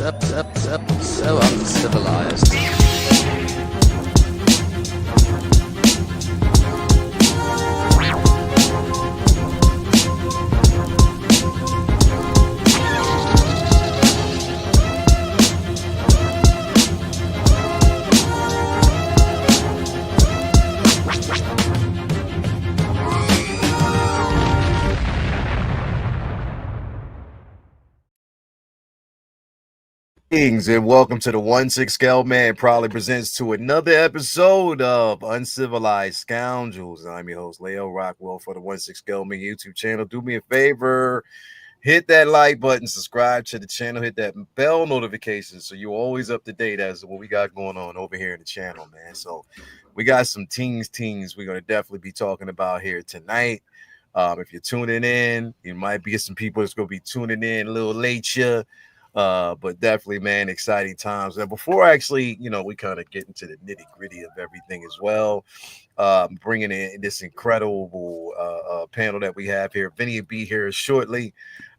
So uncivilized. Greetings and welcome to the 1/6 Scale Man proudly presents to another episode of Uncivilized Scoundrels. I'm your host, Leo Rockwell, for the 1/6 Scale Man YouTube channel. Do me a favor, hit that like button, subscribe to the channel, hit that bell notification so you're always up to date as to what we got going on over here in the channel, man. So we got some teams we're going to definitely be talking about here tonight. If you're tuning in, you might be some people that's going to be tuning in a little later. But definitely, man, exciting times. Now, before actually, we kind of get into the nitty gritty of everything as well, bringing in this incredible panel that we have here. Vinny will be here shortly,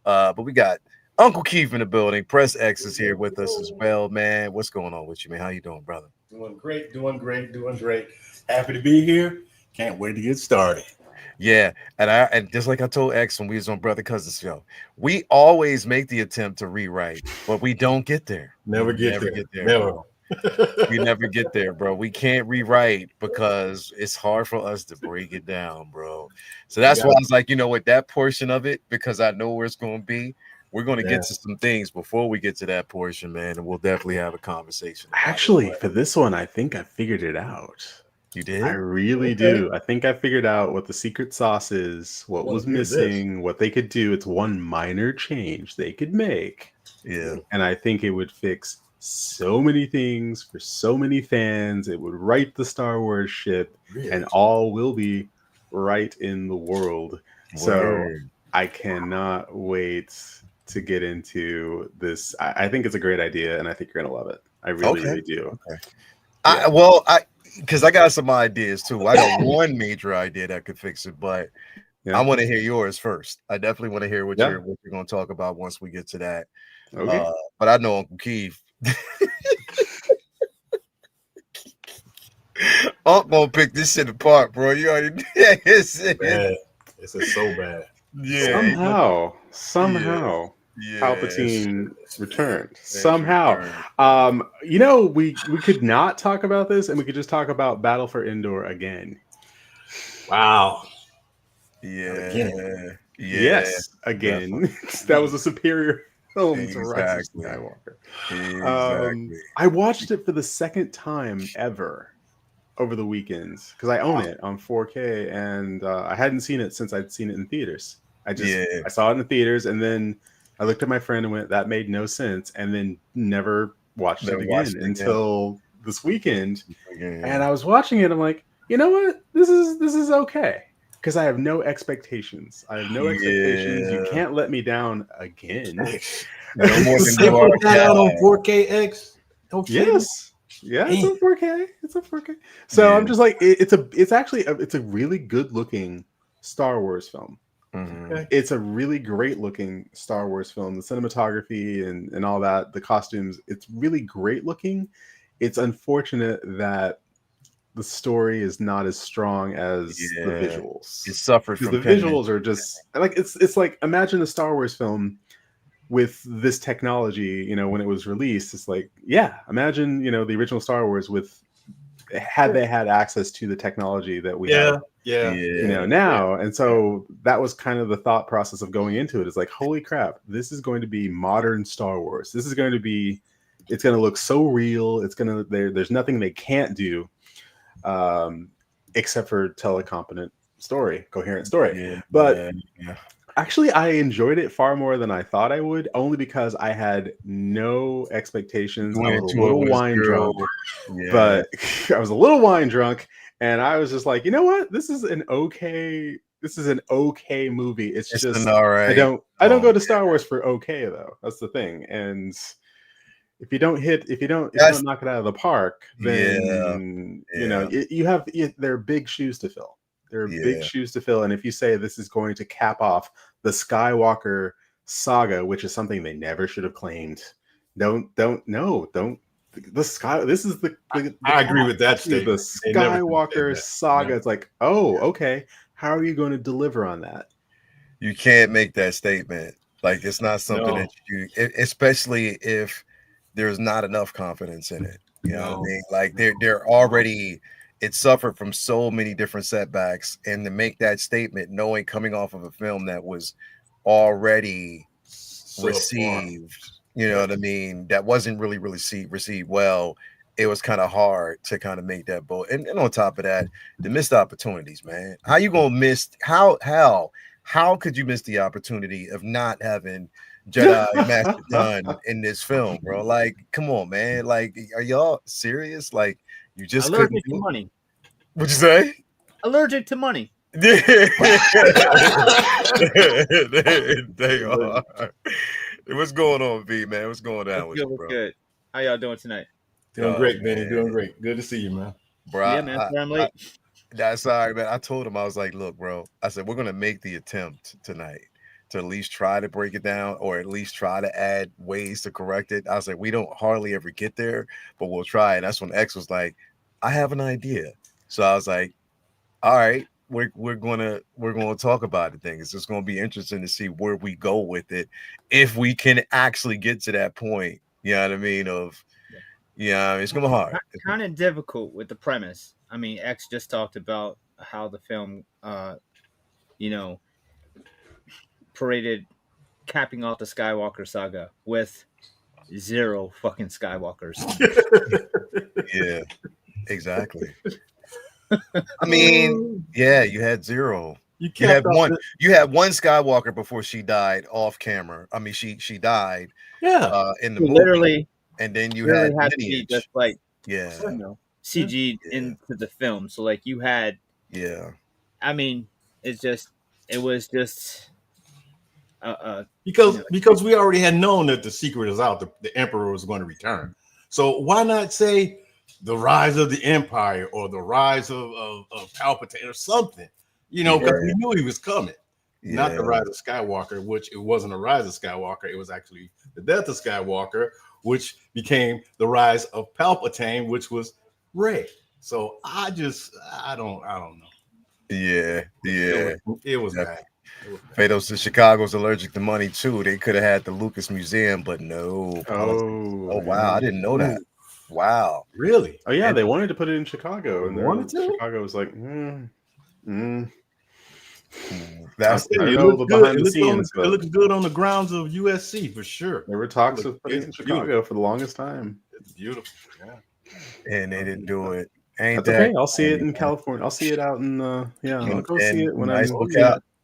but we got Uncle Keith in the building. Press X is here with us as well, man. What's going on with you, man? How you doing, brother? Doing great. Happy to be here. Can't wait to get started. Yeah, and just like I told X when we was on Brother Cousin's show, we always make the attempt to rewrite, but we don't get there. Never get there. Never. We never get there, bro. We can't rewrite because it's hard for us to break it down, bro. So that's why I was like, you know what, that portion of it, because I know where it's going to be. We're going to get to some things before we get to that portion, man, and we'll definitely have a conversation. Actually, for this one, I think I figured it out. You did? I really do. I think I figured out what the secret sauce is, what was missing, what they could do. It's one minor change they could make. Yeah. And I think it would fix so many things for so many fans. It would right the Star Wars ship, and all will be right in the world. So I cannot wait to get into this. I think it's a great idea, and I think you're going to love it. I really do. Okay. Because I got some ideas too. I got one major idea that could fix it, but I want to hear yours first. I definitely want to hear what you're going to talk about once we get to that. Okay. But I know Uncle Keith. I'm gonna pick this shit apart, bro. You already it's so bad. Yeah. Somehow. Palpatine returned somehow. We could not talk about this, and we could just talk about Battle for Endor again. Wow. Yeah. Yes, again. That was a superior film to Rise of Skywalker. Exactly. I watched it for the second time ever over the weekends because I own it on 4K, and I hadn't seen it since I'd seen it in theaters. I saw it in the theaters, and then I looked at my friend and went, that made no sense, and then never watched it again until this weekend. And I was watching it, I'm like, you know what? This is okay. Because I have no expectations. You can't let me down again. No more than you put that out on 4KX. Yes. Yeah, it's on 4K. It's on 4K. So I'm just like, it's a really good looking Star Wars film. Mm-hmm. Okay. It's a really great looking Star Wars film. The cinematography and all that, the costumes, it's really great looking. It's unfortunate that the story is not as strong as the visuals. It suffered from the visuals are just like it's like imagine a Star Wars film with this technology, when it was released. It's like, imagine, the original Star Wars had they had access to the technology that we have. Now. And so that was kind of the thought process of going into it. It's like, holy crap, this is going to be modern Star Wars. This is going to be, it's going to look so real. There's nothing they can't do except for tell a coherent story. Actually, I enjoyed it far more than I thought I would, only because I had no expectations. I was a little wine drunk, but I was a little wine drunk, and I was just like, you know what? This is an okay movie. It's just all right. I don't go to Star Wars for okay though. That's the thing. And if you don't knock it out of the park, then there are big shoes to fill. There are big shoes to fill. And if you say this is going to cap off the Skywalker saga, which is something they never should have claimed, Don't. The sky. This is the I agree with that the statement. They never could've Skywalker said that. saga. No. It's like, oh, okay. How are you going to deliver on that? You can't make that statement. Like it's not something that especially if there's not enough confidence in it. You know what I mean? Like they're already. It suffered from so many different setbacks, and to make that statement, knowing coming off of a film that was already received, you know what I mean, that wasn't really received well, it was kind of hard to kind of make that bold. And on top of that, the missed opportunities, man. How you gonna miss how could you miss the opportunity of not having Jedi Master done in this film, bro? Like, come on, man. Like, are y'all serious? Like, you just couldn't Allergic do to it? money. What'd you say? Allergic to money. they are. What's going on, V, man? What's going down with you, What's bro? good? How y'all doing tonight? Doing great, Benny. Man. Doing great. Good to see you, man. Bro, Yeah, man. Sorry I'm late. that's all right, man. I told him, I was like, look, bro, I said, we're going to make the attempt tonight to at least try to break it down or at least try to add ways to correct it. I was like, we don't hardly ever get there, but we'll try. And that's when X was like, I have an idea. So I was like, all right, we're gonna talk about the thing. It's just gonna be interesting to see where we go with it if we can actually get to that point. You know what I mean? It's gonna be hard. Kind of difficult with the premise. I mean, X just talked about how the film, paraded capping off the Skywalker saga with 0 fucking Skywalkers. Yeah, exactly. I mean, yeah, you had 0. You had one. You had one Skywalker before she died off camera. I mean, she died. Yeah. In the movie, Literally, and then you had had to be lineage. just like Yeah. CG'd into the film. So like you had. Yeah. I mean, it was just. Because we already had known that the secret is out. The Emperor was going to return. So why not say the rise of the Empire or the rise of Palpatine or something? Because we knew he was coming. Yeah. Not the rise of Skywalker, which it wasn't a rise of Skywalker. It was actually the death of Skywalker, which became the rise of Palpatine, which was Rey. So I don't know. Yeah. It was bad. Fado says Chicago's allergic to money too. They could have had the Lucas Museum, but no. Oh wow, I didn't know that. Wow, really? Oh yeah, they wanted to put it in Chicago, and Chicago was like, That's I don't know the behind the scenes. It looks good on the grounds of USC for sure. There were talks of putting it in Chicago for the longest time. It's beautiful, yeah. And they didn't do it. That's okay. I'll see it in California. I'll see it out in I'll go see it when I'm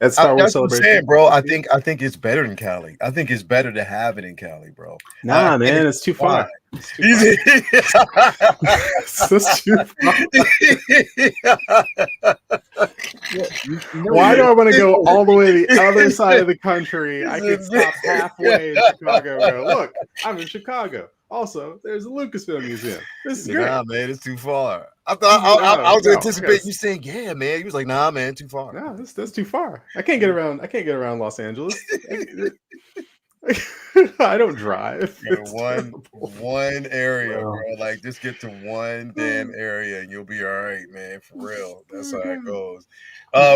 at Star Wars Celebration. Saying, bro, I think it's better in Cali. I think it's better to have it in Cali, bro. Nah, man, it's too far. It's too far. Why do I want to go all the way to the other side of the country? I can stop halfway in Chicago and go, look, I'm in Chicago. Also, there's a Lucasfilm Museum. This is great. Nah, man, it's too far. I thought I was anticipating you saying, yeah, man. He was like, nah, man, too far. No, that's too far. I can't get around Los Angeles. I don't drive. One area, bro. Like, just get to one damn area and you'll be all right, man. For real. That's how it goes.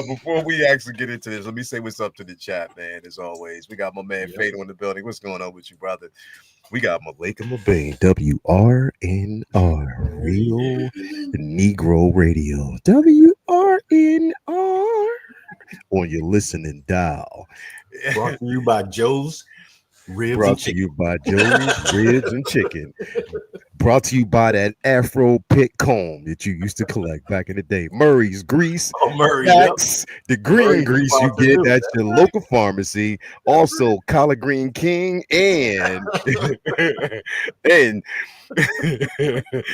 Before we actually get into this, let me say what's up to the chat, man. As always, we got my man Fado in the building. What's going on with you, brother? We got Malika Mabane, WRNR, Real Negro Radio, WRNR, on your listening dial. Brought to you by Joe's Ribs Brought and to Chicken. you by Joe's Ribs and Chicken. Brought to you by that Afro pit comb that you used to collect back in the day. Murray's Grease. That's the green grease you get at your local pharmacy. Also, Collard Green King and I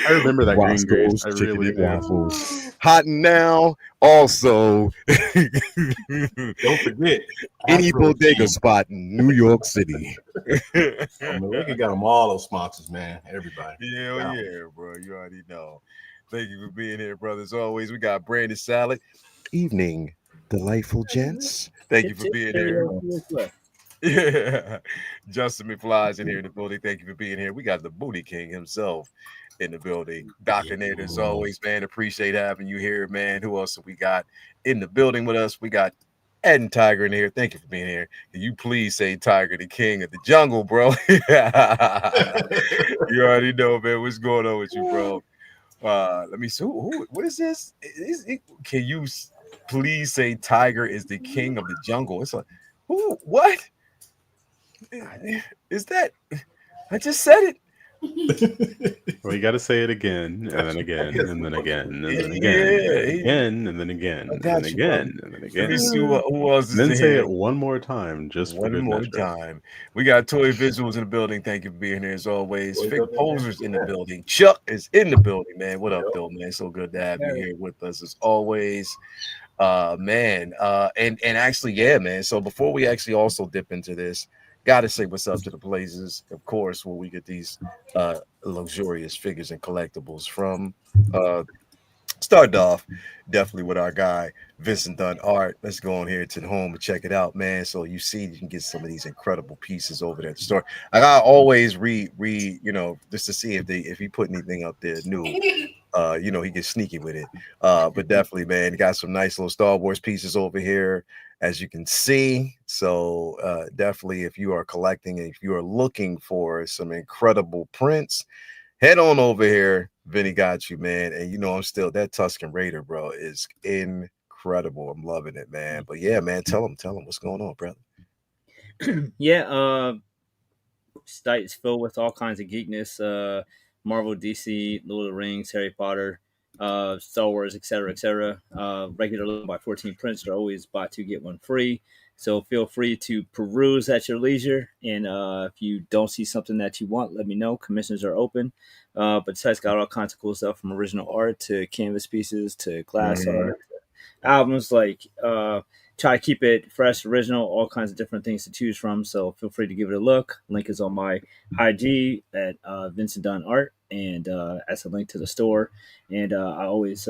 remember that Roscoe's green grease. I Chicken really and do. Waffles. Hot and now. Also, Don't forget any bodega spot in New York City. We got them all those sponsors, man. Everybody. Yeah, bro. You already know. Thank you for being here, brother. As always, we got Brandon Salad. Evening, delightful gents. Thank you for being here. Yeah. Justin McFly's in here in the building. Thank you for being here. We got the Booty King himself in the building. Dr. Nate, as always, man. Appreciate having you here, man. Who else have we got in the building with us? We got Ed and Tiger in here. Thank you for being here. Can you please say Tiger, the king of the jungle, bro? You already know, man. What's going on with you, bro? Let me see. What is this? Can you please say Tiger is the king of the jungle? It's like, who? What? Is that? I just said it. Well, you got to say it again, and then again, and then again, and then again, and then again, and then again, and then again. Let me see who else is and then say here. it one more time, just one for good more measure. time. We got Toy Visuals in the building. Thank you for being here as always. Fig Posers in the building. Chuck is in the building, man. What up, though, man? So good to have you here with us as always. Man. And actually, yeah, man. So before we actually also dip into this, gotta say what's up to the Blazers, of course, where we get these luxurious figures and collectibles from. Started off definitely with our guy Vincent Dunn Art. Let's go on here to the home and check it out, man. So you see, you can get some of these incredible pieces over there at the store. I gotta always read, just to see if he put anything up there new. He gets sneaky with it. But definitely, man, got some nice little Star Wars pieces over here, as you can see. So definitely, if you are collecting and if you are looking for some incredible prints, head on over here. Vinny got you, man. And I'm still that Tuscan Raider, bro, is incredible. I'm loving it, man. But yeah, man, tell him what's going on, brother. Yeah, site is filled with all kinds of geekness. Marvel, DC, Lord of the Rings, Harry Potter, Star Wars, etc., etc. Regular 11x14 prints are always buy two get one free. So feel free to peruse at your leisure. And if you don't see something that you want, let me know. Commissions are open. But the site's got all kinds of cool stuff from original art to canvas pieces to glass art, albums. Try to keep it fresh, original, all kinds of different things to choose from. So feel free to give it a look. Link is on my IG at Vincent Dunn Art, and that's a link to the store. And I always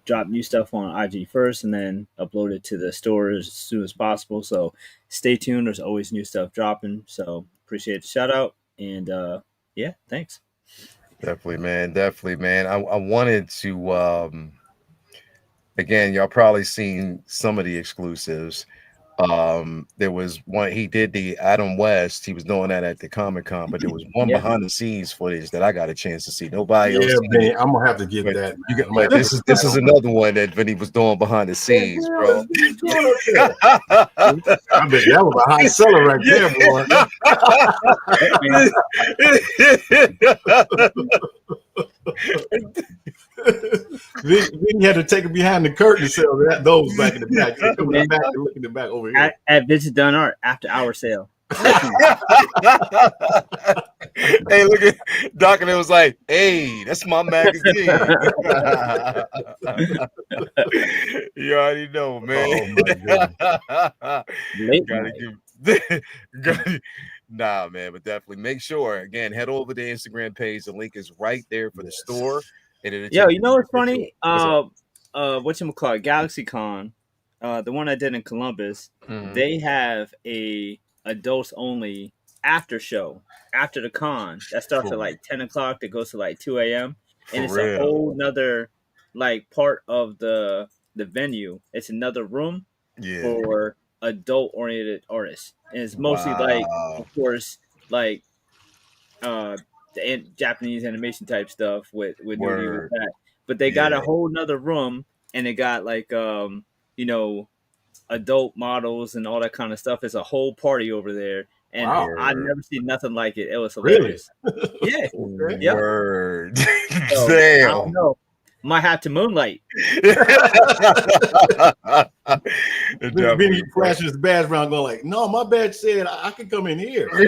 drop new stuff on IG first and then upload it to the store as soon as possible. So stay tuned. There's always new stuff dropping. So appreciate the shout out. And yeah, thanks. Definitely, man. I wanted to again, y'all probably seen some of the exclusives. There was one, he did the Adam West, he was doing that at the Comic-Con, but there was one behind the scenes footage that I got a chance to see. Nobody else. Man, I'm gonna have to get that. But this is another one that Vinny was doing behind the scenes, bro. I bet that was a high seller right there, boy. Then you had to take it behind the curtain to sell those back in the back. Look in the back over here. At Vincent Dunn Art after hour sale. Hey, look at Doc, and it was like, hey, that's my magazine. You already know, man. Oh, Nah, man, but definitely make sure, again, head over to the Instagram page. The link is right there for the store. Yo, you know what's funny? Whatchamacallit, GalaxyCon, the one I did in Columbus, they have a adults only after show after the con that starts at like 10 o'clock that goes to like 2 a.m. and it's a whole nother like part of the venue. It's another room for adult oriented artists, and it's mostly like, of course, like the Japanese animation type stuff with that. But they got a whole nother room, and they got like adult models and all that kind of stuff. It's a whole party over there, and I never seen nothing like it. It was hilarious. Yeah. Word. So, Damn. I don't know. Might have to moonlight. Vinny flashing his badge around, going like, "No, my badge said I can come in here." You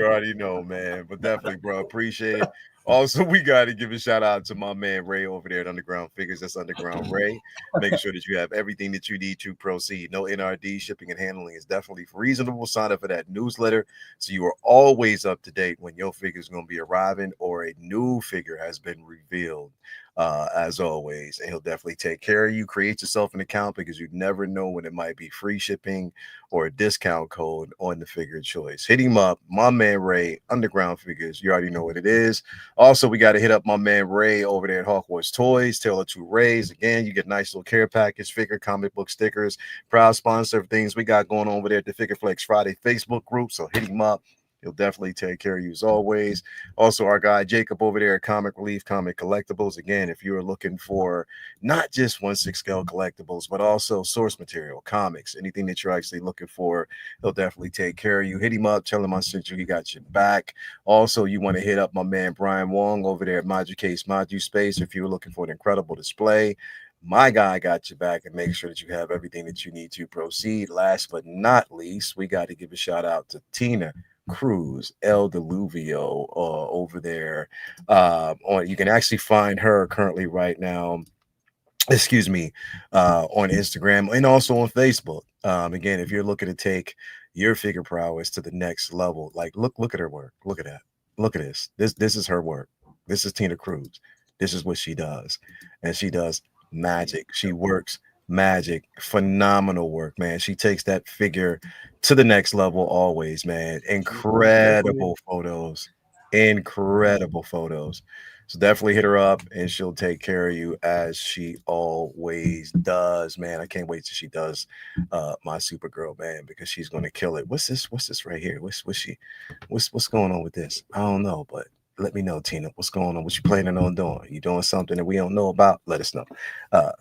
already know, man. But definitely, bro, appreciate it. Also, we got to give a shout out to my man Ray over there at Underground Figures. That's Underground Ray. Making sure that you have everything that you need to proceed. No NRD, shipping and handling is definitely reasonable. Sign up for that newsletter so you are always up to date when your figure is going to be arriving or a new figure has been revealed. as always, and he'll definitely take care of you. Create yourself an account because you never know when it might be free shipping or a discount code on the figure of choice. Hit him up, my man Ray, Underground Figures. You already know what it is. Also, we got to hit up my man Ray over there at Hawkwarts Toys, Taylor to Rays. Again, you get a nice little care package, figure, comic book stickers, proud sponsor of things we got going on over there at the Figure Flex Friday Facebook group. So hit him up. He'll definitely take care of you as always. Also, our guy Jacob over there at Comic Relief Comic Collectibles. Again, if you're looking for not just 1/6 scale collectibles, but also source material, comics, anything that you're actually looking for, he'll definitely take care of you. Hit him up, tell him I sent you, he got your back. Also, you want to hit up my man Brian Wong over there at Module Case, Module Space. If you're looking for an incredible display, my guy got your back, and make sure that you have everything that you need to proceed. Last but not least, we got to give a shout out to Tina Cruz, El Deluvio, over there. On you can actually find her currently right now. Excuse me, on Instagram and also on Facebook. Again, if you're looking to take your figure prowess to the next level, like look at her work. Look at that. Look at this. This is her work. This is Tina Cruz. This is what she does, and she does magic. She works magic, phenomenal work, man. She takes that figure to the next level always, man. Incredible photos. So definitely hit her up and she'll take care of you as she always does, man. I can't wait till she does my Supergirl, man, because she's gonna kill it. What's this right here? What's going on with this? I don't know, but let me know, Tina. What's going on? What you planning on doing? You doing something that we don't know about? Let us know.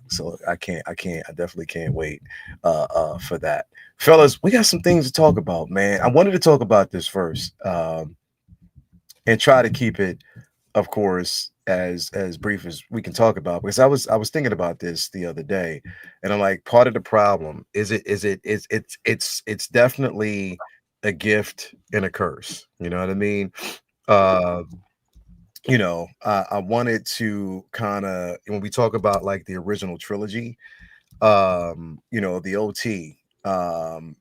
So I definitely can't wait for that. Fellas, we got some things to talk about, man. I wanted to talk about this first, and try to keep it, of course, as brief as we can talk about, because I was thinking about this the other day, and I'm like, part of the problem it's definitely a gift and a curse. You know what I mean? I wanted to kind of, when we talk about like the original trilogy, the OT, and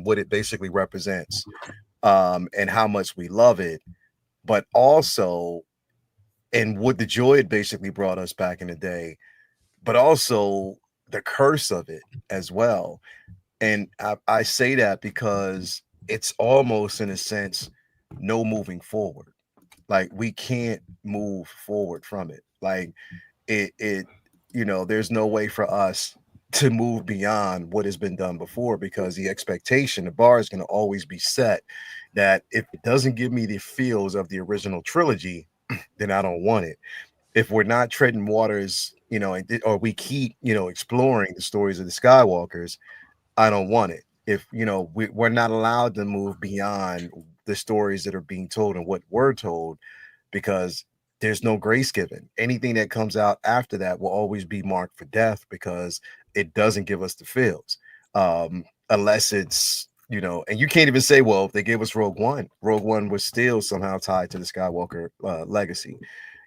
what it basically represents, and how much we love it, but also, and what the joy it basically brought us back in the day, but also the curse of it as well. And I say that because it's almost, in a sense, no moving forward. Like we can't move forward from it. Like there's no way for us to move beyond what has been done before, because the expectation, the bar is going to always be set that if it doesn't give me the feels of the original trilogy, then I don't want it. If we're not treading waters, or we keep, exploring the stories of the Skywalkers, I don't want it. If we're not allowed to move beyond the stories that are being told and what we're told, because there's no grace given. Anything that comes out after that will always be marked for death, because it doesn't give us the feels, unless it's, and you can't even say, well, if they gave us Rogue One was still somehow tied to the Skywalker legacy.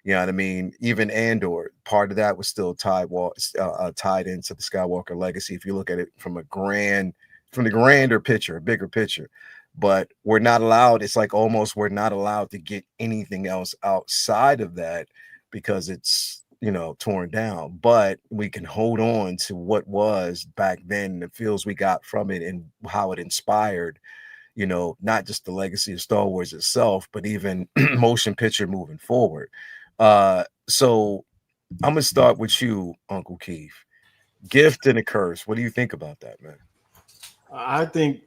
You know what I mean? Even Andor, part of that was still tied into the Skywalker legacy, if you look at it from the grander picture, a bigger picture. But we're not allowed. It's like almost we're not allowed to get anything else outside of that, because it's torn down. But we can hold on to what was back then, the feels we got from it, and how it inspired, not just the legacy of Star Wars itself, but even motion picture moving forward. So I'm gonna start with you, Uncle Keith. Gift and a curse. What do you think about that, man? I think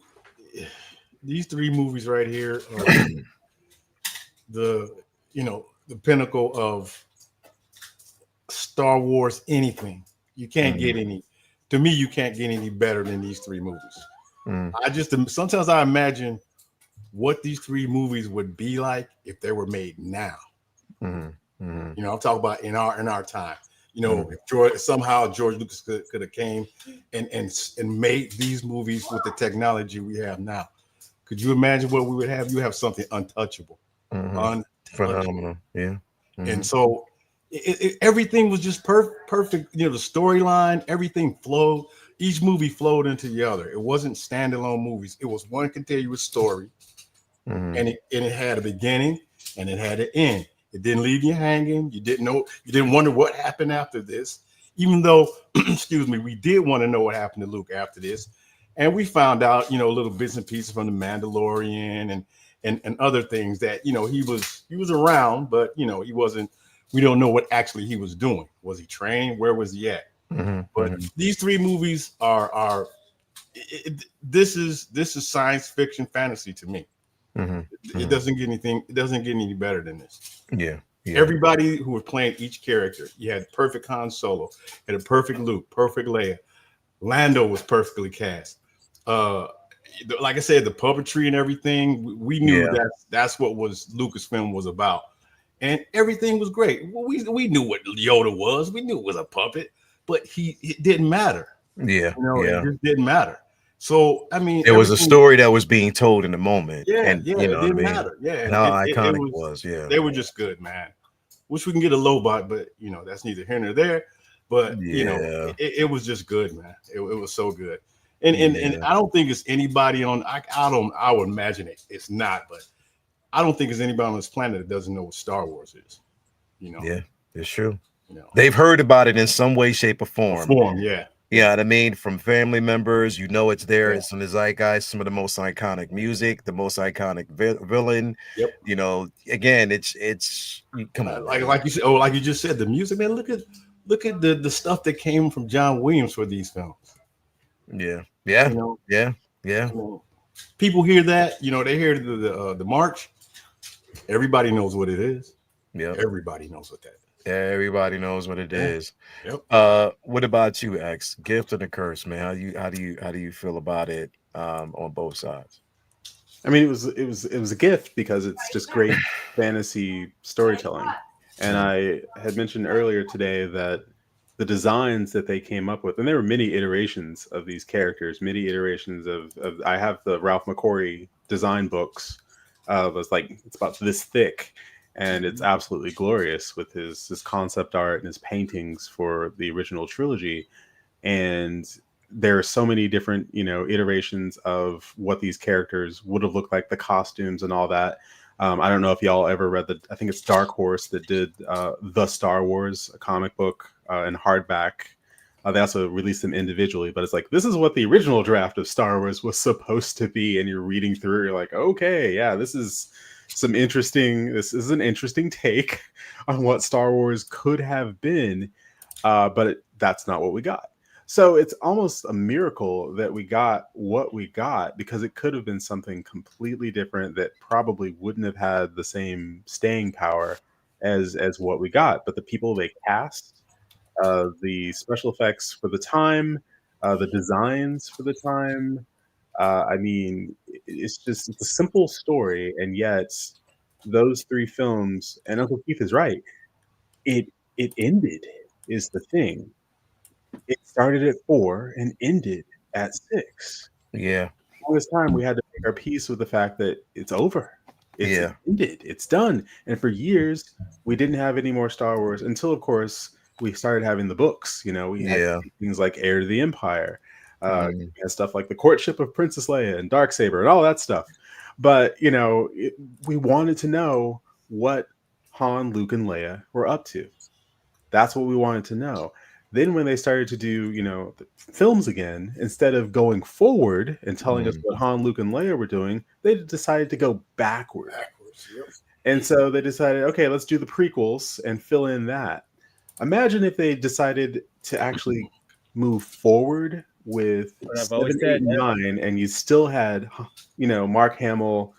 these three movies right here are the pinnacle of Star Wars anything. You can't get any, to me, you can't get any better than these three movies. Sometimes I imagine what these three movies would be like if they were made now. I'm talking about in our time. If George Lucas could have came and made these movies with the technology we have now. Could you imagine what we would have? You have something untouchable. Phenomenal. Yeah. And so everything was just perfect. The storyline, everything flowed. Each movie flowed into the other. It wasn't standalone movies. It was one continuous story. And it had a beginning and it had an end. It didn't leave you hanging. You didn't know. You didn't wonder what happened after this. Even though, excuse me, we did want to know what happened to Luke after this, and we found out, little bits and pieces from the Mandalorian and other things that he was around, but he wasn't. We don't know what actually he was doing. Was he trained? Where was he at? But these three movies are this is science fiction fantasy to me. It doesn't get anything. It doesn't get any better than this. Yeah. Everybody who was playing each character, you had perfect Han Solo, had a perfect Luke, perfect Leia. Lando was perfectly cast. Like I said, the puppetry and everything, we knew that's what Lucasfilm was about, and everything was great. We knew what Yoda was. We knew it was a puppet, but it didn't matter. It just didn't matter. So I mean, it was a story that was being told in the moment. It didn't matter. And how iconic it was. They were just good, man. Wish we can get a Lobot, but that's neither here nor there. But it was just good, man. It was so good. And I don't think it's anybody on. I would imagine it's not, but I don't think there's anybody on this planet that doesn't know what Star Wars is. Yeah, it's true. They've heard about it in some way, shape, or form. Yeah, what I mean, from family members, it's there. It's in the zeitgeist. Some of the most iconic music, the most iconic villain. Yep. Again, it's come on, like you said. Oh, like you just said, the music, man. Look at the stuff that came from John Williams for these films. Yeah. People hear that, they hear the march. Everybody knows what it is. Yeah. Everybody knows what that is. Everybody knows what it is. Yep. What about you, X? Gift and a curse, man. How do you feel about it on both sides? I mean, it was a gift because it's just great fantasy storytelling. And I had mentioned earlier today that the designs that they came up with, and there were many iterations of these characters, many iterations of I have the Ralph McQuarrie design books. It's about this thick. And it's absolutely glorious with his concept art and his paintings for the original trilogy. And there are so many different, iterations of what these characters would have looked like, the costumes and all that. I don't know if y'all ever read I think it's Dark Horse that did the Star Wars, a comic book in hardback. They also released them individually, but it's like, this is what the original draft of Star Wars was supposed to be. And you're reading through, you're like, okay, yeah, this is an interesting take on what Star Wars could have been, but that's not what we got. So it's almost a miracle that we got what we got, because it could have been something completely different that probably wouldn't have had the same staying power as what we got. But the people they cast, the special effects for the time, the designs for the time, I mean, it's a simple story, and yet those three films, and Uncle Keith is right, it ended is the thing. It started at 4 and ended at 6. Yeah. All this time we had to make our peace with the fact that it's over. It's ended. It's done. And for years we didn't have any more Star Wars until, of course, we started having the books. We had things like Heir to the Empire. We had stuff like The Courtship of Princess Leia and Darksaber and all that stuff. But, we wanted to know what Han, Luke, and Leia were up to. That's what we wanted to know. Then when they started to do, the films again, instead of going forward and telling us what Han, Luke, and Leia were doing, they decided to go backward. Yep. And so they decided, okay, let's do the prequels and fill in that. Imagine if they decided to actually move forward with 7, 8, 9, and you still had, Mark Hamill,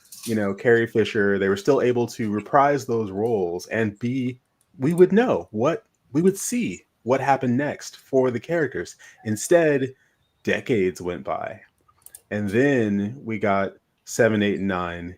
Carrie Fisher. They were still able to reprise those roles, and we would know we would see what happened next for the characters. Instead, decades went by, and then we got 7, 8, and 9.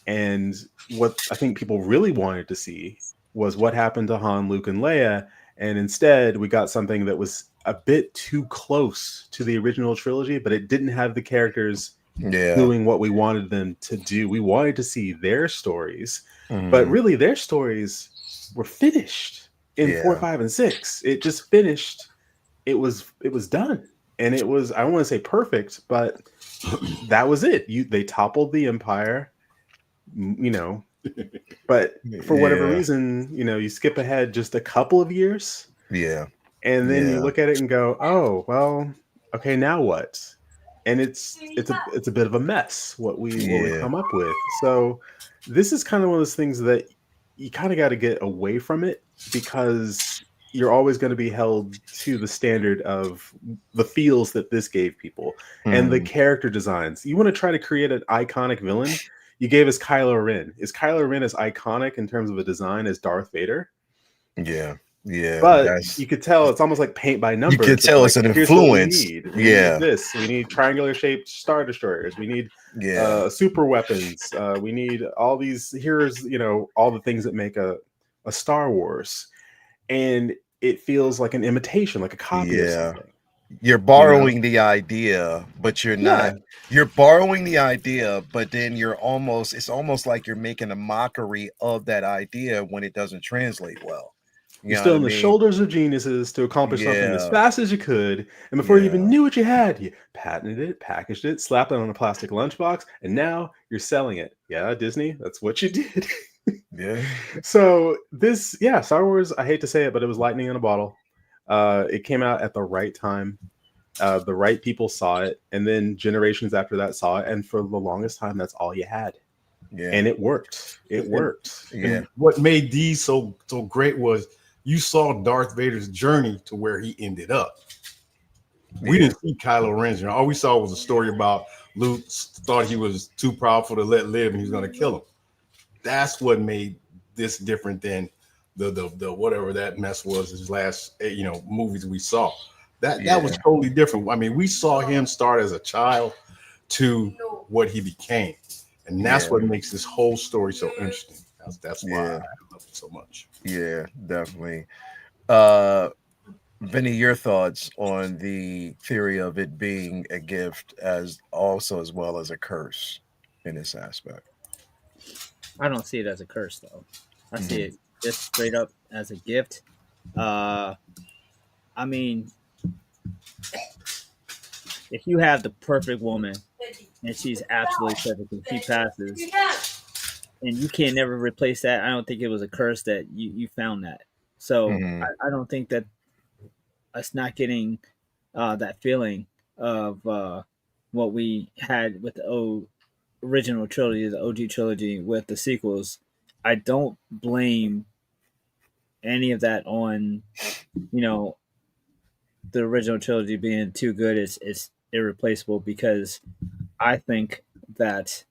And what I think people really wanted to see was what happened to Han, Luke, and Leia. And instead, we got something that was a bit too close to the original trilogy, but it didn't have the characters doing what we wanted them to do. We wanted to see their stories, but really their stories were finished in 4, 5, and 6. It just finished. It was done. And it was, I don't want to say perfect, but that was it. They toppled the Empire. But for whatever Yeah. reason, you skip ahead just a couple of years, Yeah. and then you Yeah. look at it and go, "Oh, well, okay, now what?" And it's a bit of a mess what we Yeah. come up with. So this is kind of one of those things that you kind of got to get away from it, because you're always going to be held to the standard of the feels that this gave people and the Mhm. character designs. You want to try to create an iconic villain. You gave us Kylo Ren. Is Kylo Ren as iconic in terms of a design as Darth Vader? Yeah. Yeah. But you That's could tell it's almost like paint by you could numbers. It's tell it's like, an here's what we influence. need. We need Yeah. this. We need triangular shaped star destroyers. We need Yeah. super weapons. We need all these. Here's all the things that make a Star Wars, and it feels like an imitation, like a copy of Yeah. something. You're borrowing the idea, but you're not. Yeah, You're borrowing the idea, but then it's almost like you're making a mockery of that idea when it doesn't translate well. You you're know what still I on the mean? shoulders of geniuses to accomplish something as Yeah. fast as you could, and before you even Yeah. knew what you had, you patented it, packaged it, slapped it on a plastic lunchbox, and now you're selling it. Yeah, Disney, that's what you did. Yeah. So this, yeah, Star Wars, I hate to say it, but it was lightning in a bottle. It came out at the right time. The right people saw it, and then generations after that saw it, and for the longest time, that's all you had. Yeah. And it worked. It worked. Yeah. And what made these so great was you saw Darth Vader's journey to where he ended up. We didn't see Kylo Ren's journey. All we saw was a story about Luke thought he was too powerful to let live, and he was going to kill him. That's what made this different than the whatever that mess was his last movies we saw. That was totally different. I mean, we saw him start as a child to what he became, and that's what makes this whole story so interesting. That's why I love it so much. Yeah, definitely. Vinny, your thoughts on the theory of it being a gift as well as a curse in this aspect? I don't see it as a curse though. I see it just straight up as a gift. I mean, if you have the perfect woman and she's absolutely perfect and she passes and you can never replace that, I don't think it was a curse that you found that. So I don't think that us not getting that feeling of what we had with the original trilogy, the OG trilogy with the sequels, I don't blame any of that on, the original trilogy being too good is irreplaceable, because I think that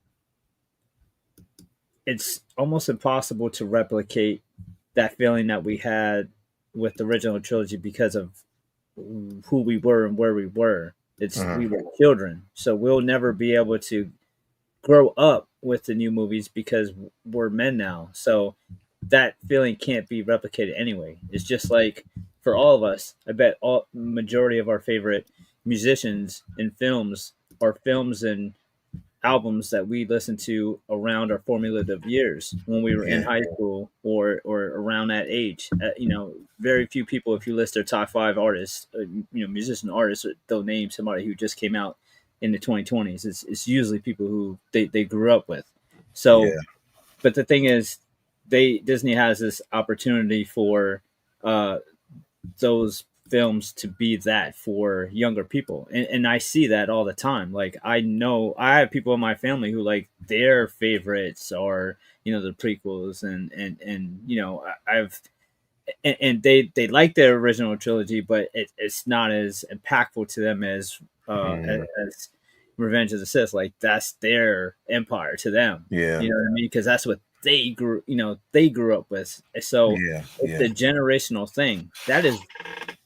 it's almost impossible to replicate that feeling that we had with the original trilogy because of who we were and where we were. We were children, so we'll never be able to grow up with the new movies because we're men now. So that feeling can't be replicated anyway. It's just like for all of us, I bet all majority of our favorite musicians in films are films and albums that we listened to around our formative years when we were in high school or around that age. Very few people, if you list their top 5 artists, musician artists, they'll name somebody who just came out in the 2020s. It's usually people who they grew up with. So, but the thing is, Disney has this opportunity for those films to be that for younger people, and I see that all the time. Like, I know I have people in my family who, like, their favorites are the prequels, and I've and they like their original trilogy, but it's not as impactful to them as Revenge of the Sith. Like, that's their empire to them. Yeah. You know what I mean? Because that's what they grew up with. So it's a generational thing. That is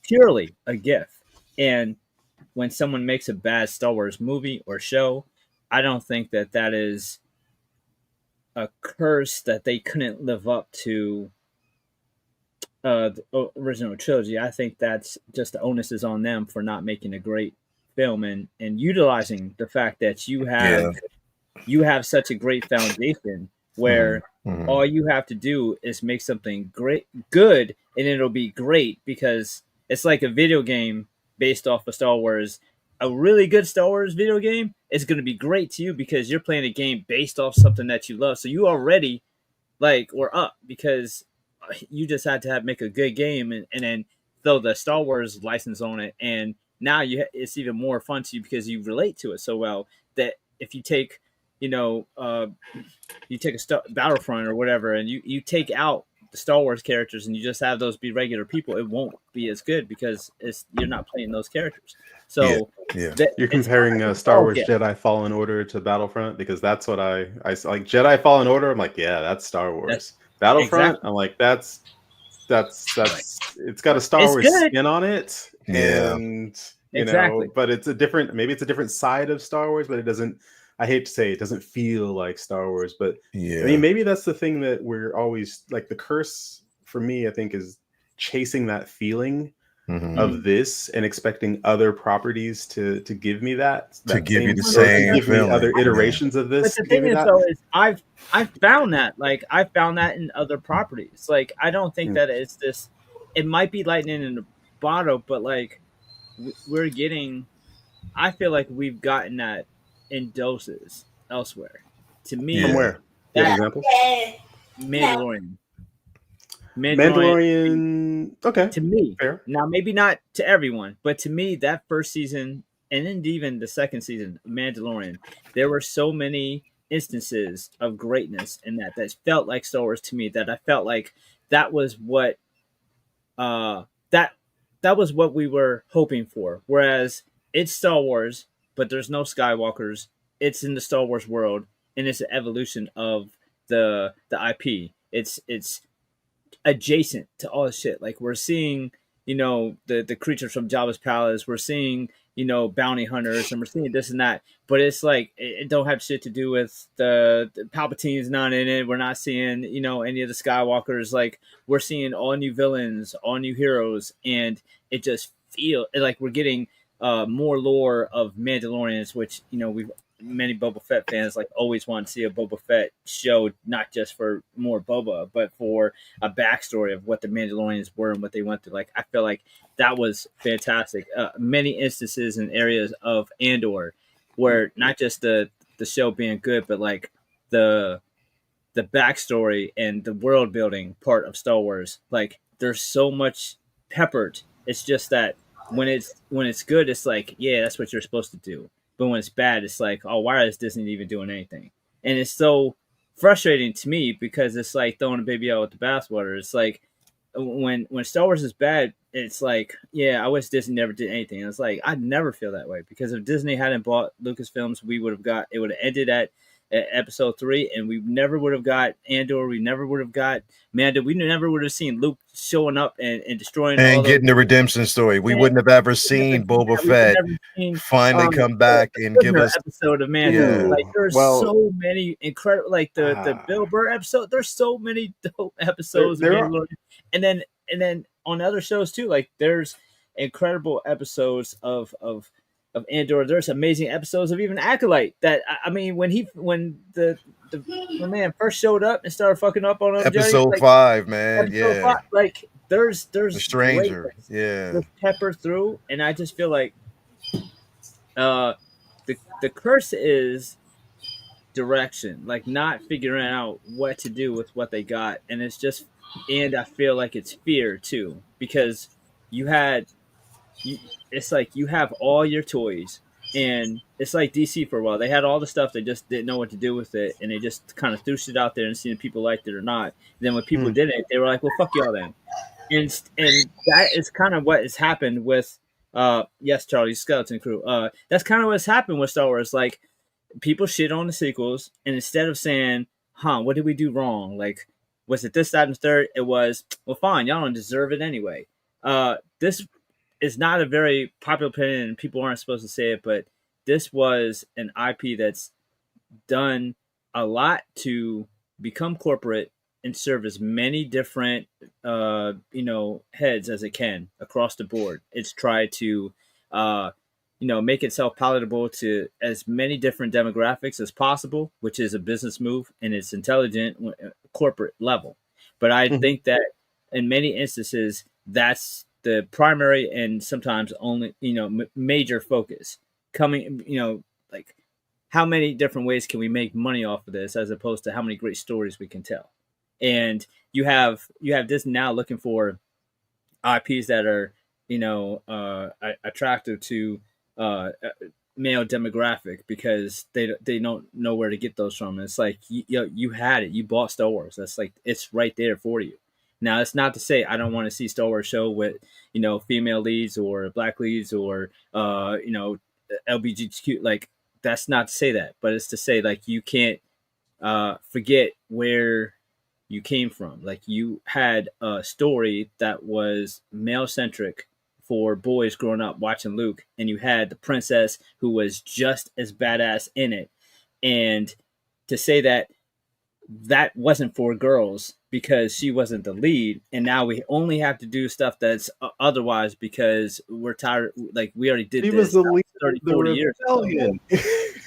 purely a gift. And when someone makes a bad Star Wars movie or show, I don't think that is a curse that they couldn't live up to the original trilogy. I think that's just the onus is on them for not making a great film and utilizing the fact that you have such a great foundation where all you have to do is make something good, and it'll be great, because it's like a video game based off of Star Wars. A really good Star Wars video game is going to be great to you because you're playing a game based off something that you love. So you already like or up because you just had to make a good game and then throw the Star Wars license on it, and now it's even more fun to you because you relate to it so well that if you take, you take Battlefront or whatever, and you take out the Star Wars characters and you just have those be regular people, it won't be as good because you're not playing those characters. So you're comparing Star Wars Jedi Fallen Order to Battlefront, because that's what I like. Jedi Fallen Order, I'm like, yeah, that's Star Wars. Battlefront, exactly. I'm like, that's it's got a Star Wars spin on it, and you know, but it's a different side of Star Wars, but it doesn't. I hate to say it doesn't feel like Star Wars, but I mean, maybe that's the thing that we're always like. The curse for me, I think, is chasing that feeling of this and expecting other properties to give me that to give you the same, give me other iterations of this. But the thing is, though, is I've found that in other properties. Like, I don't think that it's this. It might be lightning in a bottle, but like we're getting. I feel like we've gotten that in doses elsewhere. To me, from where? Do you have examples? Mandalorian. Okay. To me, fair. Now maybe not to everyone, but to me, that first season and then even the second season of Mandalorian, there were so many instances of greatness in that felt like Star Wars to me. That I felt like that was what that was what we were hoping for. Whereas it's Star Wars, but there's no Skywalkers. It's in the Star Wars world, and it's an evolution of the IP. It's adjacent to all this shit. Like, we're seeing, the creatures from Jabba's palace. We're seeing, bounty hunters, and we're seeing this and that. But it's like it don't have shit to do with the Palpatine's not in it. We're not seeing, any of the Skywalkers. Like, we're seeing all new villains, all new heroes, and it just feels like we're getting more lore of Mandalorians, which many Boba Fett fans always want to see a Boba Fett show, not just for more Boba, but for a backstory of what the Mandalorians were and what they went through. Like, I feel like that was fantastic. Many instances and areas of Andor where not just the show being good, but like the backstory and the world building part of Star Wars. Like, there's so much peppered. It's just that when it's good, it's like, yeah, that's what you're supposed to do. But when it's bad, it's like, oh, why is Disney even doing anything? And it's so frustrating to me because it's like throwing a baby out with the bathwater. It's like when Star Wars is bad, it's like, yeah, I wish Disney never did anything. And it's like, I'd never feel that way, because if Disney hadn't bought Lucasfilms, it would have ended at episode 3, and we never would have got Andor. We never would have got Mando. We never would have seen Luke showing up and destroying and getting the redemption story. We wouldn't have ever seen Boba Fett finally come back and give us episode of Mando. Like, there's so many incredible, like the Bill Burr episode. There's so many dope episodes of Mandalorian. And then on other shows too. Like, there's incredible episodes of Andor. There's amazing episodes of even Acolyte. That, I mean, when the man first showed up and started fucking up on him, episode 5, man. Episode 5, like, there's the stranger, just pepper through, and I just feel like the curse is direction, like not figuring out what to do with what they got, and I feel like it's fear too, because it's like you have all your toys, and it's like DC for a while. They had all the stuff, they just didn't know what to do with it, and they just kind of threw shit out there and seeing if people liked it or not. And then when people didn't, they were like, well, fuck y'all then. And that is kind of what has happened with yes, Charlie, Skeleton Crew. That's kind of what's happened with Star Wars. Like, people shit on the sequels, and instead of saying, what did we do wrong? Like, was it this, that, and third? It was, well, fine, y'all don't deserve it anyway. This is not a very popular opinion, and people aren't supposed to say it, but this was an IP that's done a lot to become corporate and serve as many different, heads as it can across the board. It's tried to, make itself palatable to as many different demographics as possible, which is a business move, and it's intelligent corporate level. But I think that in many instances, that's the primary and sometimes only, major focus coming, like, how many different ways can we make money off of this, as opposed to how many great stories we can tell. and you have Disney now looking for IPs that are attractive to male demographic because they don't know where to get those from. It's like you had it, you bought Star Wars. That's like it's right there for you. Now it's not to say I don't want to see Star Wars show with female leads or black leads or LGBTQ. Like that's not to say that, but it's to say like you can't forget where you came from. Like you had a story that was male centric for boys growing up watching Luke, and you had the princess who was just as badass in it. And to say that wasn't for girls because she wasn't the lead, and now we only have to do stuff that's otherwise because we're tired. Like we already did. She this was the leader 30, of the 40 years ago. rebellion.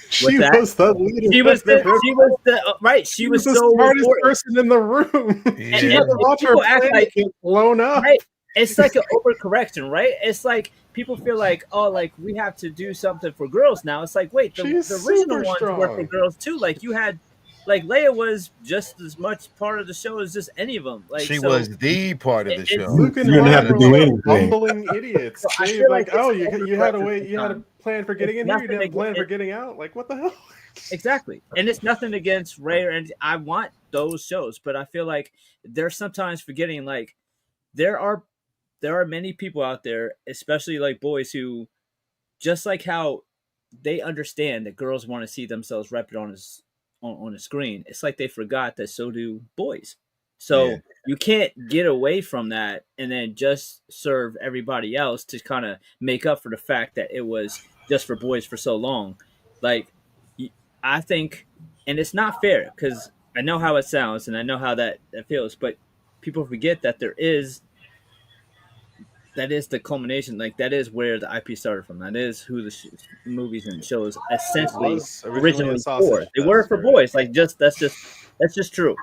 She was the leader. She was the right. She was the so smartest important. person in the room. Yeah. And people act like get blown up. right. It's like an overcorrection, right? It's like people feel like, oh, like we have to do something for girls now. It's like, wait, the original ones were for girls too. Like you had, like Leia was just as much part of the show as just any of them. Like she was the part of the show. Luke and You didn't have to do anything. Bumbling idiots. So I They feel like, like oh, it's you had a overcorrected way, you had a plan for getting in here, you didn't have a plan for getting out. Like, what the hell? Exactly. And it's nothing against Ray or anything. I want those shows, but I feel like they're sometimes forgetting like there are many people out there, especially like boys who just like how they understand that girls want to see themselves represented on a screen. It's like they forgot that so do boys. So you can't get away from that and then just serve everybody else to kind of make up for the fact that it was just for boys for so long. Like I think, and it's not fair because I know how it sounds and I know how that feels, but people forget that that is the culmination. Like that is where the IP started from. That is who the movies and shows essentially originally for. They were for boys. Like that's just true.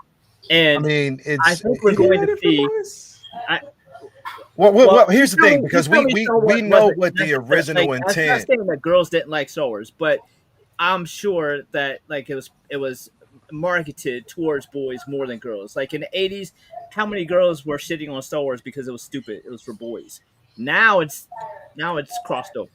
And I mean, I think we're going to see. Well, here's the thing, because we know what the original intent. I'm not saying that girls didn't like Star Wars, but I'm sure that like it was marketed towards boys more than girls. Like in the 80s, how many girls were shitting on Star Wars because it was stupid? It was for boys. Now it's crossed over.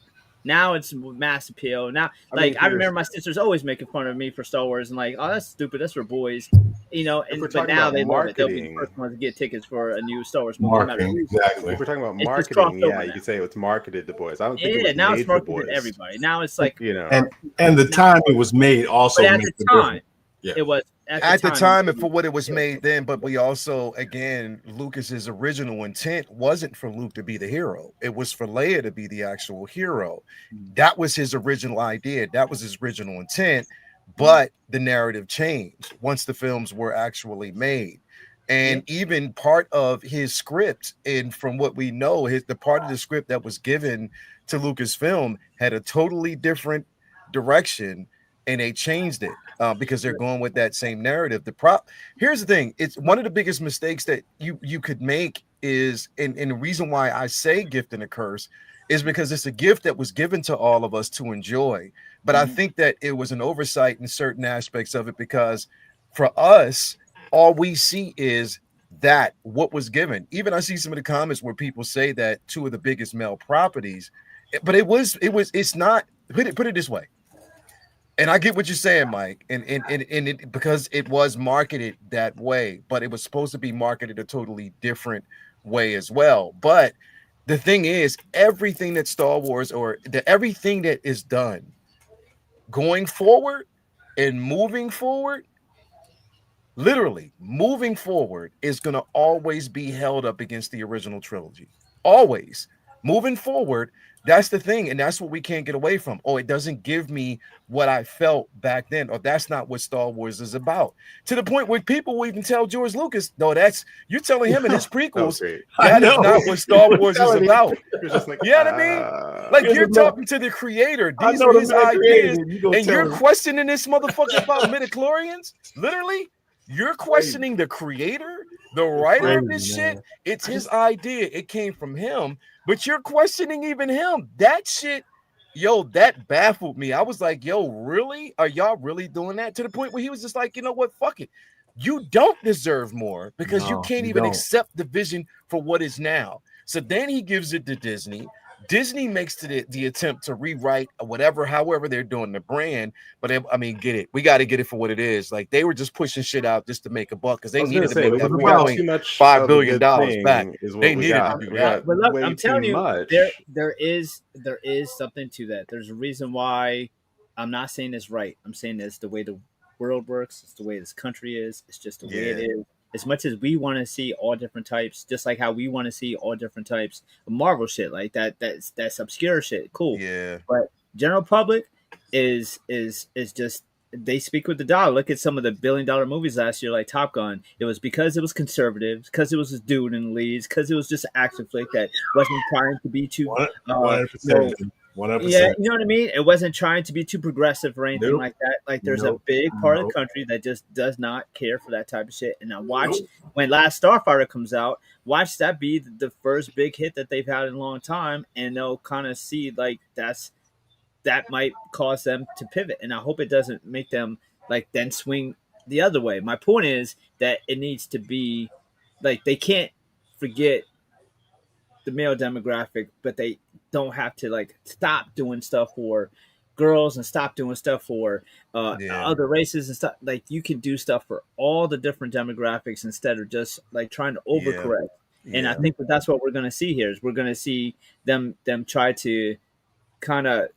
Now it's mass appeal. Now, I remember my sisters always making fun of me for Star Wars and like, oh, that's stupid. That's for boys, And but now they love it. They'll be the first ones to get tickets for a new Star Wars movie. Marketing, exactly. If we're talking about marketing, you could say it's marketed to boys. I don't think it was now made it's marketed to to everybody. Now it's like and the time it was made also. But at the time, it was at the time and for what it was made then. But we also, again, Lucas's original intent wasn't for Luke to be the hero. It was for Leia to be the actual hero. That was his original idea. That was his original intent. But the narrative changed once the films were actually made. And even part of his script, and from what we know, the part of the script that was given to Lucasfilm had a totally different direction, and they changed it because they're going with that same narrative. Here's the thing: it's one of the biggest mistakes that you could make is, and the reason why I say gift and a curse is because it's a gift that was given to all of us to enjoy. But I think that it was an oversight in certain aspects of it, because for us, all we see is that what was given. Even I see some of the comments where people say that two of the biggest male properties, but it's not. Put it this way. And I get what you're saying, Mike, and it, because it was marketed that way, but it was supposed to be marketed a totally different way as well. But the thing is, everything that Star Wars everything that is done going forward and moving forward, literally moving forward, is going to always be held up against the original trilogy. Always moving forward. That's the thing, and that's what we can't get away from. Oh, it doesn't give me what I felt back then, or that's not what Star Wars is about. To the point where people will even tell George Lucas, no, you're telling him in his prequels, that is not what Star Wars is about. You know what I mean? Like, you're talking to the creator. These are his ideas, and you're questioning this motherfucker about midichlorians? Literally? You're questioning the creator, the writer of this shit? It's his idea. It came from him. But you're questioning even him. That shit, that baffled me. I was like, really? Are y'all really doing that? To the point where he was just like, you know what? Fuck it. you don't deserve more because you No, can't you even don't. accept the vision for what is now. So then he gives it to Disney. Disney makes the attempt to rewrite whatever, however they're doing the brand. But I mean, get it. We got to get it for what it is. Like they were just pushing shit out just to make a buck because I they was gonna needed to say make that we got too much $4.5 of a billion good back. thing, is what They we needed to got. do We that. got But look, way I'm too telling you, much. there is something to that. There's a reason why. I'm not saying it's right. I'm saying it's the way the world works. It's the way this country is. It's just the way it Yeah. is. As much as we want to see all different types, just like how we want to see all different types of Marvel shit, like that's obscure shit. Cool. Yeah. But general public is just they speak with the dollar. Look at some of the $1 billion movies last year, like Top Gun. It was because it was conservative, because it was a dude in the leads, because it was just an action flick that wasn't trying to be too 100%. 100%. yeah, you know what I mean? It wasn't trying to be too progressive or anything Nope. like that. Like there's a Nope. big part of the Nope. country that just does not care for that type of shit. And I watch when Last Starfighter comes out, watch that be the first big hit that they've had in a long time, and they'll kind of see like that might cause them to pivot. And I hope it doesn't make them like then swing the other way. My point is that it needs to be like they can't forget the male demographic, but they don't have to like stop doing stuff for girls and stop doing stuff for Yeah. other races and stuff. Like you can do stuff for all the different demographics instead of just like trying to overcorrect. And I Yeah. think that's what we're going to see here is we're going to see them try to kind of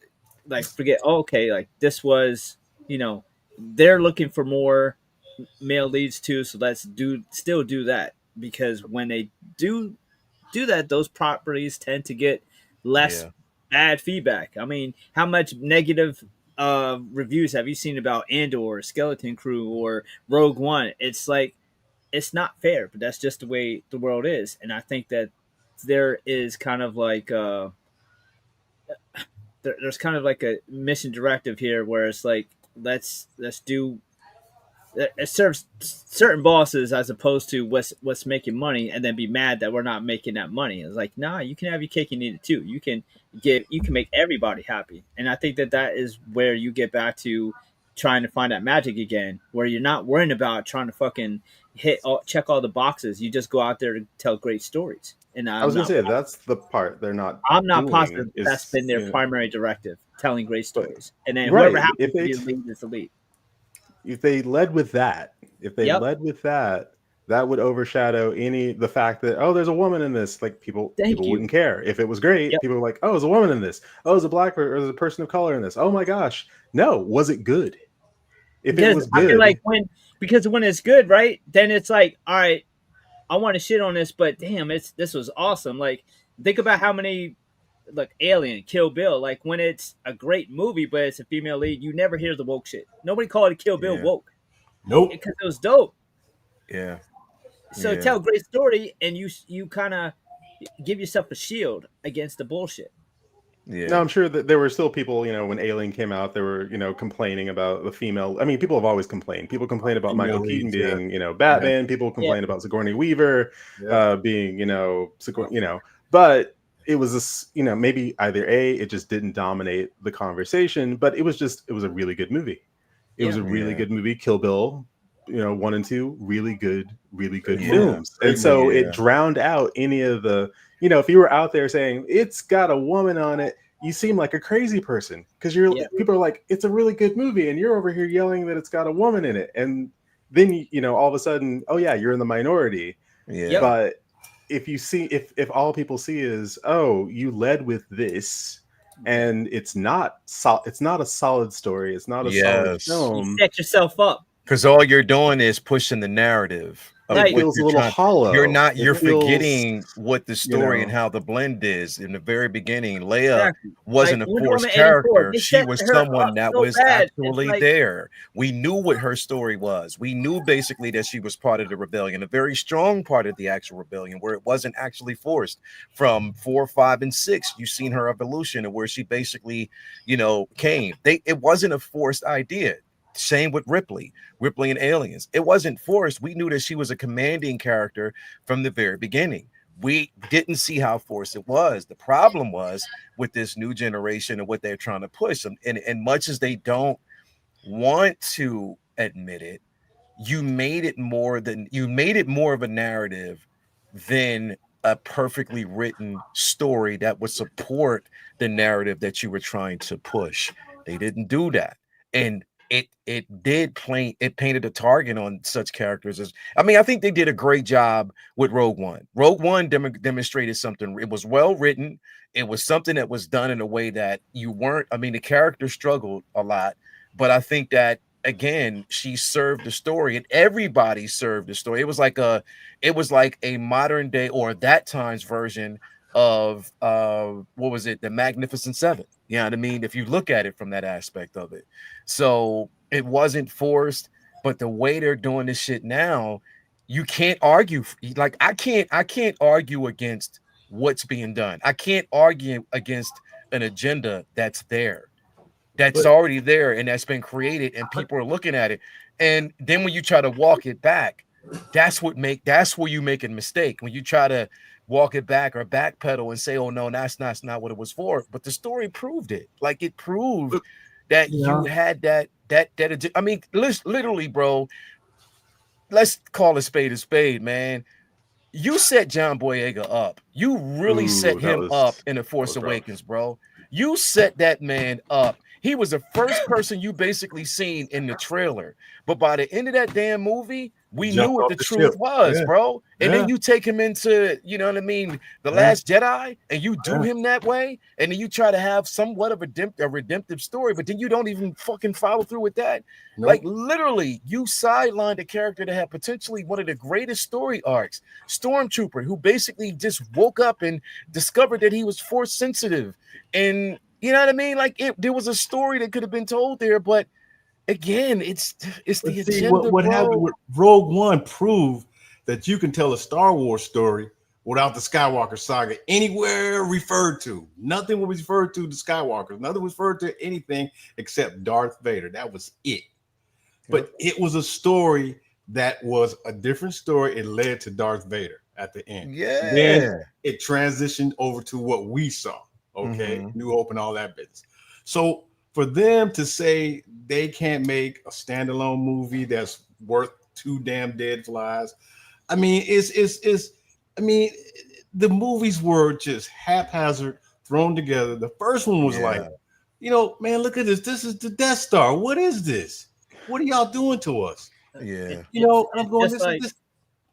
like forget, oh, okay, like this was, they're looking for more male leads too, so let's still do that, because when they do that, those properties tend to get less Yeah. bad feedback. I mean, how much negative reviews have you seen about Andor, Skeleton Crew, or Rogue One? It's like it's not fair, but that's just the way the world is. And I think that there is kind of like there's kind of like a mission directive here where it's like let's do it serves certain bosses as opposed to what's making money and then be mad that we're not making that money. It's like, nah, you can have your cake and eat it too. You can make everybody happy. And I think that is where you get back to trying to find that magic again, where you're not worrying about trying to fucking check all the boxes. You just go out there to tell great stories. And I was gonna say that's the part they're not. I'm not doing positive is, that's been their you know, primary directive, telling great stories. And then right. whoever happens If to they be the lead is the lead. if they led with that, Yep. that would overshadow the fact that, oh, there's a woman in this. Like people Thank you. wouldn't care if it was great. Yep. People were like, oh, there's a woman in this. Oh, there's a black or there's a person of color in this. Oh my gosh, no, was it good? If Because it was good, I feel like when it's good, right? Then it's like, all right, I want to shit on this, but damn, this was awesome. Like think about how many like Alien, Kill Bill, like when it's a great movie, but it's a female lead, you never hear the woke shit. Nobody called it Kill Bill Yeah. woke. Nope. Because it was dope. Yeah. So Yeah. tell a great story and you kind of give yourself a shield against the bullshit. Yeah. no, I'm sure that there were still people, when Alien came out, they were, complaining about the female. I mean, people have always complained. People complain about Female Michael Keaton leads, being, Batman. People complain about Sigourney Weaver being, but it was this, maybe either it just didn't dominate the conversation, but it was a really good movie. It was a really good movie. Kill Bill, 1 and 2, really good films. And so it drowned out any of the, if you were out there saying it's got a woman on it, you seem like a crazy person because people are like, it's a really good movie, and you're over here yelling that it's got a woman in it, and then all of a sudden, oh yeah, you're in the minority. Yeah. But if you see, if all people see is, oh, you led with this, and it's not a solid story, it's not a solid film. You set yourself up. Because all you're doing is pushing the narrative. It feels a little hollow. You're forgetting what the story and how the blend is. In the very beginning, Leia wasn't like a forced character. She was someone that so was bad. actually there. We knew what her story was. We knew basically that she was part of the rebellion, a very strong part of the actual rebellion, where it wasn't actually forced. From 4, 5, and 6, you've seen her evolution and where she basically, came. It wasn't a forced idea. Same with Ripley and Aliens. It wasn't forced. We knew that she was a commanding character from the very beginning. We didn't see how forced it was. The problem was with this new generation and what they're trying to push. And much as they don't want to admit it, you made it more of a narrative than a perfectly written story that would support the narrative that you were trying to push. They didn't do that. And it painted a target on such characters as, I mean, I think they did a great job with Rogue One. Rogue One demonstrated something. It was well written. It was something that was done in a way that you weren't, I mean, the character struggled a lot, but I think that again, she served the story, and everybody served the story. It was like a modern day or that time's version of what was it, the Magnificent Seven. You know what I mean? If you look at it from that aspect of it. So it wasn't forced, but the way they're doing this shit now, you can't argue. Like I can't argue against what's being done. I can't argue against an agenda that's there. That's already there and that's been created and people are looking at it. And then when you try to walk it back, that's where you make a mistake. When you try to walk it back or backpedal and say, oh no, that's not what it was for. But the story proved it. Like it proved that you had that I mean, literally, bro, let's call a spade, man. You set John Boyega up. You really set him up in The Force Awakens, bro. You set that man up. He was the first person you basically seen in the trailer. But by the end of that damn movie, we knew what the truth was, bro. And then you take him into, you know what I mean, The Last Jedi, and you do him that way, and then you try to have somewhat of a redemptive story, but then you don't even fucking follow through with that. Nope. Like literally, you sidelined a character that had potentially one of the greatest story arcs, Stormtrooper, who basically just woke up and discovered that he was force sensitive. And you know what I mean? Like there was a story that could have been told there, but again, it's the agenda. What happened with Rogue One proved that you can tell a Star Wars story without the Skywalker saga anywhere referred to. Nothing was referred to the Skywalkers. Nothing was referred to anything except Darth Vader. That was it. But it was a story that was a different story. It led to Darth Vader at the end. Yeah. Then it transitioned over to what we saw. Okay, New Hope and all that business. So for them to say they can't make a standalone movie that's worth two damn dead flies, I mean, I mean, the movies were just haphazard, thrown together. The first one was like, you know, man, look at this. This is the Death Star. What is this? What are y'all doing to us? Yeah, you know, I'm going.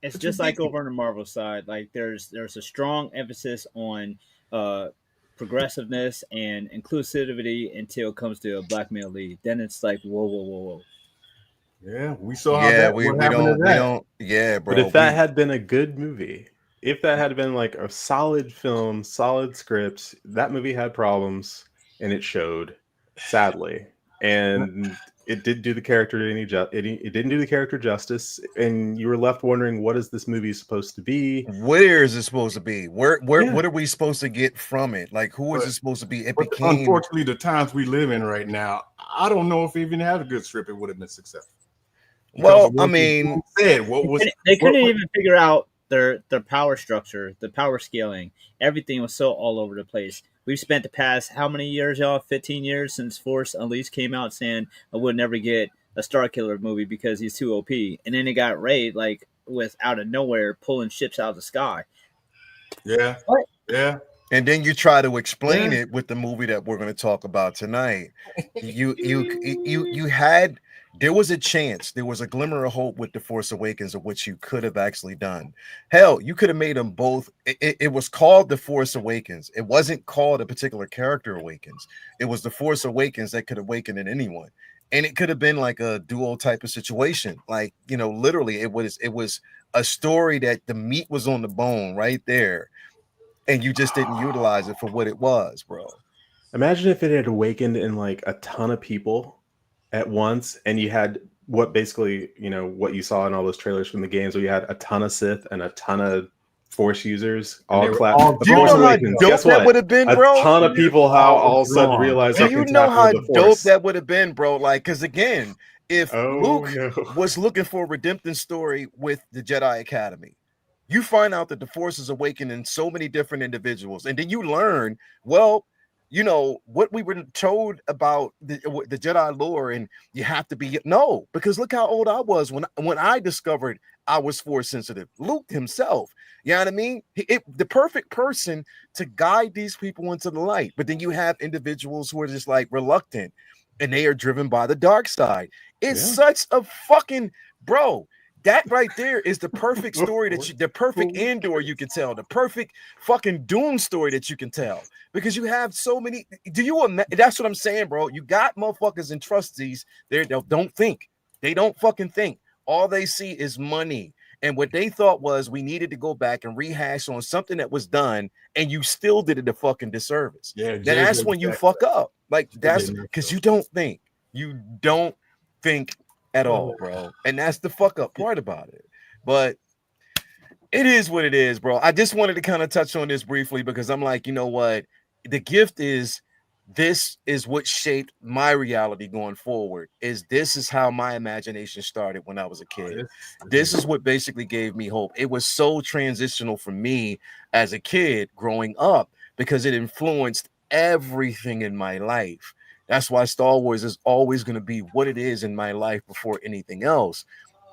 It's just like over on the Marvel side. Like there's a strong emphasis on progressiveness and inclusivity until it comes to a black male lead. Then it's like whoa. Yeah, we saw how that we don't. Yeah, bro. But if that had been a good movie, if that had been like a solid film, solid scripts, that movie had problems and it showed, sadly. And it did do the character it didn't do the character justice, and you were left wondering, what is this movie supposed to be? Where is it supposed to be? What are we supposed to get from it? Like, who is it supposed to be? Unfortunately, the times we live in right now, I don't know if even had a good script, it would have been successful. Well, I mean, they couldn't even figure out their power structure, the power scaling. Everything was so all over the place. We've spent the past how many years, y'all? 15 years since Force Unleashed came out, saying I would never get a Star Killer movie because he's too OP, and then it got Rey like with out of nowhere pulling ships out of the sky. Yeah. And then you try to explain it with the movie that we're going to talk about tonight. You had. There was a chance, there was a glimmer of hope with The Force Awakens of which you could have actually done. Hell, you could have made them both. It was called The Force Awakens. It wasn't called a particular character awakens. It was The Force Awakens that could awaken in anyone. And it could have been like a duo type of situation. Like, you know, literally it was a story that the meat was on the bone right there. And you just didn't utilize it for what it was, bro. Imagine if it had awakened in like a ton of people at once, and you had what basically, you know, what you saw in all those trailers from the games, where you had a ton of Sith and a ton of Force users all clap. Do you know how dope that would have been, bro? A ton of people all of a sudden realized. Do you know how dope that would have been, bro? Like, because again, if Luke was looking for a redemptive story with the Jedi Academy, you find out that the Force is awakened in so many different individuals, and then you learn, well, you know, what we were told about the Jedi lore, and you have to be no, because look how old I was when I discovered I was force sensitive. Luke himself, you know what I mean? The perfect person to guide these people into the light. But then you have individuals who are just like reluctant, and they are driven by the dark side. It's such a fucking bro. That right there is the perfect story the perfect Andor you can tell, the perfect fucking Doom story that you can tell, because you have so many. That's what I'm saying, bro. You got motherfuckers and trustees. They don't think. They don't fucking think. All they see is money. And what they thought was we needed to go back and rehash on something that was done, and you still did it a fucking disservice. Yeah, that's when you fuck up. Like that's because you don't think. You don't think at all, bro. And that's the fuck up part about it. But it is what it is, bro. I just wanted to kind of touch on this briefly because I'm like, you know what? The gift is this is what shaped my reality going forward. This is how my imagination started when I was a kid. This is what basically gave me hope. It was so transitional for me as a kid growing up because it influenced everything in my life. That's why Star Wars is always going to be what it is in my life before anything else.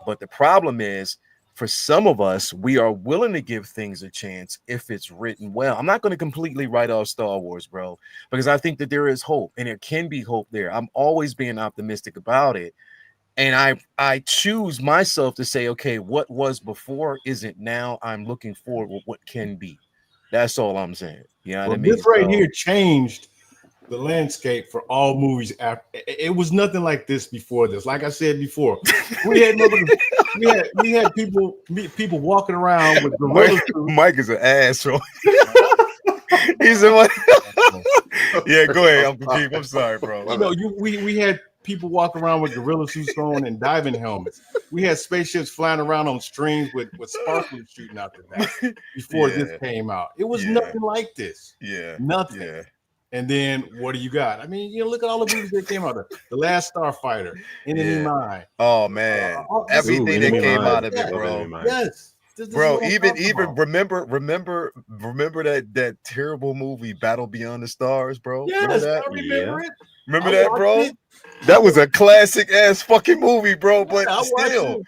But the problem is, for some of us, we are willing to give things a chance if it's written well. I'm not going to completely write off Star Wars, bro, because I think that there is hope and there can be hope there. I'm always being optimistic about it. And I choose myself to say, okay, what was before isn't now. I'm looking forward with what can be. That's all I'm saying. You know what I mean? This right here changed the landscape for all movies after. It was nothing like this before this. Like I said before, we had people walking around with gorillas. Mike is an asshole. He said, "What?" Yeah, go ahead, Uncle Keith. I'm sorry, bro. You know, we had people walking around with gorilla suits on and diving helmets. We had spaceships flying around on streams with sparklers shooting out the back before this came out. It was nothing like this. Yeah, nothing. Yeah. And then what do you got? I mean, you know, look at all the movies that came out of The Last Starfighter, Enemy Mine. Oh man, everything that came out of it, bro. Yes. Bro, even remember that terrible movie Battle Beyond the Stars, bro? Yes, remember that? I remember it. Remember that, bro? That was a classic ass fucking movie, bro. But still,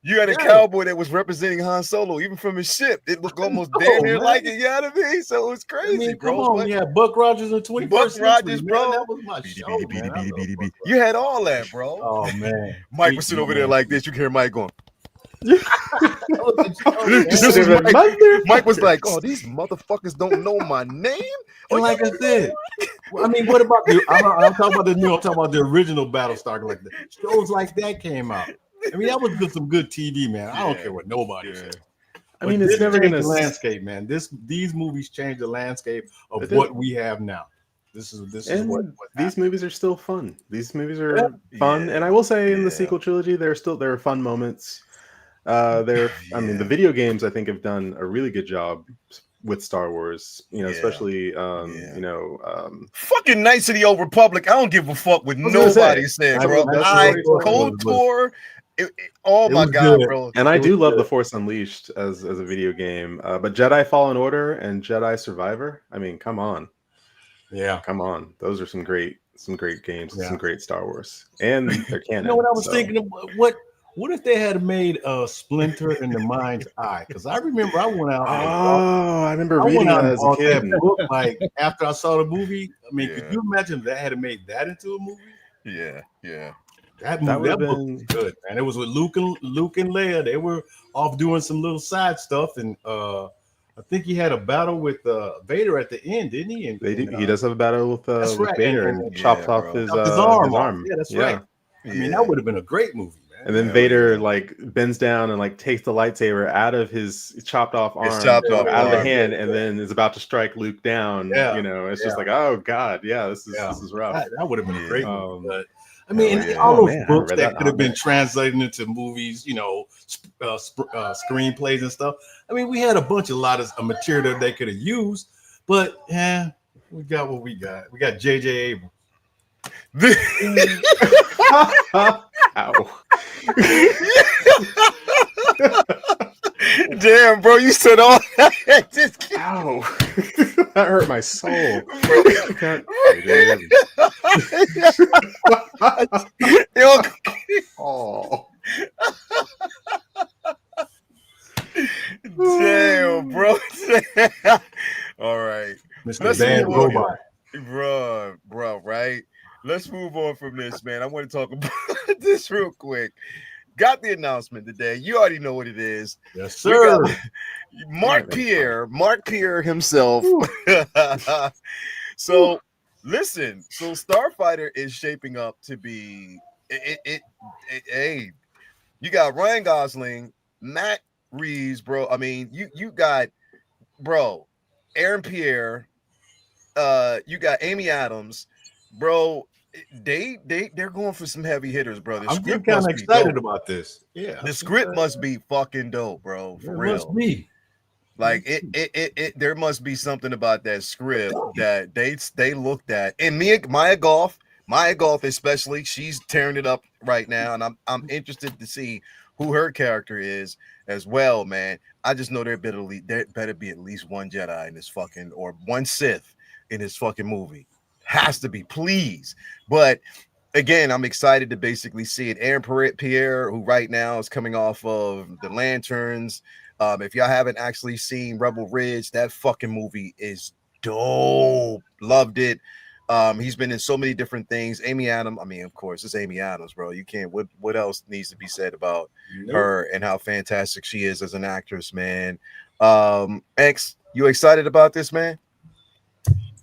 you had a cowboy that was representing Han Solo, even from his ship. It looked almost damn near like it. You know what I mean? So it was crazy, bro. Come on, Buck Rogers in 21st Buck Rogers, bro. That was my show, man. You had all that, bro. Oh man, Mike was sitting over there like this. You can hear Mike going. Mike was like, "Oh, these motherfuckers don't know my name." And like I said, I mean, what about I'm talking about the new? I'm talking about the original Battlestar. Like the shows like that came out. I mean, that was some good TV, man. I don't care what nobody says. I mean, it's never gonna the landscape, man. These movies change the landscape of what we have now. This is what these movies are still fun. These movies are fun, and I will say in the sequel trilogy, there are fun moments. I mean, the video games I think have done a really good job with Star Wars. You know, especially fucking Knights of the Old Republic. I don't give a fuck what nobody says, bro. KOTOR. Oh my god, bro! And I do love The Force Unleashed as a video game, but Jedi Fallen Order and Jedi Survivor. I mean, come on, come on. Those are some great games, and some great Star Wars, and they're canon. You know what I was thinking of? What if they had made a Splinter in the Mind's Eye? Because I remember I went out. I remember reading that as a kid. That book, like after I saw the movie. I mean, could you imagine if they had made that into a movie? Yeah. That book was good, man. It was with Luke and Leia. They were off doing some little side stuff, and I think he had a battle with Vader at the end, didn't he? And he does have a battle with Vader and chopped off his arm. Yeah, that's right. I mean, that would have been a great movie. And then Vader like bends down and like takes the lightsaber out of his chopped off arm, out of the hand, and then is about to strike Luke down. You know, it's just like, oh god, this is rough. That would have been a great movie. But I mean, all those books that could have been translated into movies, you know, screenplays and stuff. I mean, we had a lot of material that they could have used, but we got what we got. We got J.J. Abrams. Ow. Damn, bro, you said all that. Just Ow. That hurt my soul. Yo, Oh. damn, bro. All right. Mr. Let's Bad move on. Robot. Bro, right? Let's move on from this, man. I want to talk about this real quick. Got the announcement today. You already know what it is. Yes, sir. Mark Pierre himself. So listen, so Starfighter is shaping up to be hey, you got Ryan Gosling, Matt Reeves, bro. I mean, you got bro, Aaron Pierre, you got Amy Adams, bro. They're going for some heavy hitters, bro. The I'm script kind of must be excited dope. about this. Yeah, The script must be fucking dope, bro. For it real. must be. Like it there must be something about that script that they looked at. And Maya Goth especially, she's tearing it up right now, and I'm interested to see who her character is as well, man. I just know there better be at least one Jedi in this fucking, or one Sith in this fucking movie. Has to be, please. But again, I'm excited to basically see it. Aaron Pierre, who right now is coming off of the Lanterns. If y'all haven't actually seen Rebel Ridge, that fucking movie is dope. Loved it. He's been in so many different things. Amy Adams, I mean, of course, it's Amy Adams, bro. You can't. What else needs to be said about her and how fantastic she is as an actress, man? X, you excited about this, man?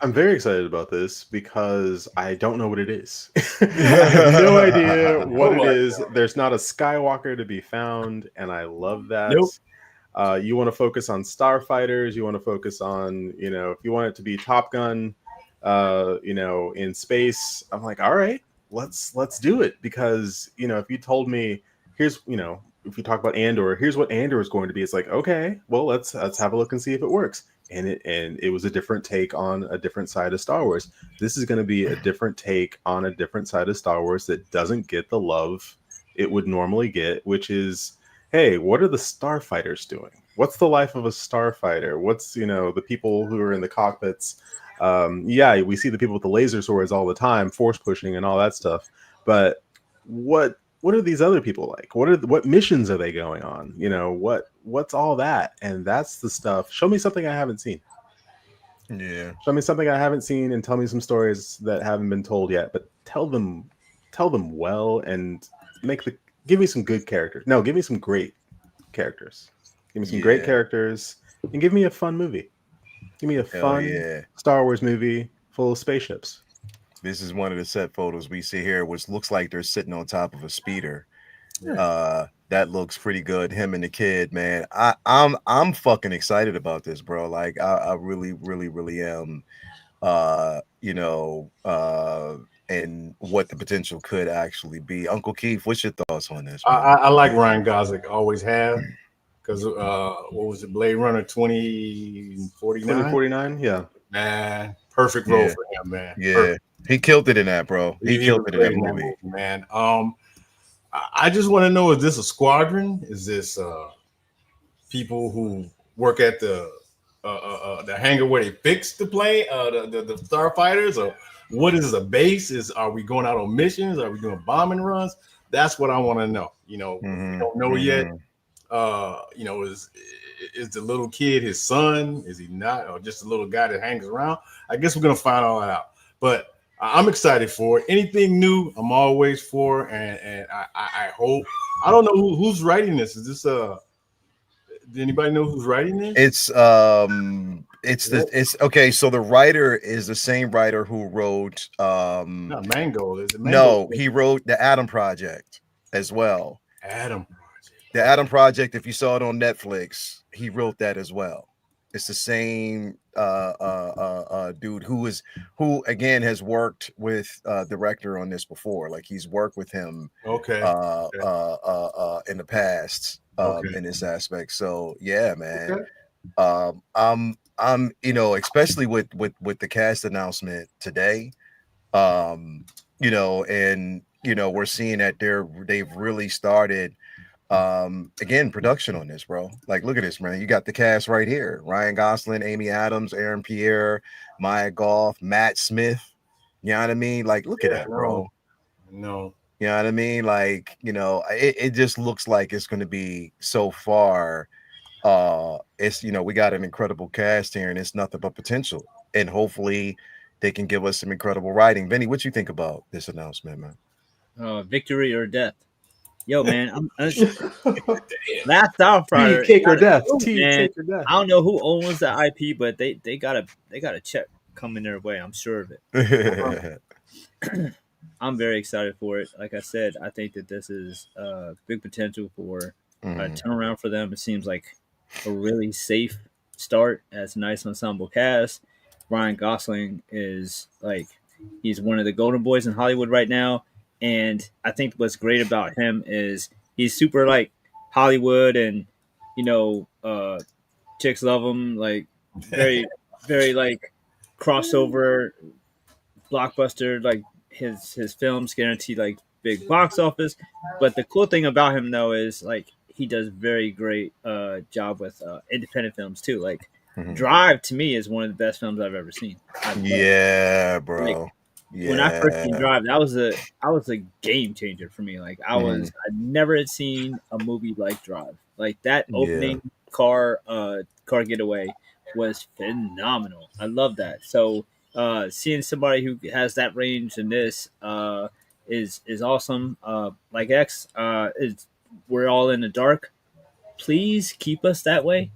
I'm very excited about this because I don't know what it is. I have no idea what it is. There's not a Skywalker to be found, and I love that. Nope. You want to focus on starfighters. You want to focus on, if you want it to be Top Gun, in space. I'm like, all right, let's do it, because if you told me here's if you talk about Andor, here's what Andor is going to be, it's like, okay, well, let's have a look and see if it works. And it was a different take on a different side of Star Wars. This is going to be a different take on a different side of Star Wars that doesn't get the love it would normally get, which is, hey, what are the starfighters doing? What's the life of a starfighter? What's, the people who are in the cockpits? Yeah, we see the people with the laser swords all the time, force pushing and all that stuff. But what are these other people like? What missions are they going on? What's all that? And that's the stuff. Show me something I haven't seen. Yeah. Show me something I haven't seen and tell me some stories that haven't been told yet. But tell them well, and give me some good characters. No, give me some great characters. Give me some great characters, and give me a fun movie. Give me a fun Star Wars movie full of spaceships. This is one of the set photos we see here, which looks like they're sitting on top of a speeder. That looks pretty good. Him and the kid, man. I'm fucking excited about this, bro. Like I really, really, really am. And what the potential could actually be. Uncle Keith, what's your thoughts on this? I like Ryan Gosling, always have, because what was it, Blade Runner 2049? 2049, yeah. Man, perfect role for him, man. Yeah. Perfect. He killed it in that, bro. He killed it in that movie, man. I just want to know: is this a squadron? Is this people who work at the hangar where they fix the plane, the starfighters, or what is a base? Are we going out on missions? Are we doing bombing runs? That's what I want to know. We don't know yet. Is the little kid his son? Is he not, or just a little guy that hangs around? I guess we're gonna find all that out. But I'm excited for it. Anything new, I'm always for, and I hope. I don't know who's writing this. Is this does anybody know who's writing this? It's okay. So the writer is the same writer who wrote Not Mango. Is it Mango? No, he wrote the Adam Project as well. The Adam Project, if you saw it on Netflix, he wrote that as well. It's the same dude who again has worked with director on this before. Like he's worked with him in the past in this aspect. So yeah, man. I'm especially with the cast announcement today, and we're seeing that they've really started Again, production on this, bro. Like, look at this, man. You got the cast right here: Ryan Gosling, Amy Adams, Aaron Pierre, Maya Goth, Matt Smith. You know what I mean? Like, look at that, bro. No. You know what I mean? Like, it just looks like it's going to be so far. It's, we got an incredible cast here, and it's nothing but potential. And hopefully they can give us some incredible writing. Vinny, what you think about this announcement, man? Victory or death. Yo, man, I'm last Starfighter. Cake or death. Man, Cake or death. I don't know who owns the IP, but they got a check coming their way. I'm sure of it. I'm very excited for it. Like I said, I think that this is big potential for a turnaround for them. It seems like a really safe start as a nice ensemble cast. Ryan Gosling is he's one of the golden boys in Hollywood right now. And I think what's great about him is he's super Hollywood, and chicks love him, very very crossover blockbuster. His films guarantee big box office. But the cool thing about him though is he does very great job with independent films too. Drive to me is one of the best films I've ever seen. Yeah, bro. When I first seen Drive, that was a game changer for me. I never had seen a movie like Drive. That opening car getaway was phenomenal. I love that. So seeing somebody who has that range in this is awesome. Like X, we're all in the dark. Please keep us that way.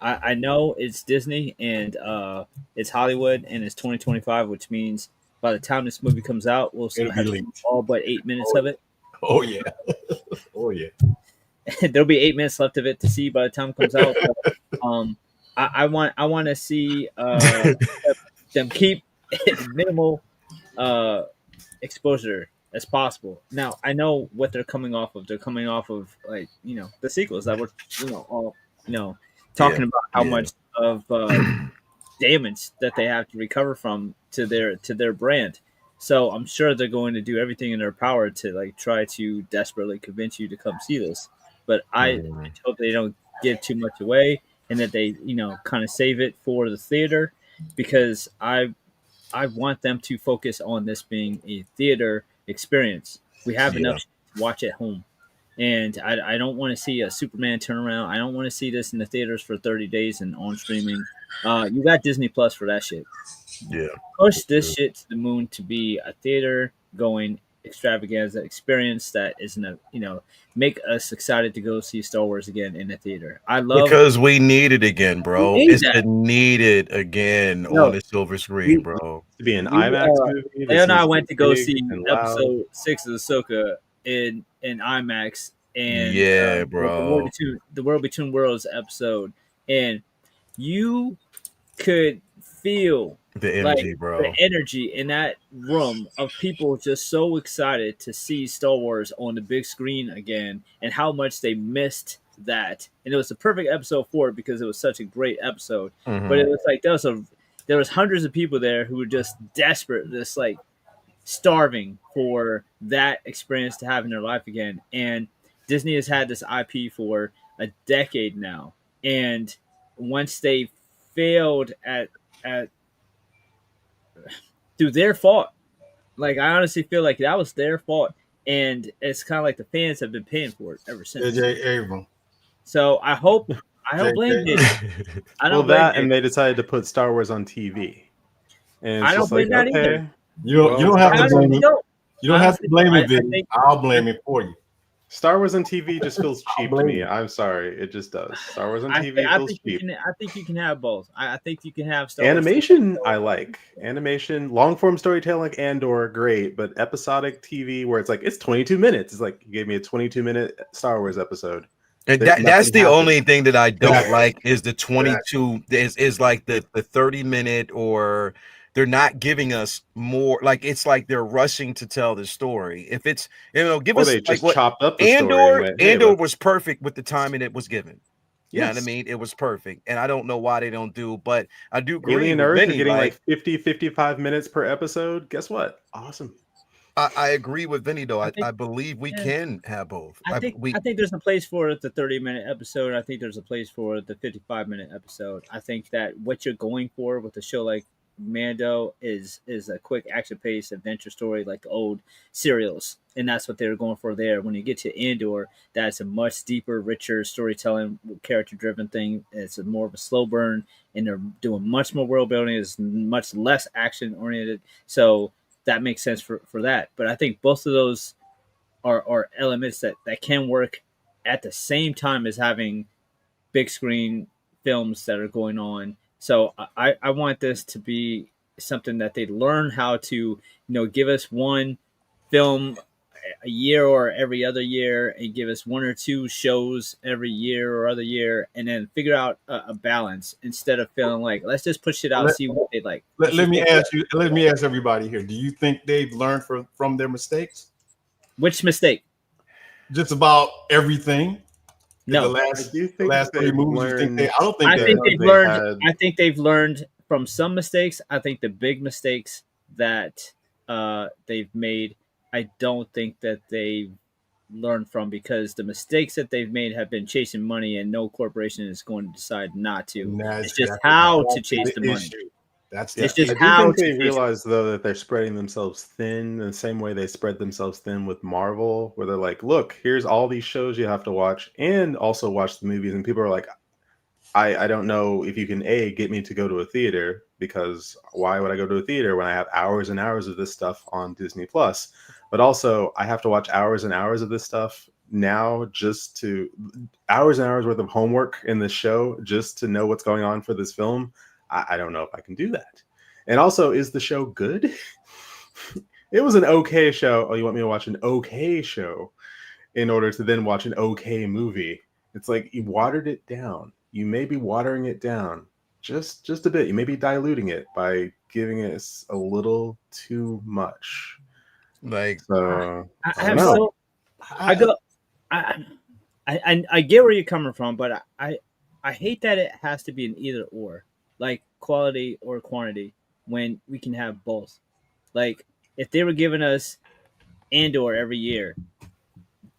I know it's Disney and it's Hollywood and it's 2025, which means by the time this movie comes out, we'll still have all but 8 minutes of it. Oh yeah, oh yeah. There'll be 8 minutes left of it to see by the time it comes out. But, I want to see them keep minimal exposure as possible. Now I know what they're coming off of. They're coming off of the sequels that were all talking about how much of damage that they have to recover from to their brand. So I'm sure they're going to do everything in their power to try to desperately convince you to come see this. But I hope they don't give too much away and that they kind of save it for the theater, because I want them to focus on this being a theater experience. We have enough to watch at home. And I don't want to see a Superman turnaround. I don't want to see this in the theaters for 30 days and on streaming. You got Disney Plus for that shit. Yeah. Push this shit to the moon to be a theater going extravaganza experience that isn't make us excited to go see Star Wars again in the theater. Because we need it again, bro. It's needed again on the silver screen, bro. To be an IMAX movie. Leo and I went to go see episode 6 of Ahsoka in IMAX, and bro, the World Between Worlds episode, and you could feel the energy, bro. The energy in that room of people just so excited to see Star Wars on the big screen again, and how much they missed that. And it was the perfect episode for it because it was such a great episode. But it was there was hundreds of people there who were just desperate, just starving for that experience to have in their life again. And Disney has had this IP for a decade now, and once they failed at through their fault, I honestly feel like that was their fault, and it's kind of like the fans have been paying for it ever since. So I hope blame it. I don't blame and they decided to put Star Wars on TV, and I don't blame that either. You don't have to blame it. You don't have to blame it, Vinny. I'll blame it for you. Star Wars on TV just feels cheap to me. I'm sorry, it just does. Star Wars on TV feels cheap. I think you can have both. I think you can have Star animation. I like animation, long form storytelling like Andor, great. But episodic TV where it's 22 minutes. It's you gave me a 22-minute Star Wars episode. And that's the only thing that I don't like is the 22 is the 30-minute, or they're not giving us more. It's like they're rushing to tell the story. If it's give us they just chopped up the story. Andor was perfect with the time and it was given. You know what I mean? It was perfect. And I don't know why they don't do, but I do agree. Alien Earth, you're getting 50, 55 minutes per episode. Guess what? Awesome. I agree with Vinny though. I think, I believe we yeah, can have both. I think there's a place for the 30-minute episode. I think there's a place for the 55-minute episode. I think that what you're going for with a show like Mando is a quick action paced adventure story like the old serials, and that's what they're going for there. When you get to Andor, that's a much deeper, richer storytelling, character driven thing. It's a more of a slow burn, and they're doing much more world building. It's much less action oriented, so that makes sense for that. But I think both of those are elements that can work at the same time as having big screen films that are going on. So I want this to be something that they learn how to, give us one film a year or every other year, and give us one or two shows every year or other year, and then figure out a balance instead of feeling like let's just push it out, see what they like. Let me ask you. Let me ask everybody here. Do you think they've learned from their mistakes? Which mistake? Just about everything. No, the last 3 movies. I don't think I think they've learned. I think they've learned from some mistakes. I think the big mistakes that they've made, I don't think that they've learned from, because the mistakes that they've made have been chasing money, and no corporation is going to decide not to. It's just how to chase the money. It's just I how think they realize though that they're spreading themselves thin the same way they spread themselves thin with Marvel, where they're like, look, here's all these shows you have to watch and also watch the movies. And people are like, I don't know if you can get me to go to a theater, because why would I go to a theater when I have hours and hours of this stuff on Disney Plus? But also I have to watch hours and hours of this stuff now, just to hours and hours worth of homework in this show just to know what's going on for this film. I don't know if I can do that. And also, is the show good? It was an okay show. Oh, you want me to watch an okay show in order to then watch an okay movie? It's like you watered it down. You may be watering it down just a bit. You may be diluting it by giving us a little too much. Like, so, I get where you're coming from, but I hate that it has to be an either or, like quality or quantity, when we can have both. Like if they were giving us Andor every year,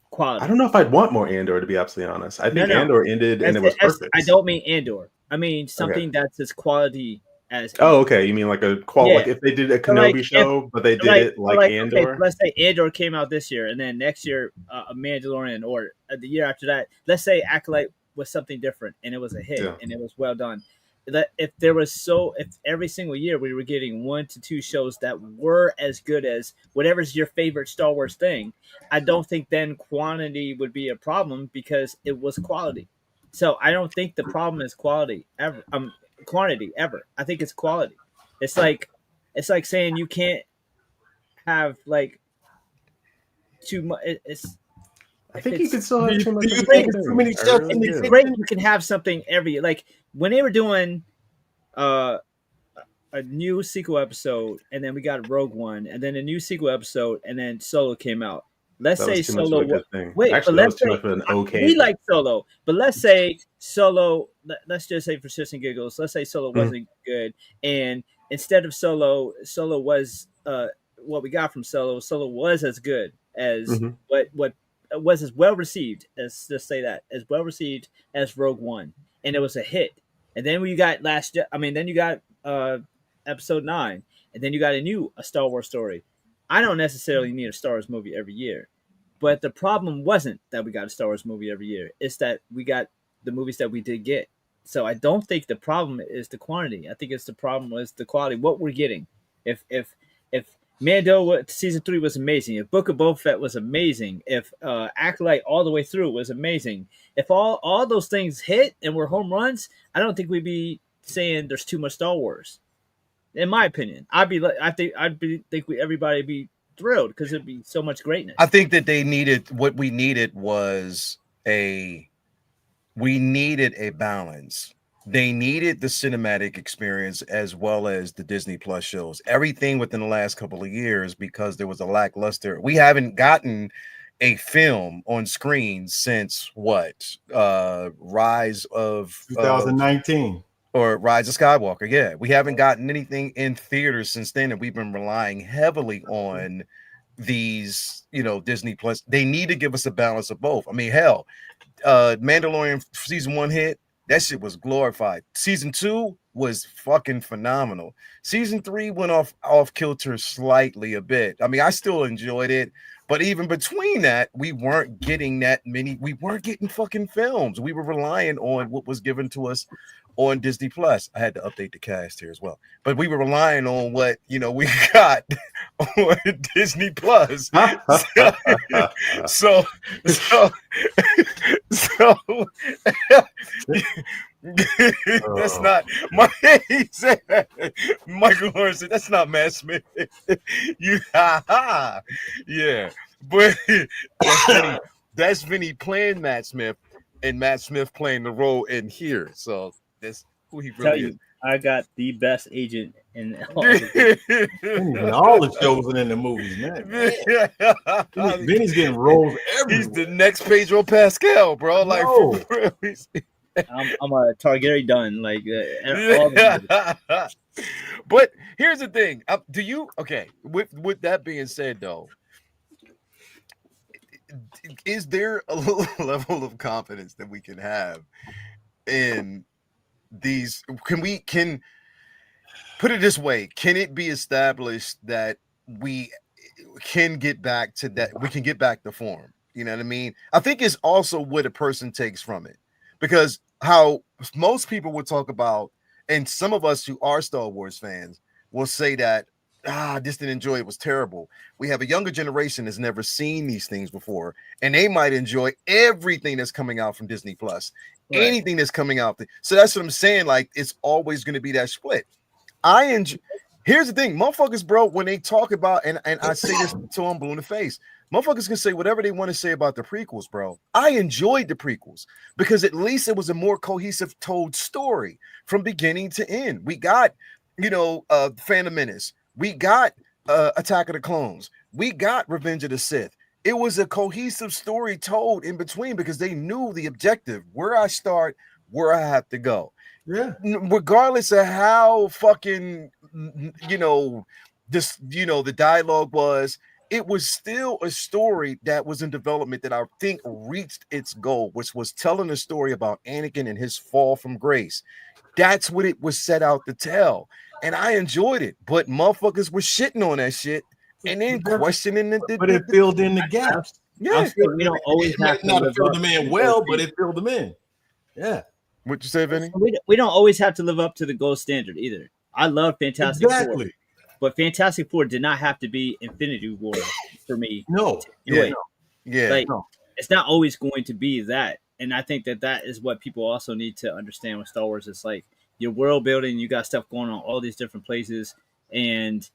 quality. I don't know if I'd want more Andor, to be absolutely honest. I think Andor ended and it was perfect. I don't mean Andor. I mean something that's as quality as. Oh, okay. You mean like a like if they did a Kenobi show, but they did it like Andor. Okay, let's say Andor came out this year, and then next year a Mandalorian, or the year after that, let's say Acolyte was something different, and it was a hit, and it was well done. That if every single year we were getting 1 to 2 shows that were as good as whatever's your favorite Star Wars thing, I don't think then quantity would be a problem, because it was quality. So I don't think the problem is quantity ever. I think it's quality. It's like saying you can't have like too much. I think you can still have too much. Too many stuff. It's great. You can have something every, like when they were doing a new sequel episode, and then we got Rogue One, and then a new sequel episode, and then Solo came out. Let's say Solo. Wait, but let's say we like Solo, but let's say Solo. Let's just say for shits and giggles, let's say Solo wasn't good, and instead of Solo was what we got from Solo. Solo was as good as what was as well received as, let's say that, as well received as Rogue One, and it was a hit. And then you got then you got Episode 9, and then you got a Star Wars story. I don't necessarily need a Star Wars movie every year, but the problem wasn't that we got a Star Wars movie every year. It's that we got the movies that we did get. So I don't think the problem is the quantity. I think it's the problem was the quality. What we're getting. If Mando season 3 was amazing, if Book of Boba Fett was amazing, if Acolyte all the way through was amazing, if all those things hit and were home runs, I don't think we'd be saying there's too much Star Wars. In my opinion, everybody would be thrilled, because it'd be so much greatness. I think that what we needed was a balance. They needed the cinematic experience as well as the Disney Plus shows. Everything within the last couple of years, because there was a lackluster. We haven't gotten a film on screen since what? Rise of 2019. Or Rise of Skywalker. Yeah, we haven't gotten anything in theaters since then, and we've been relying heavily on these, Disney Plus. They need to give us a balance of both. I mean, hell, Mandalorian season 1 hit. That shit was glorified. Season 2 was fucking phenomenal. Season 3 went off kilter slightly a bit. I mean, I still enjoyed it, but even between that, we weren't getting that many. We weren't getting fucking films. We were relying on what was given to us on Disney Plus. I had to update the cast here as well, but we were relying on what we got on Disney Plus. so that's not my. He said, Michael Lawrence said, that's not Matt Smith. Yeah, but that's Vinny playing Matt Smith, and Matt Smith playing the role in here. So that's who he really is. I got the best agent in all the shows and in the movies, man. Vinny's getting roles everywhere. He's the next Pedro Pascal, bro. Like, for real. I'm a Targaryen done. Like, but here's the thing. With that being said, though, is there a level of confidence that we can have in these? Can put it this way? Can it be established that we can get back to that? We can get back to form. You know what I mean? I think it's also what a person takes from it, because how most people would talk about, and some of us who are Star Wars fans will say that, this didn't enjoy it, was terrible. We have a younger generation that's never seen these things before, and they might enjoy everything that's coming out from Disney Plus, anything that's coming out. So that's what I'm saying. Like, it's always going to be that split. Here's the thing, motherfuckers, bro, when they talk about, and I say this till I'm blue in the face, motherfuckers can say whatever they want to say about the prequels, bro. I enjoyed the prequels because at least it was a more cohesive told story from beginning to end. We got, Phantom Menace. We got Attack of the Clones. We got Revenge of the Sith. It was a cohesive story told in between because they knew the objective, where I start, where I have to go. Yeah. Regardless of how fucking, the dialogue was, it was still a story that was in development that I think reached its goal, which was telling a story about Anakin and his fall from grace. That's what it was set out to tell. And I enjoyed it, but motherfuckers were shitting on that shit and then questioning it. But it filled in the gaps. Yeah. We don't always have to not fill them in well, but it filled them in. Yeah. What you say, Vinny? We don't always have to live up to the gold standard either. I love Fantastic Four, but Fantastic Four did not have to be Infinity War for me. No. It's not always going to be that. And I think that is what people also need to understand with Star Wars. It's like your world building, you got stuff going on all these different places, and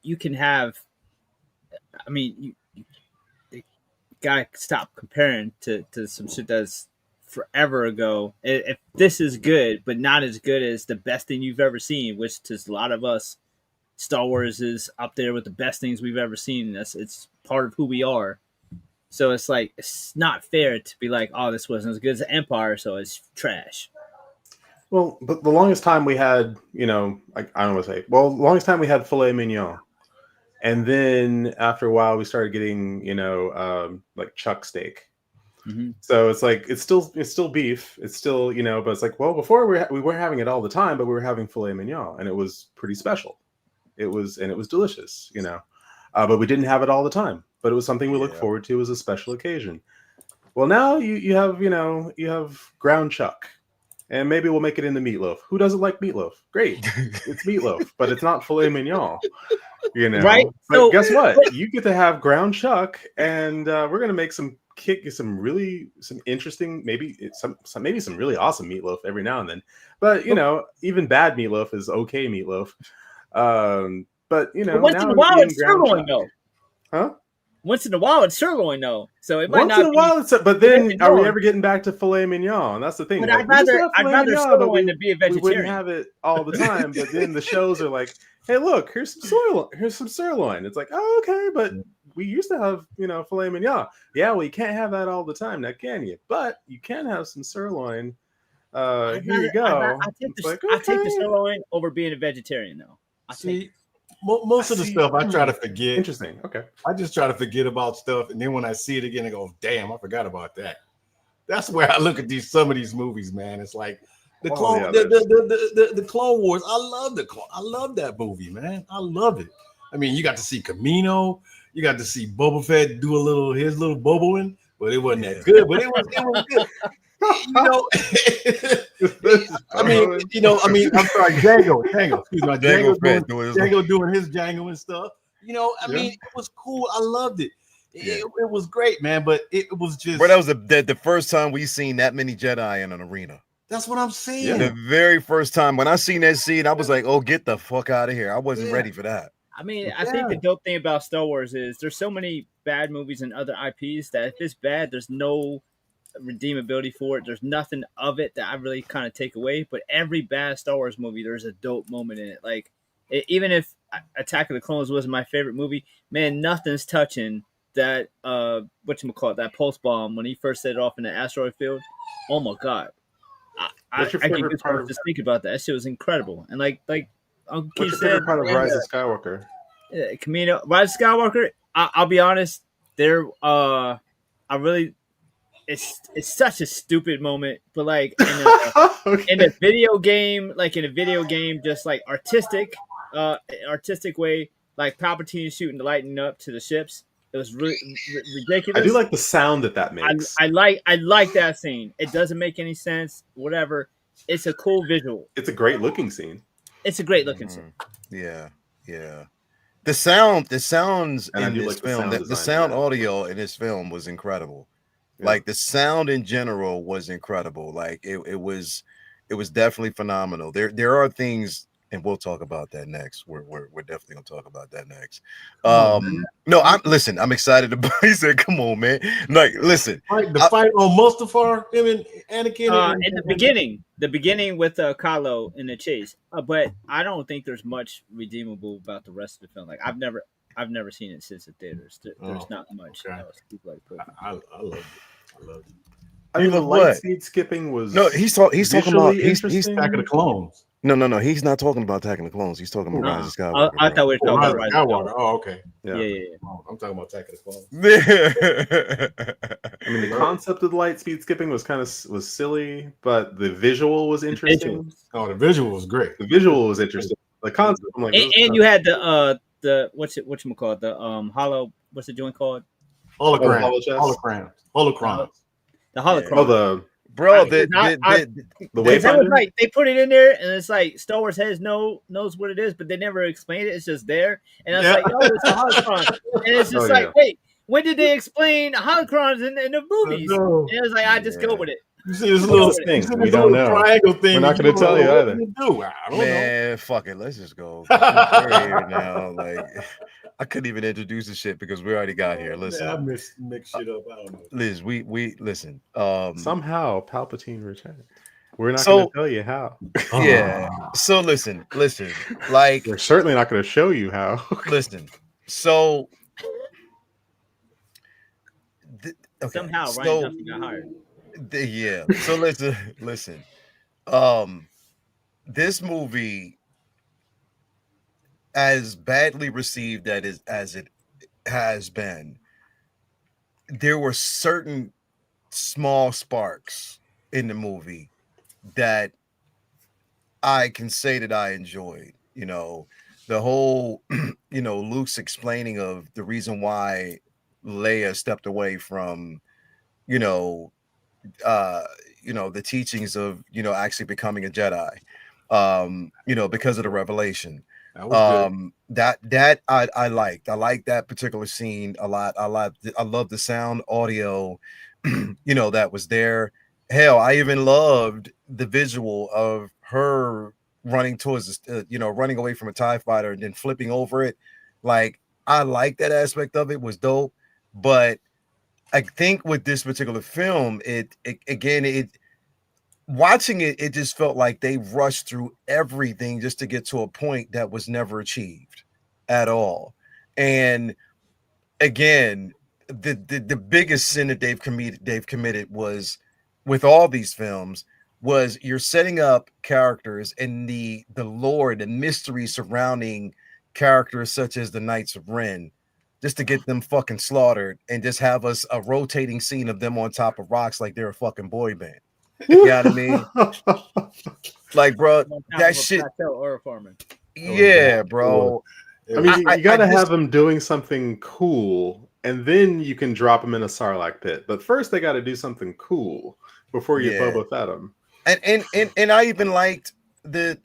you can have. I mean, you gotta stop comparing to some shit that's forever ago. If this is good, but not as good as the best thing you've ever seen, which to a lot of us, Star Wars is up there with the best things we've ever seen. It's part of who we are. So it's like, it's not fair to be like, oh, this wasn't as good as Empire, so it's trash. Well, but the longest time we had, I don't want to say, the longest time we had filet mignon. And then after a while, we started getting, like chuck steak. Mm-hmm. So it's like, it's still beef. It's still, but it's like, well, before we weren't having it all the time, but we were having filet mignon, and it was pretty special. It was delicious, but we didn't have it all the time. But it was something we look forward to as a special occasion. Well, now you have ground chuck, and maybe we'll make it into meatloaf. Who doesn't like meatloaf? Great, it's meatloaf, but it's not filet mignon. Right? But so, guess what? You get to have ground chuck, and we're gonna make some interesting, maybe some really awesome meatloaf every now and then. But even bad meatloaf is okay meatloaf. But once in a while it's sirloin though. Huh? Once in a while it's sirloin though. So it might once in a while but then are we ever getting back to filet mignon? That's the thing. But I'd rather sirloin to be a vegetarian. We wouldn't have it all the time, but then the shows are like, hey, look, here's some sirloin. It's like, oh, okay, but we used to have, filet mignon. Yeah, well, you can't have that all the time now, can you? But you can have some sirloin. Here you go. I take the sirloin over being a vegetarian, though. most of the stuff I try to forget. Interesting. Okay. I just try to forget about stuff, and then when I see it again, I go, "Damn, I forgot about that." That's where I look at some of these movies, man. It's like the Clone, the Clone Wars. I love that movie, man. I love it. I mean, you got to see Camino, you got to see Boba Fett do his little boboing, but it wasn't that good. But it was good. I'm sorry, Django. Excuse me, Django doing his Django and stuff. I mean, it was cool. I loved it. It was great, man. But it was just. But that was the first time we seen that many Jedi in an arena. That's what I'm saying. Yeah. The very first time when I seen that scene, I was like, "Oh, get the fuck out of here!" I wasn't ready for that. I mean, I think the dope thing about Star Wars is there's so many bad movies and other IPs that if it's bad, there's no redeemability for it. There's nothing of it that I really kind of take away. But every bad Star Wars movie, there's a dope moment in it. Like even if Attack of the Clones wasn't my favorite movie, man, nothing's touching that whatchamacallit, that pulse bomb when he first set it off in the asteroid field. Oh my god. I get goosebumps just thinking about that. That shit was incredible. And like Uncle Keith said, favorite part of Rise of Skywalker? Camino, Rise of Skywalker. I'll be honest. It's such a stupid moment, but like in a video game, just like artistic way, like Palpatine shooting the lightning up to the ships. It was ridiculous. I do like the sound that makes. I like that scene. It doesn't make any sense. Whatever. It's a cool visual. It's a great looking scene. It's a great looking scene. Yeah. The sounds and in this film, the sound audio in this film was incredible. Yeah. Like the sound in general was incredible. Like it was definitely phenomenal. There are things, and we'll talk about that next. We're definitely gonna talk about that next. No, I'm excited about. He said, "Come on, man!" Like, listen, the fight on Mustafar, him and Anakin. In the beginning with Kylo in the chase. But I don't think there's much redeemable about the rest of the film. Like I've never seen it since the theaters. There's not much else. I love it. I mean, the light speed skipping was he's talking about he's Attack of the Clones. No, he's not talking about Attacking the Clones. He's talking about Rise of Skywalker. I thought we were talking about Rise of Skywalker. Oh, okay. Yeah. I'm talking about Attack of the Clones. I mean, the concept of the light speed skipping was silly, but the visual was interesting. The visual was great. The visual was interesting. The concept, I'm like, and you had the whatchamacallit, the hollow, what's the joint called? Holocrons. The holocron. Oh, the Wayfinder. Like they put it in there, and it's like Star Wars knows what it is, but they never explain it. It's just there, and I was like, "Oh, it's a holocron," and it's just wait, when did they explain holocrons in the movies? And it was like, I just go with it. You see this little thing we don't know. Triangle thing. We're not going to tell you either. I don't know. Fuck it. Let's just go. We're here now. Like, I couldn't even introduce the shit because we already got here. Listen, I mix shit up. I don't know. Liz, we listen. Somehow Palpatine returned. We're not going to tell you how. Yeah. So listen. Like, we're certainly not going to show you how. Listen. So somehow Ryan Johnson got hired. Yeah. So listen. This movie, as badly received as it has been, there were certain small sparks in the movie that I can say that I enjoyed. The whole, Luke's explaining of the reason why Leia stepped away from, the teachings of, actually becoming a Jedi, because of the revelation. That I liked. I liked that particular scene a lot. I love the sound audio, that was there. Hell, I even loved the visual of her running towards, running away from a TIE fighter and then flipping over it. Like, I like that aspect of it, was dope. But I think with this particular film, it watching it just felt like they rushed through everything just to get to a point that was never achieved at all. And again, the biggest sin that they've committed was, with all these films, was you're setting up characters and the lore, the mystery surrounding characters such as the Knights of Ren, just to get them fucking slaughtered and just have us a rotating scene of them on top of rocks like they're a fucking boy band. You know what I mean? Like, bro, that shit. Or farming. Yeah, bro. I mean, you got to have them doing something cool, and then you can drop them in a Sarlacc pit. But first, they got to do something cool before you Boba Fett them. And I even liked the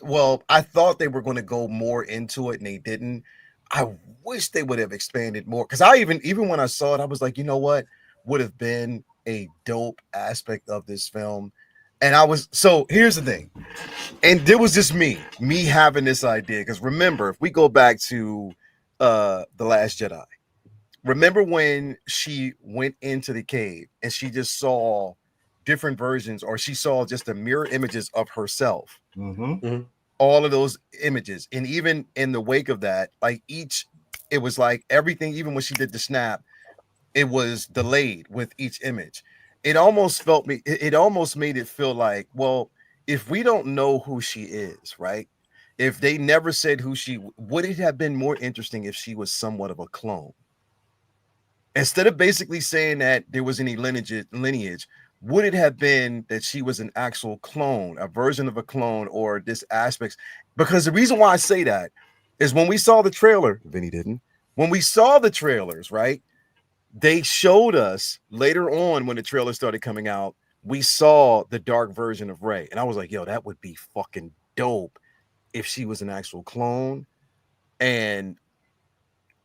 well, I thought they were going to go more into it, and they didn't. I wish they would have expanded more, because I even when I saw it, I was like, you know what would have been a dope aspect of this film. And so here's the thing, and there was just me having this idea, because remember, if we go back to The Last Jedi, remember when she went into the cave and she just saw different versions, or she saw just the mirror images of herself, all of those images, and even in the wake of that, like it was like everything, even when she did the snap, it was delayed with each image. It almost made it feel like, well, if we don't know who she is, right? If they never said who would it have been more interesting if she was somewhat of a clone? Instead of basically saying that there was any lineage, would it have been that she was an actual clone, a version of a clone, or this aspects? Because the reason why I say that is when we saw the trailer, Vinny didn't. When we saw the trailers, right? They showed us later on, when the trailer started coming out, we saw the dark version of Rey. And I was like, yo, that would be fucking dope if she was an actual clone. And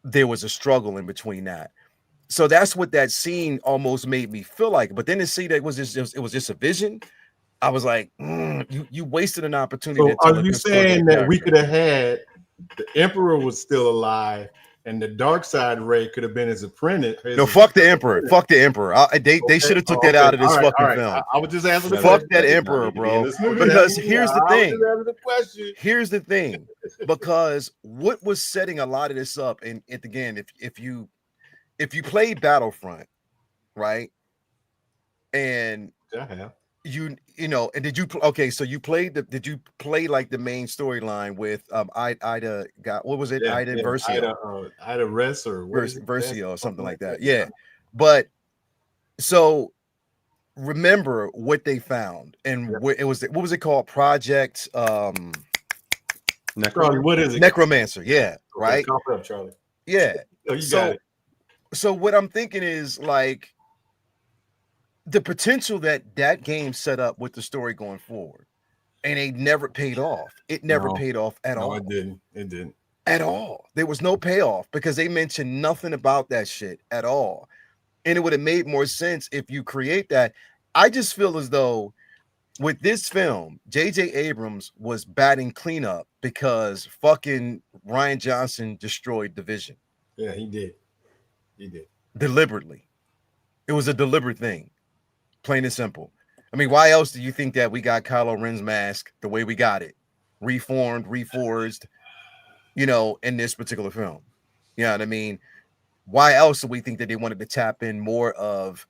there was a struggle in between that. So that's what that scene almost made me feel like. But then to see that it was just a vision, I was like, you wasted an opportunity. So are you saying that we could have had the Emperor was still alive, and the dark side Rey could have been his apprentice? No, fuck the Emperor. Fuck the Emperor. They should have took that out of this fucking film. I was just asking. Fuck that Emperor, bro. Because here's the thing. Here's the thing. Because what was setting a lot of this up, and again, if you played Battlefront, right? And you know, and did you play like the main storyline with Ida got, what was it? Ida Versio. Ida Res or Versio or something like that. Yeah. But so remember what they found, and what was it called? Project Charlie, what is it? Necromancer, yeah. Right. Cop up, Charlie. Yeah. Oh, you got it. So what I'm thinking is, like, the potential that game set up with the story going forward, and it never paid off. It never paid off at all. It didn't at all. There was no payoff, because they mentioned nothing about that shit at all. And it would have made more sense if you create that. I just feel as though with this film, J.J. Abrams was batting cleanup because fucking Rian Johnson destroyed the vision. Yeah, he did. He did. Deliberately. It was a deliberate thing. Plain and simple. I mean, why else do you think that we got Kylo Ren's mask the way we got it? Reformed, reforged, you know, in this particular film. You know what I mean? Why else do we think that they wanted to tap in more of,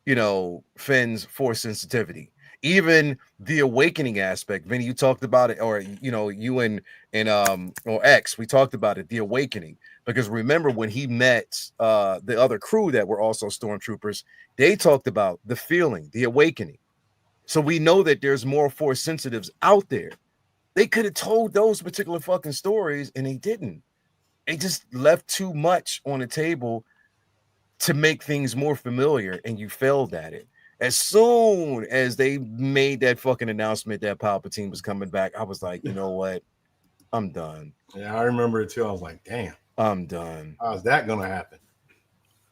you know, Finn's force sensitivity? Even the awakening aspect. Vinny, you talked about it, or, you know, you and or X, we talked about it, the awakening. Because remember when he met the other crew that were also stormtroopers, they talked about the feeling, the awakening. So we know that there's more force sensitives out there. They could have told those particular fucking stories, and they didn't. They just left too much on the table to make things more familiar, and you failed at it. As soon as they made that fucking announcement that Palpatine was coming back, I was like, you know what? I'm done. Yeah, I remember it too. I was like, damn. I'm done. How's that gonna happen?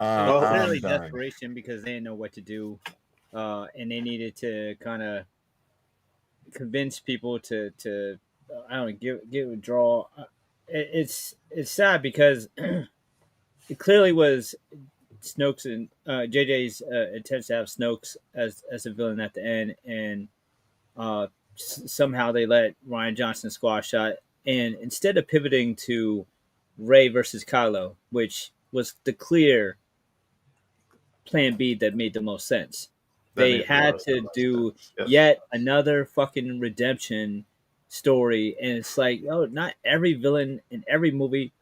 Clearly desperation, because they didn't know what to do, and they needed to kind of convince people to I don't know, withdraw. It's sad because it clearly was Snoke's and JJ's intent to have Snoke as a villain at the end, and somehow they let Rian Johnson squash that, and instead of pivoting to Rey versus Kylo, which was the clear plan B that made the most sense, they had to do yet another fucking redemption story, and it's like, oh, not every villain in every movie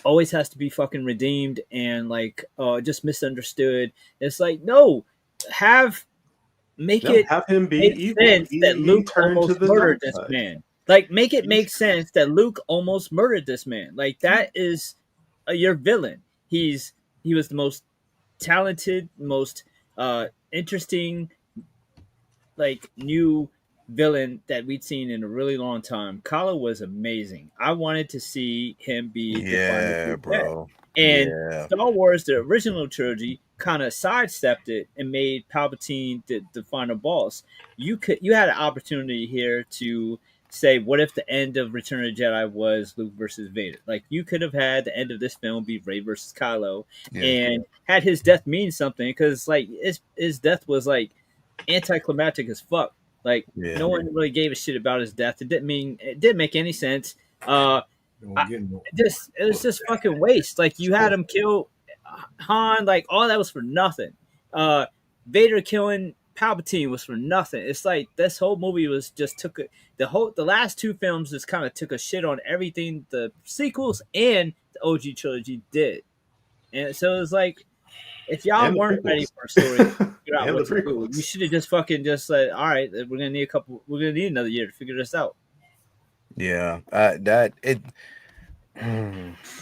always has to be fucking redeemed and like just misunderstood. It's like, no, have make No, it have him be make evil. sense that He Luke turned to almost the murdered dark this side. man. Like, make it make sense that Luke almost murdered this man. Like, that is your villain. He was the most talented, most interesting, like, new villain that we'd seen in a really long time. Kylo was amazing. I wanted to see him be the final Yeah, big bad. bro. And Yeah. Star Wars, the original trilogy, kind of sidestepped it and made Palpatine the final boss. You had an opportunity here to say, what if the end of Return of the Jedi was Luke versus Vader? Like, you could have had the end of this film be Rey versus Kylo, Yeah. and had his death mean something, because like his death was like anticlimactic as fuck. Like, Yeah. no one really gave a shit about his death. It didn't make any sense. It was just fucking waste. Like, you had him kill Han, like, all that was for nothing. Vader killing Palpatine was for nothing. It's like this whole movie was just the last two films just kind of took a shit on everything the sequels and the OG trilogy did. And so it was like, if y'all And the weren't ready prequels. for a story, figure out And what the to do. prequels. You should have just fucking just like, all right, we're gonna need another year to figure this out. Yeah. I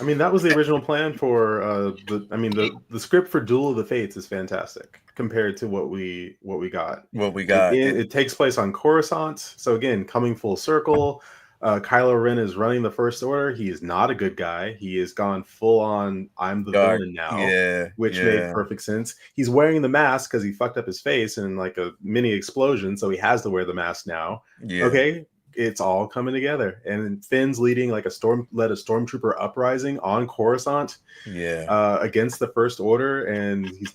mean, that was the original plan for the script for Duel of the Fates is fantastic compared to what we got. What we got. It takes place on Coruscant. So again, coming full circle, Kylo Ren is running the First Order. He is not a good guy. He has gone full on, I'm the Dark. villain now. Yeah. Which made perfect sense. He's wearing the mask because he fucked up his face in like a mini explosion, so he has to wear the mask now. Yeah. Okay. It's all coming together, and Finn's leading like a stormtrooper uprising on Coruscant, against the First Order, and he's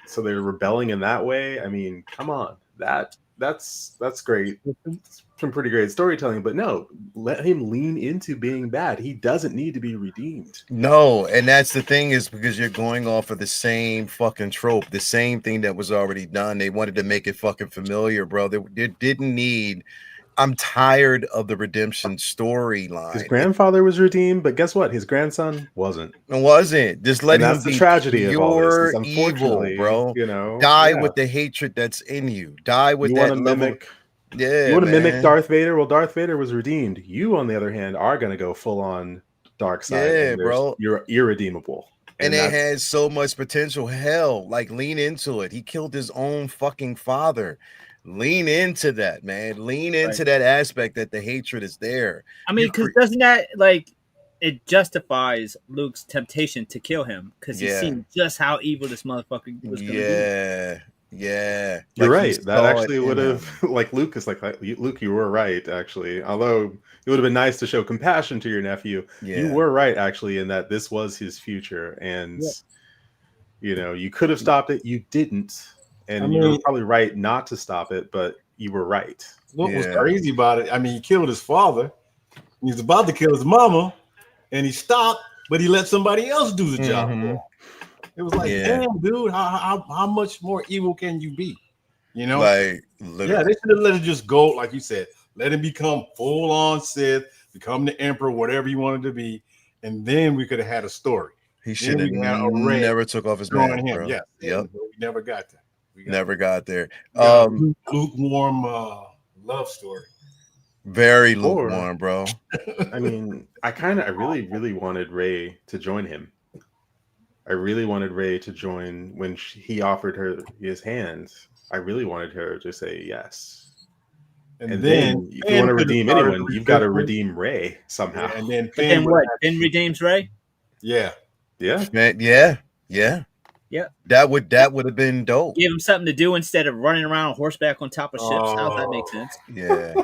so they're rebelling in that way. I mean, come on, that's great, some pretty great storytelling. But no, let him lean into being bad. He doesn't need to be redeemed. No, and that's the thing, is because you're going off of the same fucking trope, the same thing that was already done. They wanted to make it fucking familiar, bro. They didn't need. I'm tired of the redemption storyline. His grandfather was redeemed, but guess what? His grandson wasn't. Just let him that's be the tragedy of all this. Is evil, bro. With the hatred that's in you. Die with that level. You want to mimic Darth Vader? Well, Darth Vader was redeemed. You, on the other hand, are going to go full on dark side. Yeah, bro. You're irredeemable. And it has so much potential. Hell, like, lean into it. He killed his own fucking father. Lean into that, man. Lean into that aspect that the hatred is there. I mean, because doesn't that, like, it justifies Luke's temptation to kill him, because he's seen just how evil this motherfucker was going to be. Yeah. You're right. That actually would have, like, Luke is like, Luke, you were right, actually. Although it would have been nice to show compassion to your nephew. You were right, actually, in that this was his future. And, you could have stopped it. You didn't. And you were probably right not to stop it, but you were right. What was crazy about it, I mean, he killed his father. He was about to kill his mama, and he stopped, but he let somebody else do the job for him. It was like, damn, dude, how much more evil can you be? Like, they should have let it just go, like you said. Let him become full-on Sith, become the Emperor, whatever you wanted to be, and then we could have had a story. He should have never took off his mask, bro. We never got there. Never got there. Lukewarm love story. Very lukewarm, bro. I mean, I really, really wanted Rey to join him. I really wanted Rey to join when he offered her his hand. I really wanted her to say yes. And then if you want to redeem anyone, you've got to redeem Rey somehow. Yeah, and then what? Finn redeems Rey? Yeah. That would have been dope. Give him something to do instead of running around on horseback on top of ships. How does that make sense? Yeah.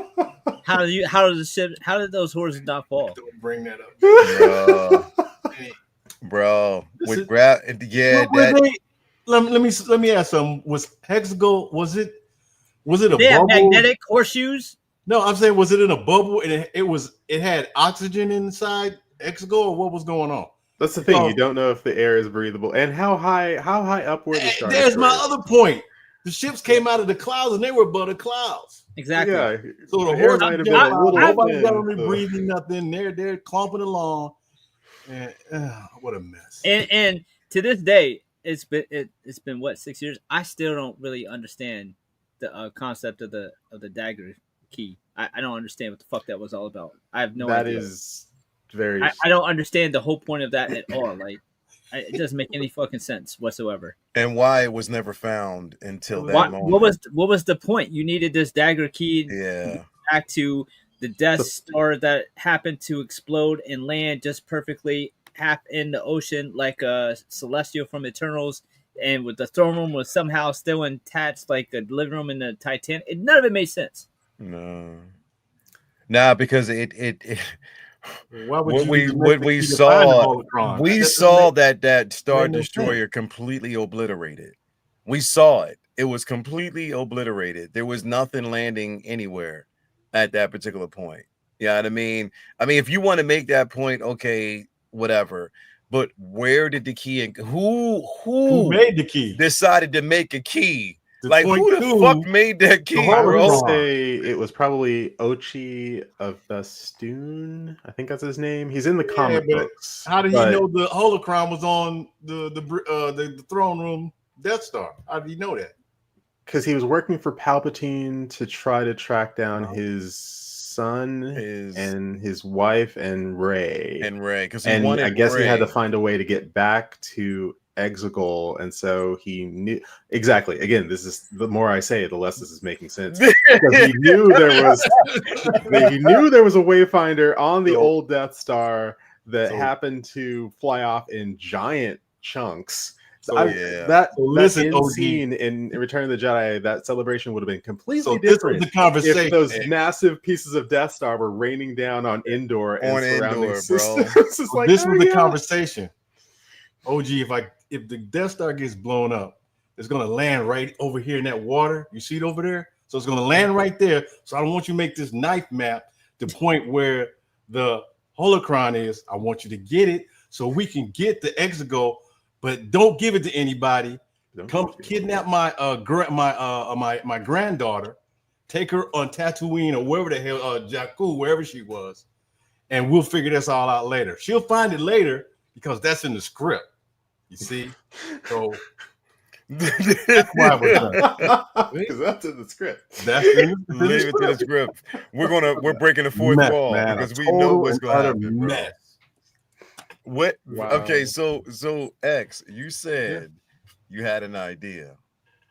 How did those horses not fall? Don't bring that up, bro. Let me ask something. Was Hexago? Was it a they bubble? Had magnetic horseshoes? No, I'm saying, was it in a bubble and it had oxygen inside Hexago, or what was going on? That's the thing. You don't know if the air is breathable, and how high up were the stars. There's my other point. The ships came out of the clouds and they were above the clouds. Exactly. Yeah. So the air horse might have been a little nobody thin, government so- breathing nothing. They're clumping along, and what a mess. And to this day, it's been what, 6 years. I still don't really understand the concept of the dagger key. I don't understand what the fuck that was all about. I have no That idea. is very. I don't understand the whole point of that at all. Like, it doesn't make any fucking sense whatsoever. And why it was never found until that moment. What was the point? You needed this dagger key back to the Death Star that happened to explode and land just perfectly half in the ocean like a Celestial from Eternals, and with the throne room was somehow still attached like the living room in the Titanic. None of it made sense. No. Nah, because it Why would what we saw that Star Destroyer completely obliterated. We saw it. It was completely obliterated. There was nothing landing anywhere at that particular point. Yeah, you know what I mean? I mean, if you want to make that point, okay, whatever. But where did the key and who made the key? Decided to make a key? Like, who the fuck made that key, I bro? would say it was probably Ochi of Bastoon. I think that's his name. He's in the comic books. How did he know the holocron was on the throne room Death Star? How did he know that? Because he was working for Palpatine to try to track down his son and his wife and Rey. Because I guess he had to find a way to get back to Exegol, and so he knew exactly. Again, this is the more I say, the less this is making sense. Because he knew there was a wayfinder on the old Death Star that happened to fly off in giant chunks. That scene in Return of the Jedi, that celebration would have been completely different. The conversation. If those massive pieces of Death Star were raining down on Endor and surrounding systems. Bro. This was the conversation. OG, if the Death Star gets blown up, it's gonna land right over here in that water. You see it over there? So it's gonna land right there. So I don't want you to make this knife map the point where the holocron is. I want you to get it so we can get the Exegol, but don't give it to anybody. Come kidnap my my granddaughter, take her on Tatooine or wherever the hell Jakku, wherever she was, and we'll figure this all out later. She'll find it later because that's in the script. You see, so that's why we're done. Because that's in the script. Leave it to the script. We're breaking the fourth wall because we know what's going to happen. Mess. What? Wow. Okay, so X, you said you had an idea.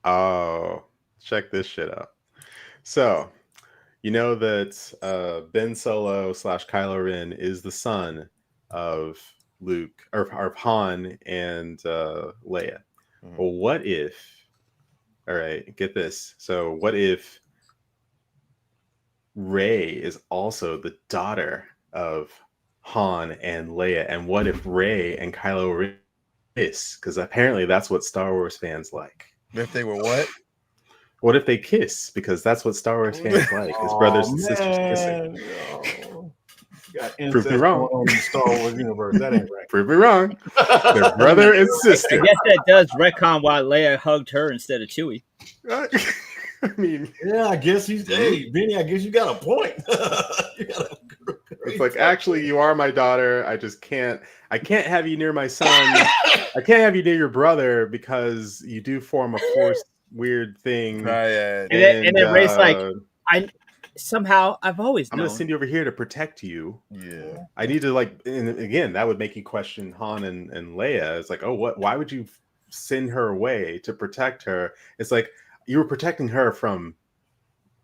Oh, check this shit out. So, you know that Ben Solo / Kylo Ren is the son of Luke or Han and Leia. Well, what if? All right, get this. So, what if Rey is also the daughter of Han and Leia? And what if Rey and Kylo Ren kiss? Because apparently that's what Star Wars fans like. If they were what? What if they kiss? Because that's what Star Wars fans like. His brothers and sisters kissing. Prove me wrong. On the Star Wars universe. That ain't right. Prove me wrong. They're brother and sister. I guess that does retcon why Leia hugged her instead of Chewie. I mean, yeah, I guess he's. Hey, Benny, I guess you got a point. It's like, actually, you are my daughter. I just can't. I can't have you near my son. I can't have you near your brother because you do form a force weird thing. Right. And then Rey's like, I've always known. I'm gonna send you over here to protect you. Yeah. I need to and again, that would make you question Han and Leia. It's like, oh, why would you send her away to protect her? It's like you were protecting her from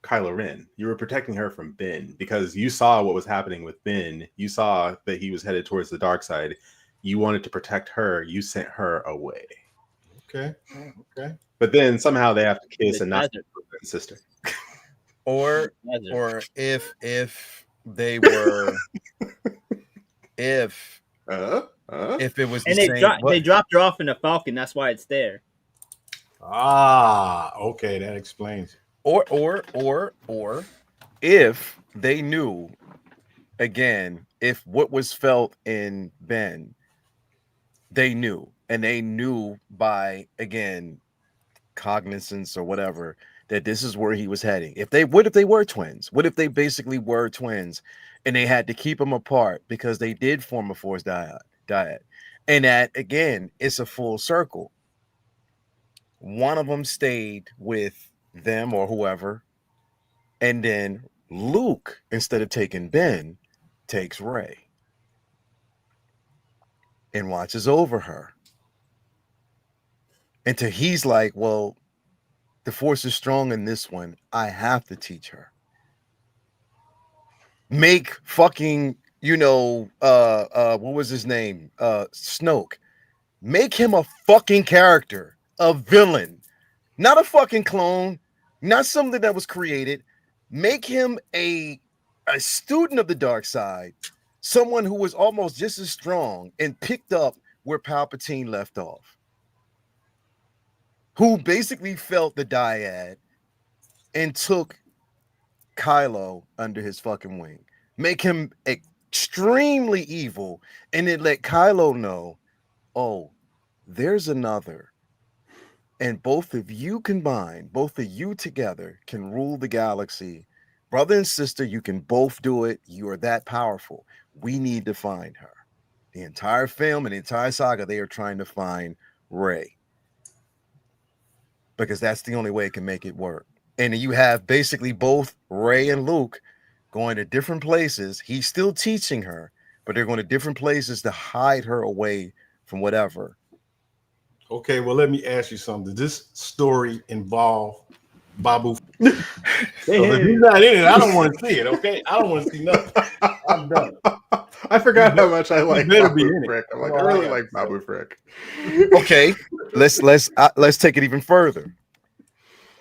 Kylo Ren. You were protecting her from Ben because you saw what was happening with Ben. You saw that he was headed towards the dark side. You wanted to protect her. You sent her away. Okay. But then somehow they have to kiss and not sister. Or if they were if it was and the they dropped her off in a Falcon, that's why it's there. Okay, that explains it. Or if they knew, again, if what was felt in Ben, they knew by, again, cognizance or whatever that this is where he was heading. What if they were twins? What if they basically were twins and they had to keep them apart because they did form a forced dyad? And that again, it's a full circle. One of them stayed with them or whoever, and then Luke, instead of taking Ben, takes Rey and watches over her. Until he's like, well, the force is strong in this one. I have to teach her. Make fucking, what was his name? Snoke. Make him a fucking character, a villain, not a fucking clone, not something that was created. Make him a student of the dark side, someone who was almost just as strong and picked up where Palpatine left off, who basically felt the dyad and took Kylo under his fucking wing. Make him extremely evil and then let Kylo know, oh, there's another. And both of you combined, both of you together can rule the galaxy. Brother and sister, you can both do it. You are that powerful. We need to find her. The entire film and the entire saga, they are trying to find Rey. Because that's the only way it can make it work. And you have basically both Rey and Luke going to different places. He's still teaching her, but they're going to different places to hide her away from whatever. Okay, well, let me ask you something. Does this story involve Babu? So if he's not in it, I don't want to see it, okay? I don't want to see nothing. I'm done. I forgot how much I like Babu Frick. I'm like, I really like Babu Frick. Okay, let's take it even further.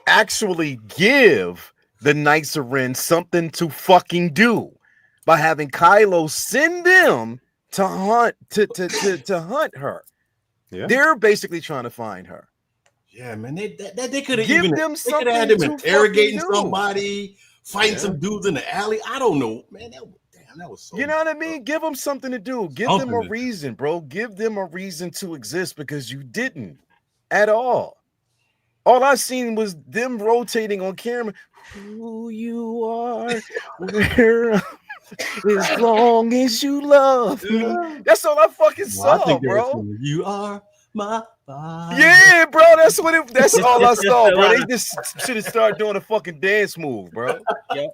Actually give the Knights of Ren something to fucking do by having Kylo send them to hunt to hunt her. Yeah. They're basically trying to find her. Yeah, man. They could have give even them something. They could have had them interrogating somebody, fighting some dudes in the alley. I don't know, man. That was so. You know what I mean? Give them something to do. Give them a reason, bro. Give them a reason to exist because you didn't at all. All I seen was them rotating on camera. Who you are, where, as long as you love me. That's all I fucking saw, bro. You are my father. Yeah, bro. That's all I saw, bro. They just should have started doing a fucking dance move, bro. Yeah.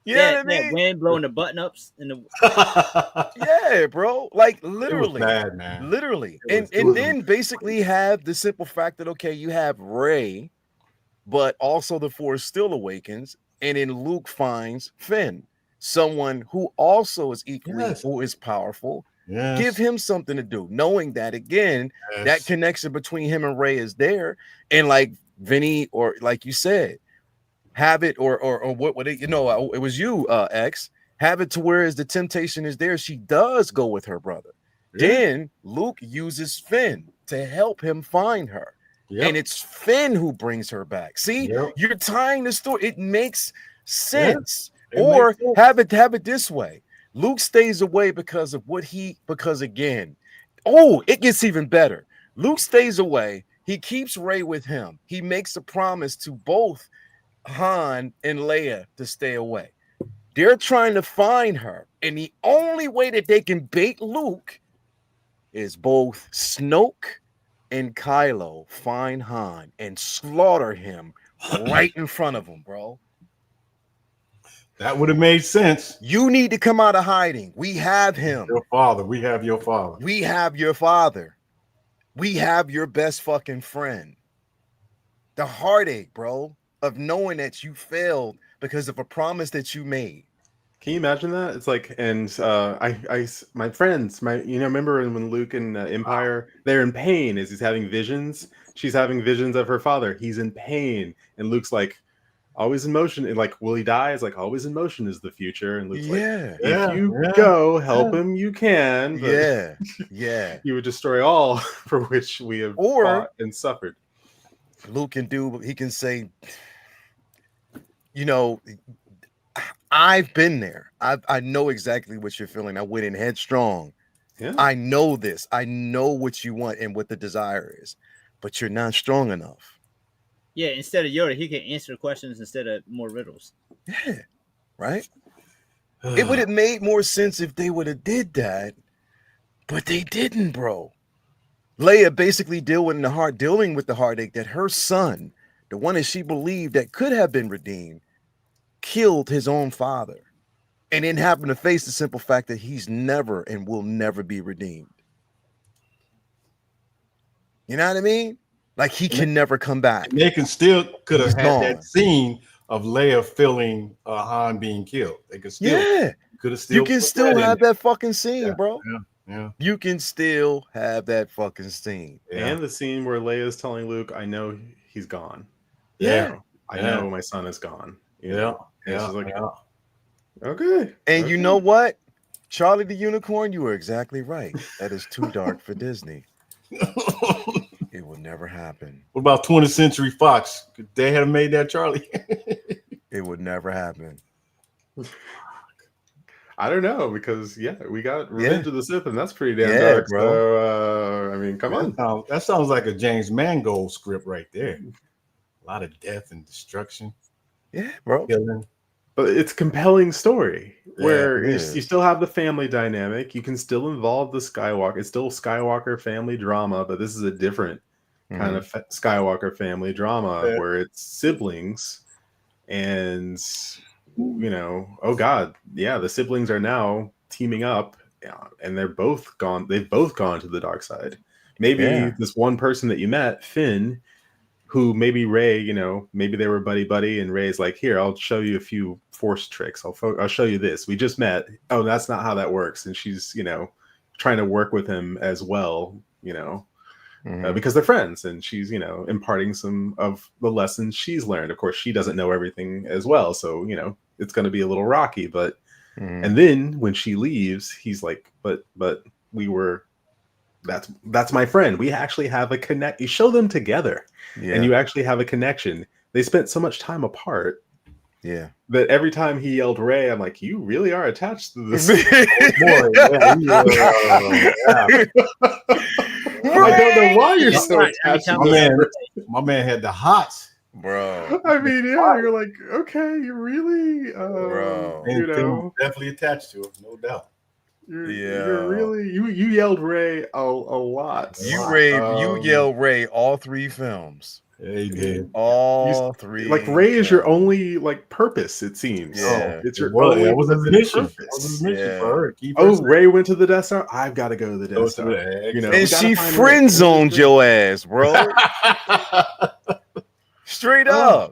Yeah, what I mean? Wind blowing the button ups in the. Yeah, bro. Like literally, it was bad, man. Literally, and then basically have the simple fact that okay, you have Rey, but also the Force still awakens, and then Luke finds Finn, someone who also is equally who is powerful. Yes. Give him something to do, knowing that again, that connection between him and Rey is there, and like Vinny or like you said. Have it or what it, it was you, X. Have it to where as the temptation is there, she does go with her brother. Yeah. Then Luke uses Finn to help him find her. Yep. And it's Finn who brings her back. See, you're tying the story. It makes sense. Yep. Or makes sense. Have it this way. Luke stays away because again, it gets even better. Luke stays away. He keeps Rey with him. He makes a promise to both Han and Leia to stay away. They're trying to find her, and the only way that they can bait Luke is both Snoke and Kylo find Han and slaughter him right in front of him, bro. That would have made sense. You need to come out of hiding. We have him. Your father. We have your father. We have your father. We have your best fucking friend. The heartache, bro, of knowing that you failed because of a promise that you made. Can you imagine that? It's like, and my friends, remember when Luke and Empire, they're in pain as he's having visions. She's having visions of her father. He's in pain, and Luke's like, always in motion. And like, will he die? It's like, always in motion is the future. And Luke's like, if you go help him, you can. But you would destroy all for which we have fought and suffered. Luke can do. He can say, I've been there. I know exactly what you're feeling. I went in headstrong. Yeah. I know this. I know what you want and what the desire is, but you're not strong enough. Yeah, instead of Yoda, he can answer questions instead of more riddles. Yeah, right. It would have made more sense if they would have did that, but they didn't, bro. Leia basically dealing with the heartache that her son, the one that she believed that could have been redeemed, killed his own father, and then having to face the simple fact that he's never and will never be redeemed. You know what I mean? Like he can never come back. And they could have He's had gone. that scene of Leia feeling Han being killed. They could still, could have still. You can still have that fucking scene, bro. Yeah. You can still have that fucking scene. And the scene where Leia's telling Luke, "I know he's gone. Yeah. I know my son is gone." You know? And it's just like, okay. And you know what? Charlie the Unicorn, you were exactly right. That is too dark for Disney. It will never happen. What about 20th Century Fox? Could they have made that, Charlie? It would never happen. I don't know, because we got Revenge of the Sith, and that's pretty damn dark, bro. So I mean, come on. That sounds like a James Mangold script right there. A lot of death and destruction. Yeah, bro. Killing. But it's a compelling story where you still have the family dynamic. You can still involve the Skywalker. It's still Skywalker family drama, but this is a different kind of Skywalker family drama where it's siblings. And, you know, oh God, the siblings are now teaming up, and they're both gone. They've both gone to the dark side. Maybe this one person that you met, Finn, who maybe Rey, you know, maybe they were buddy, and Rey's like, here, I'll show you a few force tricks. I'll show you this. We just met. Oh, that's not how that works. And she's, you know, trying to work with him as well, you know, because they're friends, and she's, you know, imparting some of the lessons she's learned. Of course, she doesn't know everything as well. So, you know, it's going to be a little rocky, but, and then when she leaves, he's like, but we were, that's my friend. We actually have a connect. You show them together, and you actually have a connection. They spent so much time apart. Yeah. That every time he yelled Rey, I'm like, you really are attached to this boy. I don't know why you're so attached to this. My man had the hots. Bro. I mean, you're like, okay, you really, bro. You know, definitely attached to him, no doubt. You're really you yelled Rey a lot. You yelled Rey all 3 films. Yeah, he did. All 3. Like Rey is your only like purpose, it seems. Yeah. It's your only. It was his mission. Purpose. It was his mission for her. Rey went to the Death Star. I've got to go to the Death Star. You know, and she friend zoned your ass, bro. Straight up.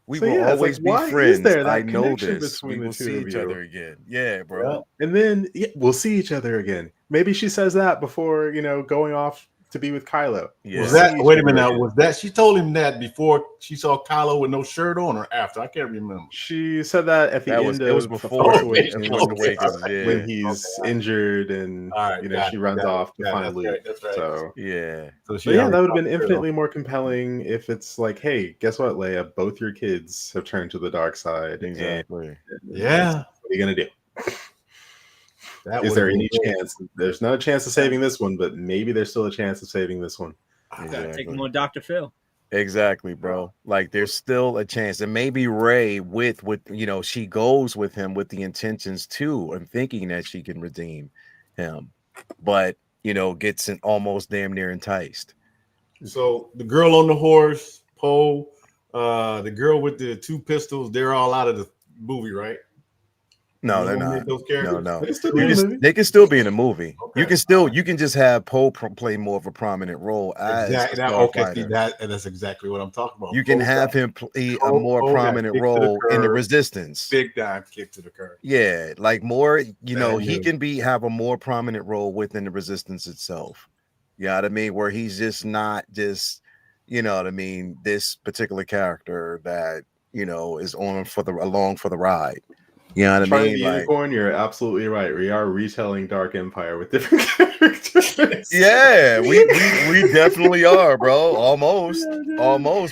We will always be friends. I know this. We will see each other again. Yeah, bro. And then we'll see each other again. Maybe she says that before, you know, going off to be with Kylo. Yeah. Wait a minute now. Was that she told him that before she saw Kylo with no shirt on, or after? I can't remember. She said that at the end. It was before when he's injured, and you know, she runs off to find Luke. That's right. So that would have been infinitely more compelling if it's like, hey, guess what, Leia? Both your kids have turned to the dark side. Exactly. What are you gonna do? Is there any chance? There's not a chance of saving this one, but maybe there's still a chance of saving this one. Gotta take him on Dr. Phil. Exactly, bro. Like there's still a chance, and maybe Rey with you know, she goes with him with the intentions too, and thinking that she can redeem him, but you know, gets almost damn near enticed. So the girl on the horse, Poe, the girl with the 2 pistols, they're all out of the movie, right? No, they're not. Those characters? No. They can still be in a movie. Okay. You can just have Poe play more of a prominent role as that's exactly what I'm talking about. You can have him play a more prominent role in the Resistance. Big dive kick to the curb. Yeah, like more, you know, he can have a more prominent role within the Resistance itself. You know what I mean? Where he's just not just, you know what I mean, this particular character that, you know, is along for the ride. You know what I mean? Unicorn, you're absolutely right. We are retelling Dark Empire with different characters. Yeah, we definitely are, bro. Almost.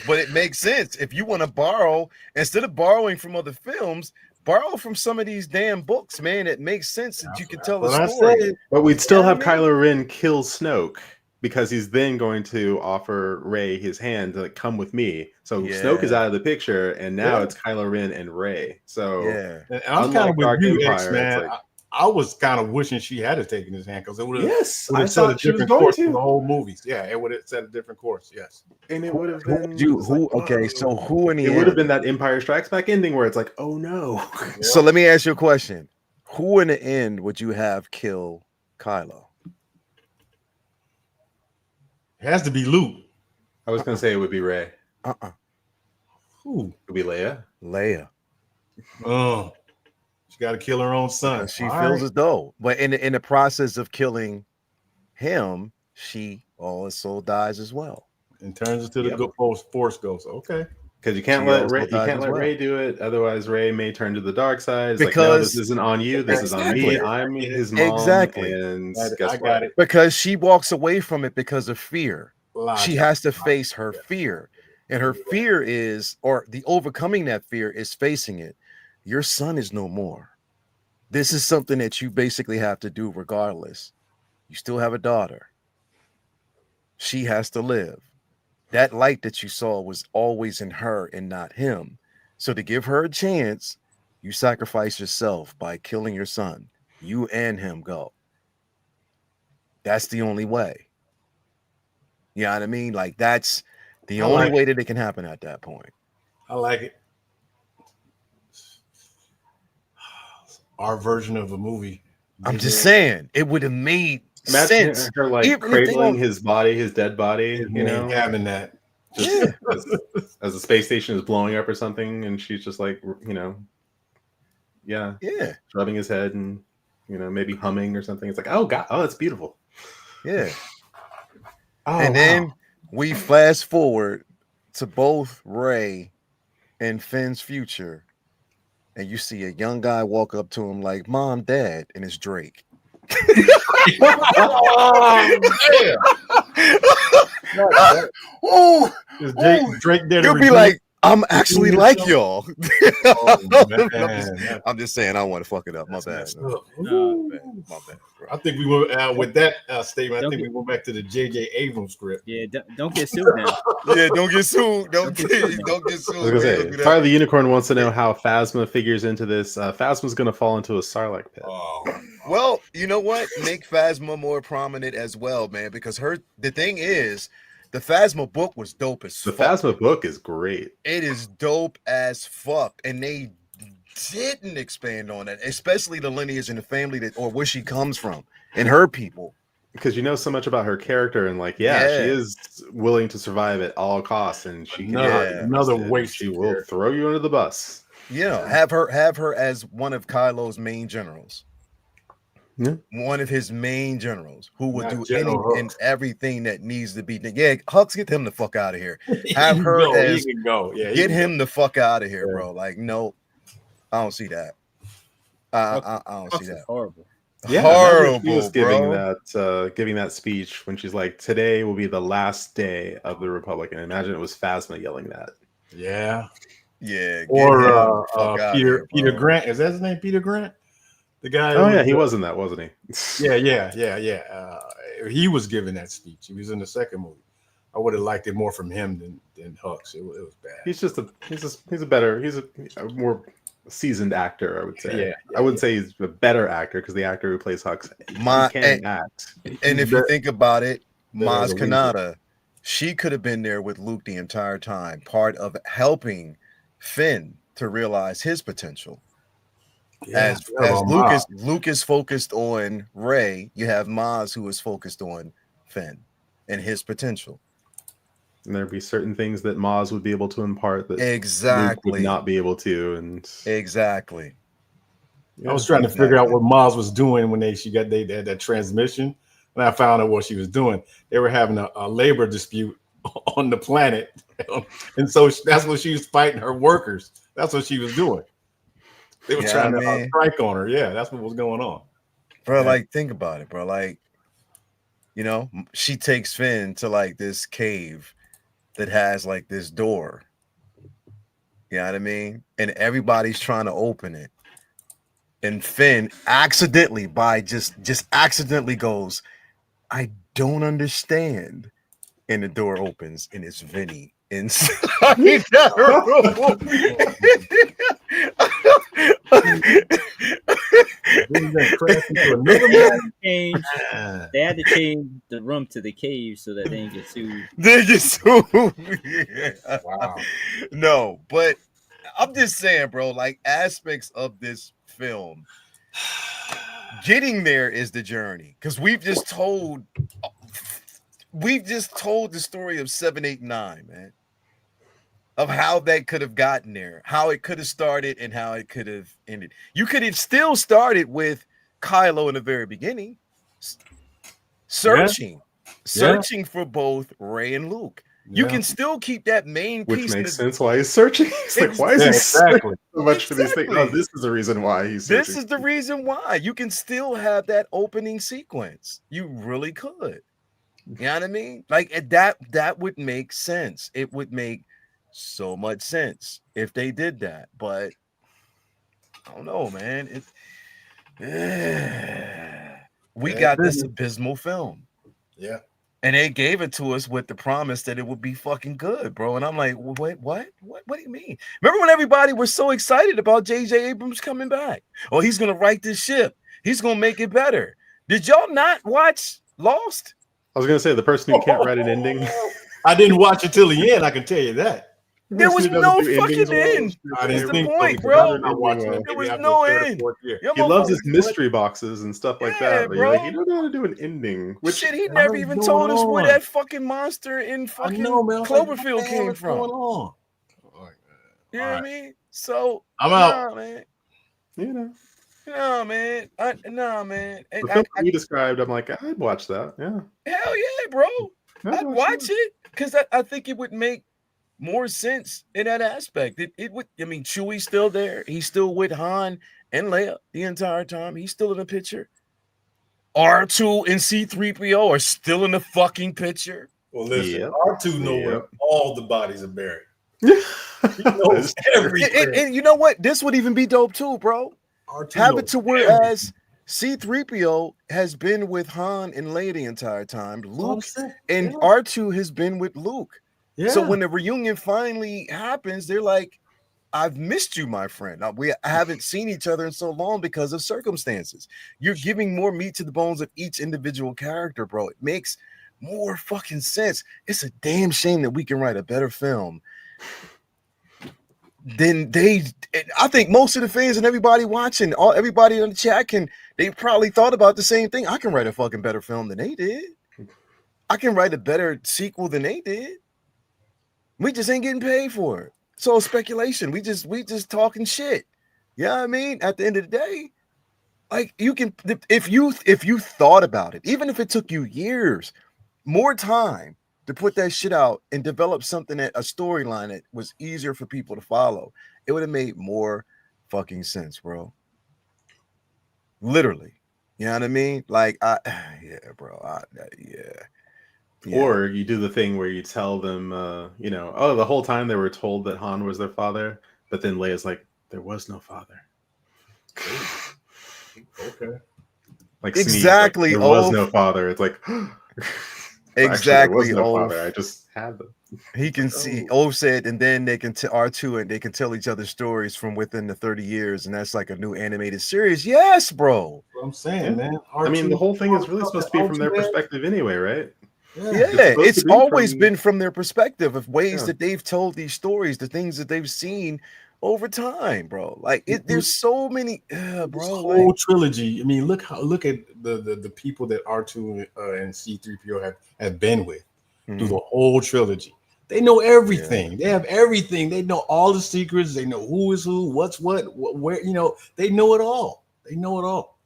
But it makes sense. If you want to borrow, instead of borrowing from other films, borrow from some of these damn books, man. It makes sense that you can tell the story. But we'd still have Kylo Ren kill Snoke. because he's then going to offer Rey his hand to like, come with me. So Snoke is out of the picture, and now it's Kylo Ren and Rey. So and I'm kind of with Dark you, Empire, X, man. like, I was kind of wishing she had taken his hand because it would have I set a thought she was different going course to. for the whole movies. Yeah, it would have set a different course. Yes, and it would have been okay, so who in the it end? would have been that Empire Strikes Back ending where it's like, oh no. So let me ask you a question: who in the end would you have kill Kylo? it has to be Luke. I was gonna say it would be Rey. Who? It would be Leia. Leia. Oh, she got to kill her own son. She feels as though, but in the process of killing him, she also dies as well. And turns into the good force ghost. Okay. Because you can't let Rey do it, otherwise Rey may turn to the dark side. It's because like, no, this isn't on you, this is on me. I'm his mom. Exactly. And I got it. Because she walks away from it because of fear. She has to face her fear. And her fear is, or the overcoming that fear is facing it. Your son is no more. This is something that you basically have to do regardless. You still have a daughter. She has to live. That light that you saw was always in her and not him. So to give her a chance, you sacrifice yourself by killing your son. You and him go. That's the only way. You know what I mean? Like, that's the only way that it can happen at that point. I like it. Our version of a movie. I'm just saying, it would have made sense. Her like cradling his body, his dead body, you know, having that. Just as the space station is blowing up or something, and she's just like, you know, rubbing his head and, you know, maybe humming or something. It's like, oh god, oh, that's beautiful. Yeah. And then we fast forward to both Rey and Finn's future, and you see a young guy walk up to him like, "Mom, Dad," and it's Drake. Oh, Drake there. You'll be like, I'm actually like y'all. I'm just saying, I don't want to fuck it up. My bad. My bad, bro. I think we went with that statement. I think we went back to the J.J. Abrams script. Yeah, don't get sued now. Yeah, don't get sued. Don't get sued. I was gonna say, Fire the Unicorn wants to know how Phasma figures into this. Phasma's gonna fall into a Sarlacc pit. Well, you know what? Make Phasma more prominent as well, man. Because the thing is, the Phasma book was dope as fuck. The Phasma book is great. It is dope as fuck, and they didn't expand on it, especially the lineage and the family or where she comes from and her people. Because you know so much about her character, and like, she is willing to survive at all costs, and she can another way she will throw you under the bus. Yeah, have her as one of Kylo's main generals. Yeah. One of his main generals who will do any and everything that needs to be done. Yeah, Hux, get him the fuck out of here. Have her as get him the fuck out of here, bro. Like, no, I don't see that. I don't see that. Horrible. Yeah, horrible. She was giving that speech when she's like, "Today will be the last day of the Republic," and imagine it was Phasma yelling that. Yeah. Or Peter Grant. Is that his name? Peter Grant. The guy. Oh yeah, he was in that, wasn't he? Yeah. He was giving that speech. He was in the second movie. I would have liked it more from him than Hux. It was bad. He's a more seasoned actor, I would say. I wouldn't say he's a better actor because the actor who plays Hux can act. And if you think about it, Maz Kanata, she could have been there with Luke the entire time, part of helping Finn to realize his potential. As Luke is focused on Rey, you have Maz who is focused on Finn and his potential. And there'd be certain things that Maz would be able to impart that Luke would not be able to. And exactly. I was trying to figure out what Maz was doing when they had that transmission. And I found out what she was doing. They were having a labor dispute on the planet. And so that's what she was fighting her workers. That's what she was doing. They were trying to strike on her. Yeah, that's what was going on. Bro, like, think about it, bro. Like, you know, she takes Finn to like this cave that has like this door. You know what I mean? And everybody's trying to open it. And Finn accidentally, by just accidentally goes, I don't understand. And the door opens and it's Vinny inside that They had to change the room to the cave so that they didn't get sued. They get sued. Wow. No, but I'm just saying, bro, like aspects of this film, getting there is the journey. Because we've just told the story of 7, 8, 9, man. Of how that could have gotten there, how it could have started, and how it could have ended. You could have still started with Kylo in the very beginning, searching for both Rey and Luke. You can still keep that main piece. Which makes sense why he's searching. It's like, why is he searching so much for these things? Oh, this is the reason why he's searching. This is the reason why. You can still have that opening sequence. You really could. You know what I mean? Like that would make sense. It would make so much sense if they did that, but I don't know, man. We got this abysmal film. Yeah. And they gave it to us with the promise that it would be fucking good, bro. And I'm like, wait, what? What do you mean? Remember when everybody was so excited about J.J. Abrams coming back? Oh, he's gonna right this ship. He's gonna make it better. Did y'all not watch Lost? I was gonna say the person who can't write an ending. I didn't watch it till the end. I can tell you that. There was no fucking end. That's the point, bro. There was no end. He loves his mystery boxes and stuff like that, but you're like, you don't know how to do an ending. Which shit, he never even told us where that fucking monster in fucking Cloverfield came from. You know what I mean? So I'm out, man. No, man. No, man. The film you described, I'm like, I'd watch that. Yeah. Hell yeah, bro. I'd watch it because I think it would make more sense in that aspect. It would. I mean, Chewie's still there. He's still with Han and Leia the entire time. He's still in the picture. R2 and C-3PO are still in the fucking picture. Well, listen, R2 knows where all the bodies are buried. He knows everything. And you know what? This would even be dope too, bro. R2 Have it to whereas C-3PO has been with Han and Leia the entire time. Luke and R2 has been with Luke. Yeah. So when the reunion finally happens, they're like, I've missed you, my friend. We haven't seen each other in so long because of circumstances. You're giving more meat to the bones of each individual character, bro. It makes more fucking sense. It's a damn shame that we can write a better film than they. I think most of the fans and everybody watching, everybody in the chat they probably thought about the same thing. I can write a fucking better film than they did. I can write a better sequel than they did. We just ain't getting paid for it. So speculation. We just talking shit. You know what I mean? At the end of the day, like you can, if you thought about it, even if it took you years, more time to put that shit out and develop something a storyline that was easier for people to follow, it would have made more fucking sense, bro. Literally. You know what I mean? Like, bro. Yeah. Or you do the thing where you tell them, the whole time they were told that Han was their father, but then Leia's like, there was no father. Okay. Like exactly. Like, there was no father. It's like exactly. There was no father. I just had them. He can see. O said, and then they can R2 and they can tell each other stories from within the 30 years, and that's like a new animated series. Yes, bro. What I'm saying, man. R2, I mean, the whole thing is really supposed to be from their perspective anyway, right? Yeah, it's always been from their perspective of ways that they've told these stories, the things that they've seen over time, bro. Like there's so many, bro. This whole trilogy. I mean, look at the people that R2 and C-3PO have been with through the whole trilogy. They know everything. They have everything. They know all the secrets. They know who is who, what's what, where. They know it all. They know it all.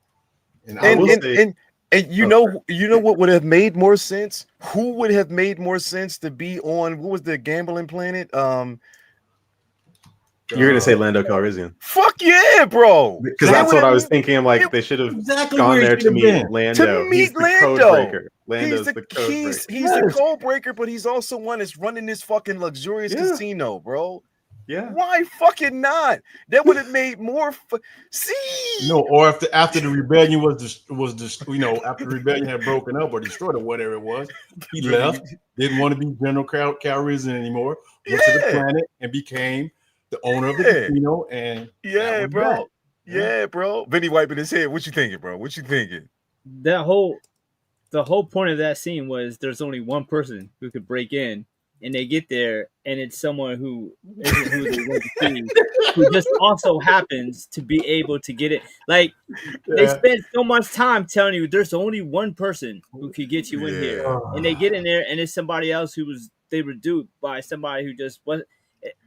And you know what would have made more sense? Who would have made more sense to be on? What was the gambling planet? You're gonna say Lando Calrissian. Fuck yeah, bro! Because that's what I was thinking. I'm like, they should have gone there to meet Lando. He's the code breaker. He's the code breaker, but he's also one that's running this fucking luxurious casino, bro. Yeah. Why fucking not? That would have made more. See, No, or after the rebellion after the rebellion had broken up or destroyed or whatever it was, he left. Didn't want to be General Calrissian anymore. Went to the planet and became the owner of the casino. And yeah, bro. Yeah, bro. Vinny wiping his head. What you thinking, bro? What you thinking? The whole point of that scene was there's only one person who could break in, and they get there, and it's someone who isn't who they want to see, who just also happens to be able to get it. Like they spend so much time telling you there's only one person who could get you in here, and they get in there, and it's somebody else they were duped by somebody who just was.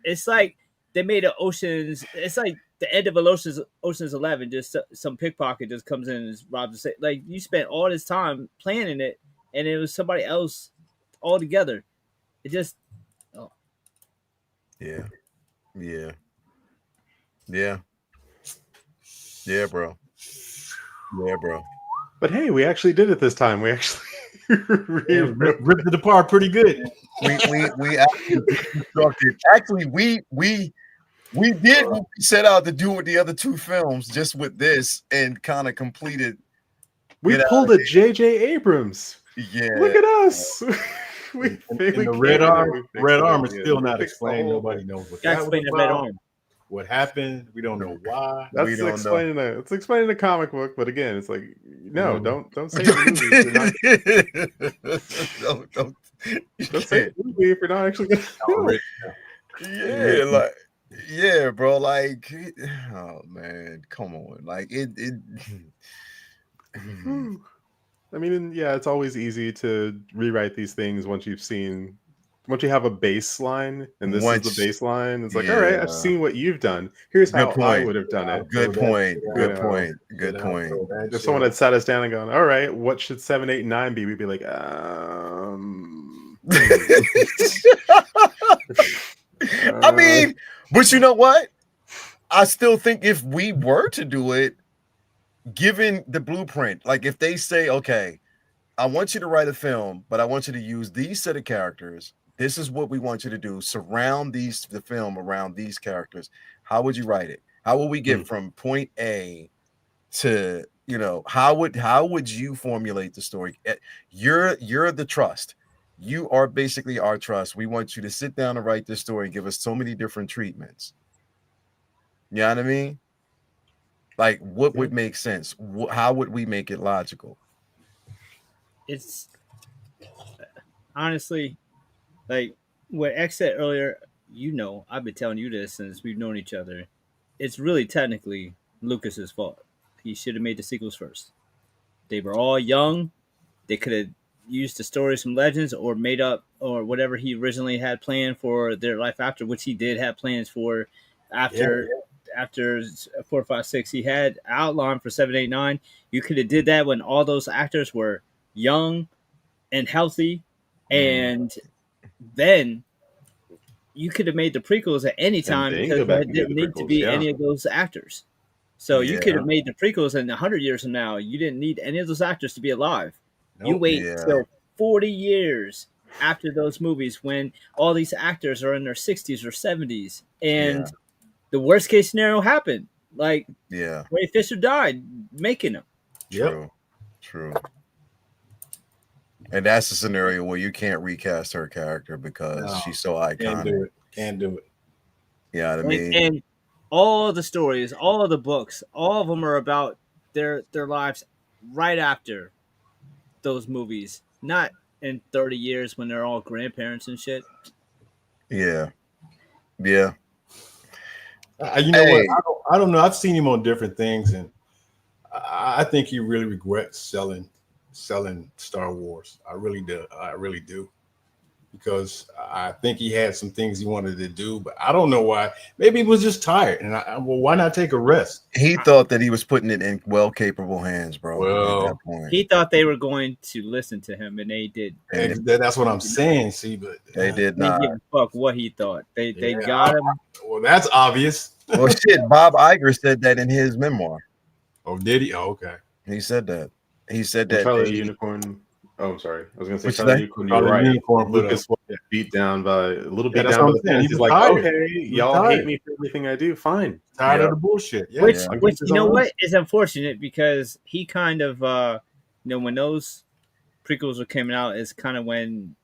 It's like they made an Ocean's. It's like the end of Ocean's 11. Just some pickpocket just comes in and robs the safe. Like you spent all this time planning it, and it was somebody else altogether. It just, yeah, bro. Yeah, bro. But hey, we actually did it this time. We actually ripped it apart pretty good. We actually constructed. Actually, we did what we set out to do with the other two films, just with this, and kind of completed. We pulled a J.J. Abrams. Yeah, look at us. The red arm is still not explained. Nobody knows what that was about. What happened? We don't know why. That's explaining it. It's explaining the comic book, but again, it's like no, don't say the movie. Don't say the movie if you're not actually gonna do it. Yeah, like yeah, bro. Like, oh man, come on, like it. I mean, yeah, it's always easy to rewrite these things once you have a baseline, and this is the baseline. It's like, all right, I've seen what you've done. Here's how I would have done it. Good point. If someone had sat us down and gone, all right, what should 7, 8, 9 be? We'd be like, I mean, but you know what? I still think if we were to do it, given the blueprint, like if they say, okay, I want you to write a film, but I want you to use these set of characters. This is what we want you to do. Surround the film around these characters. How would you write it? How would we get from point A to, how would you formulate the story? You're the trust. You are basically our trust. We want you to sit down and write this story and give us so many different treatments. You know what I mean? Like, what would make sense? How would we make it logical? It's honestly, like what X said earlier, I've been telling you this since we've known each other. It's really technically Lucas's fault. He should have made the sequels first. They were all young. They could have used the stories from Legends or made up or whatever he originally had planned for their life after, which he did have plans for after 4, 5, 6. He had outlined for 7, 8, 9. You could have did that when all those actors were young and healthy, and then you could have made the prequels at any time because there didn't need to be any of those actors. So you could have made the prequels in 100 years from now. You didn't need any of those actors to be alive. Nope. You wait till 40 years after those movies when all these actors are in their 60s or 70s, and the worst case scenario happened. Like, Ray Fisher died making them. True. And that's a scenario where you can't recast her character because she's so iconic. Can't do it. Yeah, I mean, and all the stories, all of the books, all of them are about their lives right after those movies, not in 30 years when they're all grandparents and shit. Yeah. You know what? I don't know. I've seen him on different things, and I think he really regrets selling Star Wars. I really do. Because I think he had some things he wanted to do, but I don't know why. Maybe he was just tired, and why not take a rest? He thought that he was putting it in capable hands, bro. Well, at that point. He thought they were going to listen to him, and they did. That's what I'm saying. See, but they did not. They didn't fuck what he thought. They got him. Well, that's obvious. Well, shit. Bob Iger said that in his memoir. Oh, did he? Oh, okay. He said that. He said that. Charlie Unicorn. Oh, I'm sorry. I was going to say What's Charlie that? Unicorn. You're Charlie right. Unicorn put Lucas was beat down by a little Yeah, beat that's down what by I'm the saying. fans. He He's was like, tired. okay, He was y'all hate tired. me for everything I do. Fine. Tired Yeah. of the bullshit. Yeah. Which, Against his you know own what, rules. is unfortunate because he kind of, when those prequels were coming out, is kind of when,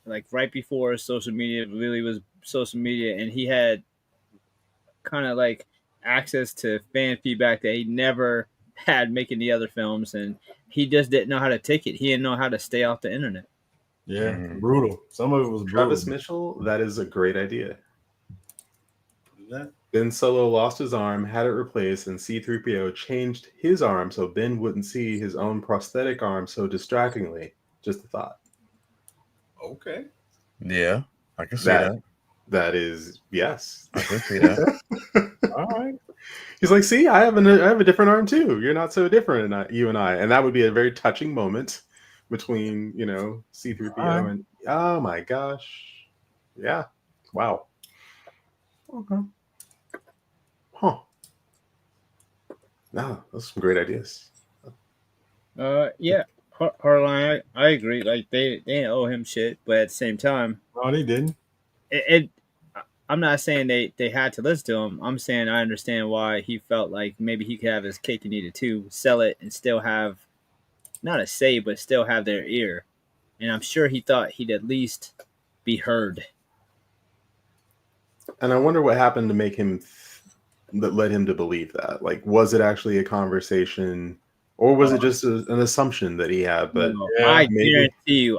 like, right before social media really was social media, and he had kind of like access to fan feedback that he never had making the other films, and he just didn't know how to take it. He didn't know how to stay off the internet. Yeah. Mhm. Brutal. Some of it was brutal. Travis Mitchell, that is a great idea. That- Ben Solo lost his arm, had it replaced, and C-3PO changed his arm so Ben wouldn't see his own prosthetic arm so distractingly. Just a thought. Okay. Yeah, I can see that. That is, yes. I can see that. All right. He's like, see, I have a different arm too. You're not so different, you and I. And that would be a very touching moment between, C-3PO Right. and, oh my gosh. Yeah. Wow. Okay. Huh. No, those are some great ideas. Yeah, Harlan, I agree. Like they didn't owe him shit, but at the same time, No, they didn't. it I'm not saying they had to listen to him. I'm saying I understand why he felt like maybe he could have his cake and eat it too, sell it and still have not a say, but still have their ear. And I'm sure he thought he'd at least be heard. And I wonder what happened to make him that led him to believe that. Like, was it actually a conversation, or was it just an assumption that he had? But No, yeah,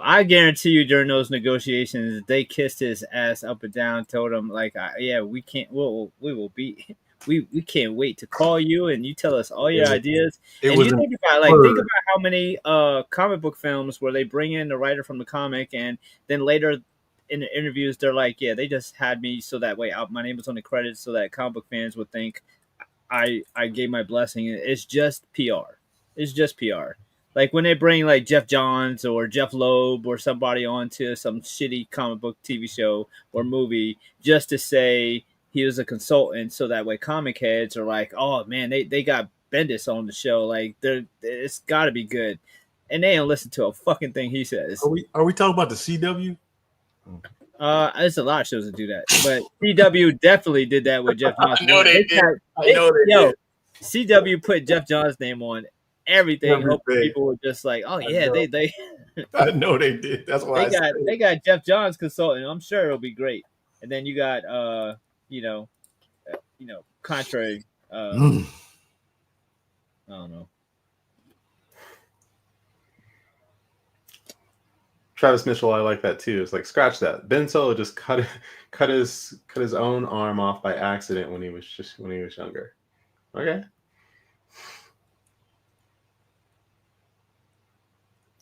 I guarantee you, during those negotiations, they kissed his ass up and down, told him like, "Yeah, we can't. We will be. We can't wait to call you and you tell us all your ideas." It And was you an think about absurd. how many comic book films where they bring in the writer from the comic, and then later in the interviews they're like, "Yeah, they just had me so that way my name was on the credits, so that comic book fans would think I gave my blessing." It's just PR. It's just PR. Like when they bring like Jeff Johns or Jeff Loeb or somebody onto some shitty comic book TV show or movie just to say he was a consultant, so that way comic heads are like, "Oh man, they got Bendis on the show. Like it's got to be good," and they don't listen to a fucking thing he says. Are we talking about the CW? There's a lot of shows that do that, but CW definitely did that with Jeff Johns. I know they did. I know they did. CW put Jeff Johns' name on everything, hoping Everything. people were just like, "Oh yeah, they I know they did. That's why they got Jeff Johns consulting. I'm sure it'll be great." And then you got contrary. I don't know. Travis Mitchell, I like that too. It's like, scratch that. Ben Solo just cut his own arm off by accident when he was younger. Okay.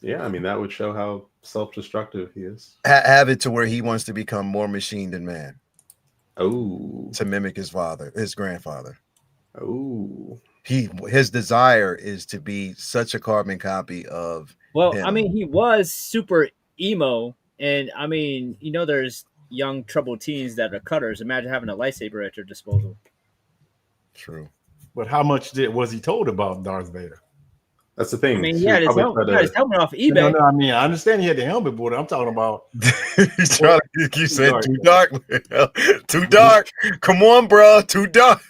Yeah, I mean that would show how self-destructive he is. Have it to where he wants to become more machine than man. Oh, To mimic his grandfather. Oh, His desire is to be such a carbon copy of him. I mean, he was super emo, and I mean, there's young troubled teens that are cutters. Imagine having a lightsaber at your disposal. True. But how much was he told about Darth Vader? That's the thing. I mean, he had his helmet off eBay. No, I mean, I understand he had the helmet, but I'm talking about. He's trying to keep saying too dark. Too dark. Come on, bro. Too dark.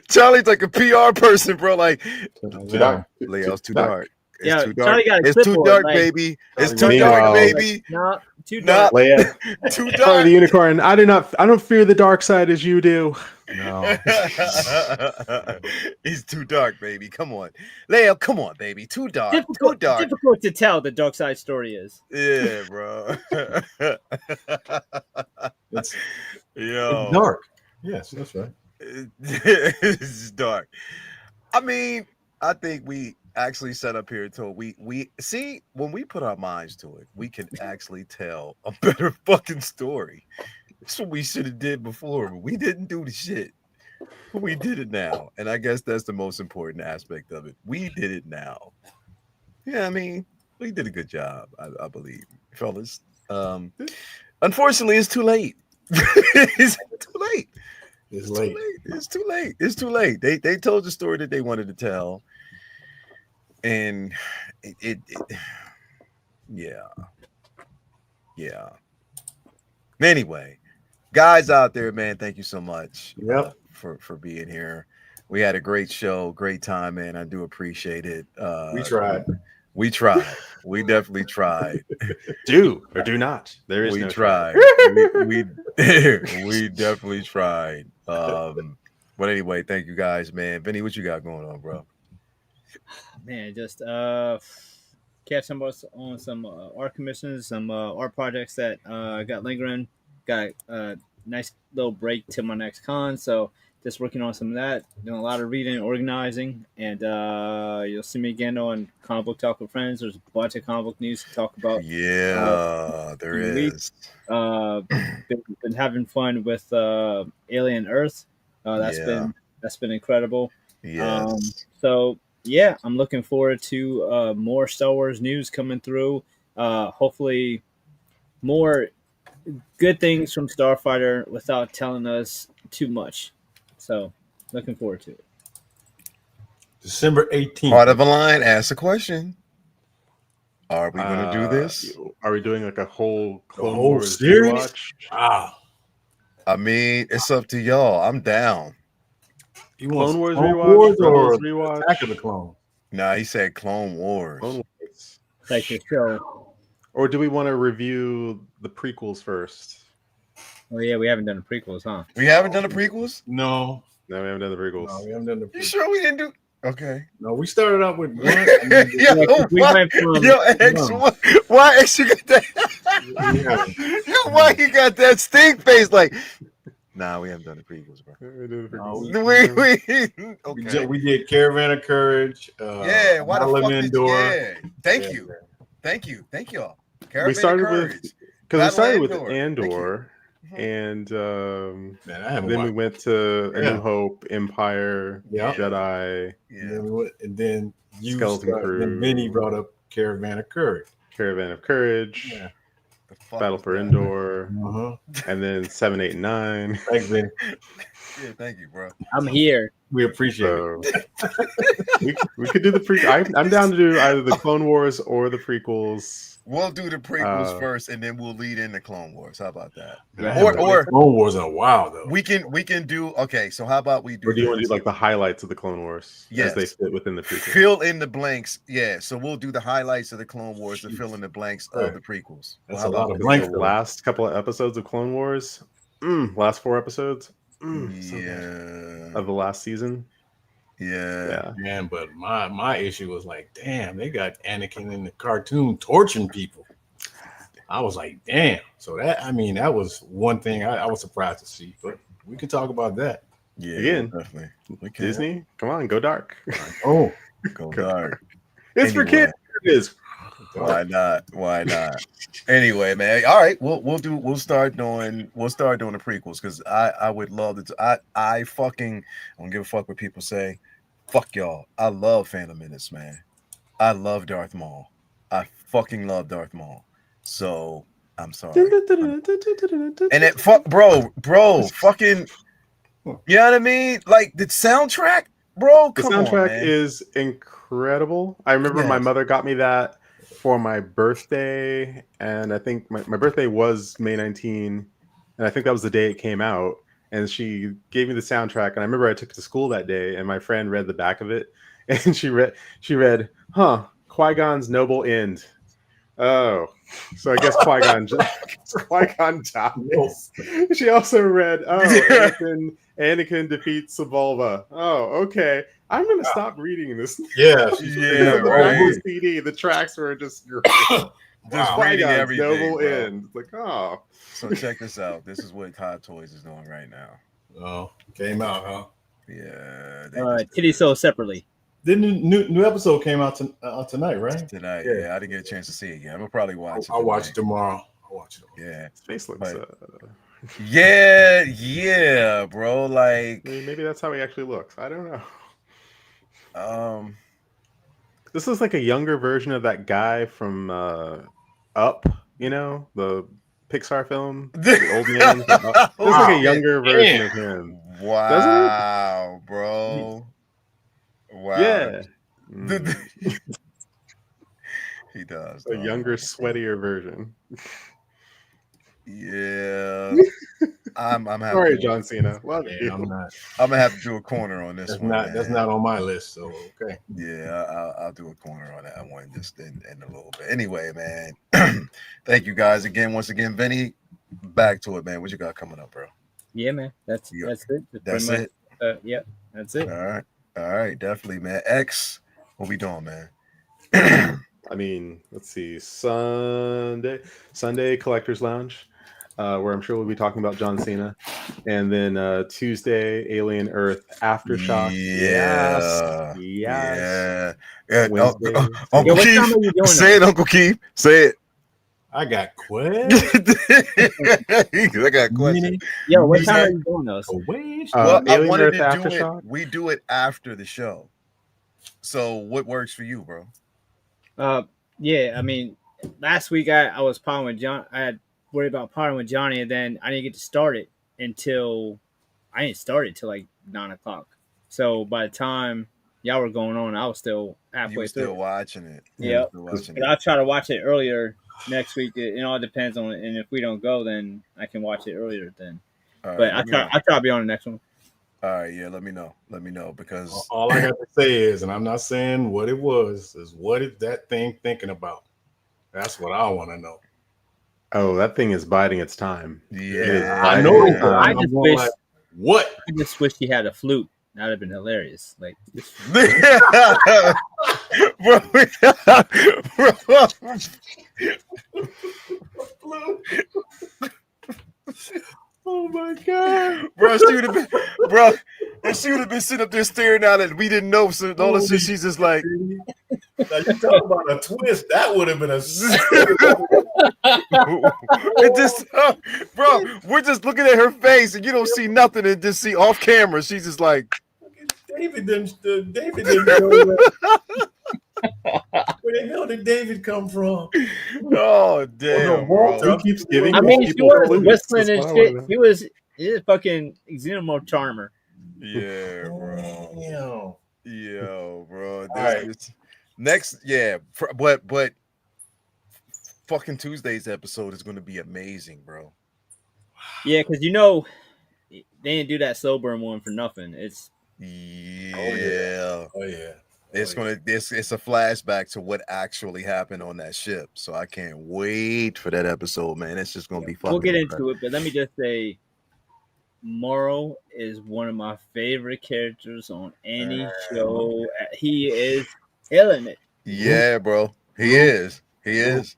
Charlie's like a PR person, bro. Like, too dark. Leo's too dark. It's too dark. It's too dark, baby. It's too dark, baby. No, too dark. Leia, too dark. The unicorn. I don't fear the dark side as you do. No. He's too dark, baby. Come on. Leo, come on, baby. Too dark. Difficult to tell the dark side story is. Yeah, bro. It's dark. Yes, that's right. It's dark. I mean, I think we actually set up here until we see when we put our minds to it, we can actually tell a better fucking story. That's what we should have did before, but we didn't do the shit. We did it now, and I guess that's the most important aspect of it. We did it now. Yeah, I mean, we did a good job, I believe, fellas. Unfortunately, it's too late. It's too late. It's late. It's too late. It's too late. They told the story that they wanted to tell, and yeah. Anyway, guys out there, man, thank you so much for being here. We had a great show, great time, man. I do appreciate it. We tried. We definitely tried. Do or do not. There is we no tried. we we definitely tried. But anyway, thank you guys, man. Vinny, what you got going on, bro? Man, just catch some of us on some art commissions, some art projects that got lingering. Got a nice little break to my next con, so just working on some of that, doing a lot of reading and organizing, and you'll see me again on Comic Book Talk with Friends. There's a bunch of comic book news to talk about. There is. Been having fun with Alien Earth. That's been incredible. Yes. So yeah, I'm looking forward to more Star Wars news coming through. Hopefully, more good things from Starfighter without telling us too much. So, looking forward to it. December 18th. Part of a line, ask a question. Are we going to do this? Are we doing like a whole Clone whole Wars series? rewatch? I mean, it's up to y'all. I'm down. You Clone want Wars Clone rewatch? Wars or Rebels rewatch? Attack of the Clone? Nah, he said Clone Wars. Clone Wars. Like the show. Or do we want to review the prequels first? Oh yeah, we haven't done the prequels, huh? We haven't done the prequels? No. No, we haven't done the prequels. No, we haven't done the You prequels. sure we didn't do? Okay. No, we started out with one. Why X you got that? Why you got that stink face? Like, nah, we haven't done the prequels, bro. Okay. We did Caravan of Courage. Yeah, why the fuck did you? Yeah. Thank y'all. We started with because we started with Andor. Andor, and then we went to A New Hope, Empire, Jedi, and then you Skeleton Crew. Then Vinny brought up Caravan of Courage. Battle for Endor, and then 7, 8, and 9. Thanks, Vinny. Yeah, thank you, bro. I'm here. We appreciate it. we could do the prequel. I'm down to do either the Clone Wars or the prequels. We'll do the prequels first, and then we'll lead into Clone Wars. How about that? Or Clone Wars in a while though. We can do okay. So how about we do? Or do you want to do like the highlights of the Clone Wars as they fit within the prequels? Fill in the blanks. Yeah. So we'll do the highlights of the Clone Wars and fill in the blanks of the prequels. That's a lot of blanks. The last couple of episodes of Clone Wars, last 4 episodes, of the last season. Yeah. Man, but my issue was like, damn, they got Anakin in the cartoon torching people. I was like, damn. So that was one thing I was surprised to see. But we can talk about that. Yeah, again, definitely. Disney, come on, go dark. Go dark. It's for kids. It is. Why not? Anyway, man. All right, we'll start doing the prequels because I would love to. I fucking don't give a fuck what people say. Fuck y'all. I love Phantom Menace, man. I love Darth Maul. I fucking love Darth Maul. So I'm sorry. And it fucking. You know what I mean? Like the soundtrack, bro. The soundtrack is incredible. I remember my mother got me that for my birthday, and I think my birthday was May 19, and I think that was the day it came out. And she gave me the soundtrack, and I remember I took it to school that day, and my friend read the back of it, and she read, Qui-Gon's noble end. Oh, so I guess Qui-Gon dies. She also read, Anakin defeats Sebulba. Oh, okay. I'm gonna stop reading this. Yeah, the CD, the tracks were just reading everything. Noble end. Like, oh. So check this out. This is what Hot Toys is doing right now. Oh, came out, huh? Yeah. Titty sold separately. The new episode came out tonight, right? Tonight, yeah. I didn't get a chance to see it yet. I'm gonna probably watch it. I'll watch it tomorrow. Yeah. Face looks. Yeah, bro. Like maybe that's how he actually looks. I don't know. This is like a younger version of that guy from Up. You know, the Pixar film, the old man. This is like a younger version of him. Wow, bro. Wow. Yeah. He does. A younger, sweatier version. Yeah. I'm All having right, John Cena. Love Yeah, you. I'm not. I'm gonna have to do a corner on this one. That's man. not on my list. So okay. Yeah, I'll do a corner on that one just in a little bit. Anyway, man. Thank you guys again. Once again, Vinny, back to it, man. What you got coming up, bro? Yeah, man. That's it. That's pretty much, it. Yep. That's it. All right, definitely, man. X, what we doing, man? I mean, let's see. Sunday Collectors Lounge, where I'm sure we'll be talking about John Cena, and then Tuesday Alien Earth Aftershock. Yeah. Wednesday, Uncle what Keith, time are you doing say it, that? Uncle Keith. Say it. I got questions. I got a question. Yo, what He's time not- are you doing those? Well, I Alien wanted Earth to do Aftershock. it. We do it after the show. So, what works for you, bro? Yeah, I mean, last week I was partying with John. I had worried about partying with Johnny, and then I didn't get to start it until I didn't start it till like 9:00. So by the time y'all were going on, I was still You halfway were through. still watching it. Yep. You were still watching But it. I'll try to watch it earlier next week. It all depends on it, and if we don't go, then I can watch it earlier then. All right, But let me know. I try to be on the next one. All right, yeah, let me know. Let me know because All I got to say is, and I'm not saying what it was, is what is that thing thinking about? That's what I want to know. Oh, that thing is biding its time. yeah, I know. I I'm just going wish like, what? I just wish he had a flute. That'd have been hilarious. Like bro, Oh my god, bro, she would have been, bro, and she would have been sitting up there staring out at. We didn't know, so all of a sudden she's just like, now you talk about a twist. That would have been a. it just, bro, we're just looking at her face, and you don't see nothing, and just see off camera. She's just like, David didn't know where the hell did David come from? oh damn, bro. Who keeps giving I these mean, she people was flutes? whistling That's and what I shit. wanna know. He was fucking Xenomorph Charmer. Yeah, bro. Damn. Yo, bro. right. This next, yeah, but fucking Tuesday's episode is going to be amazing, bro. Yeah, because you know they didn't do that slow burn one for nothing. It's Yeah. Oh yeah. It's a flashback to what actually happened on that ship. So I can't wait for that episode, man. It's just gonna be fucking we'll get incredible. into it, but let me just say, Morrow is one of my favorite characters on any show. He is killing it. Yeah, bro. He is. He's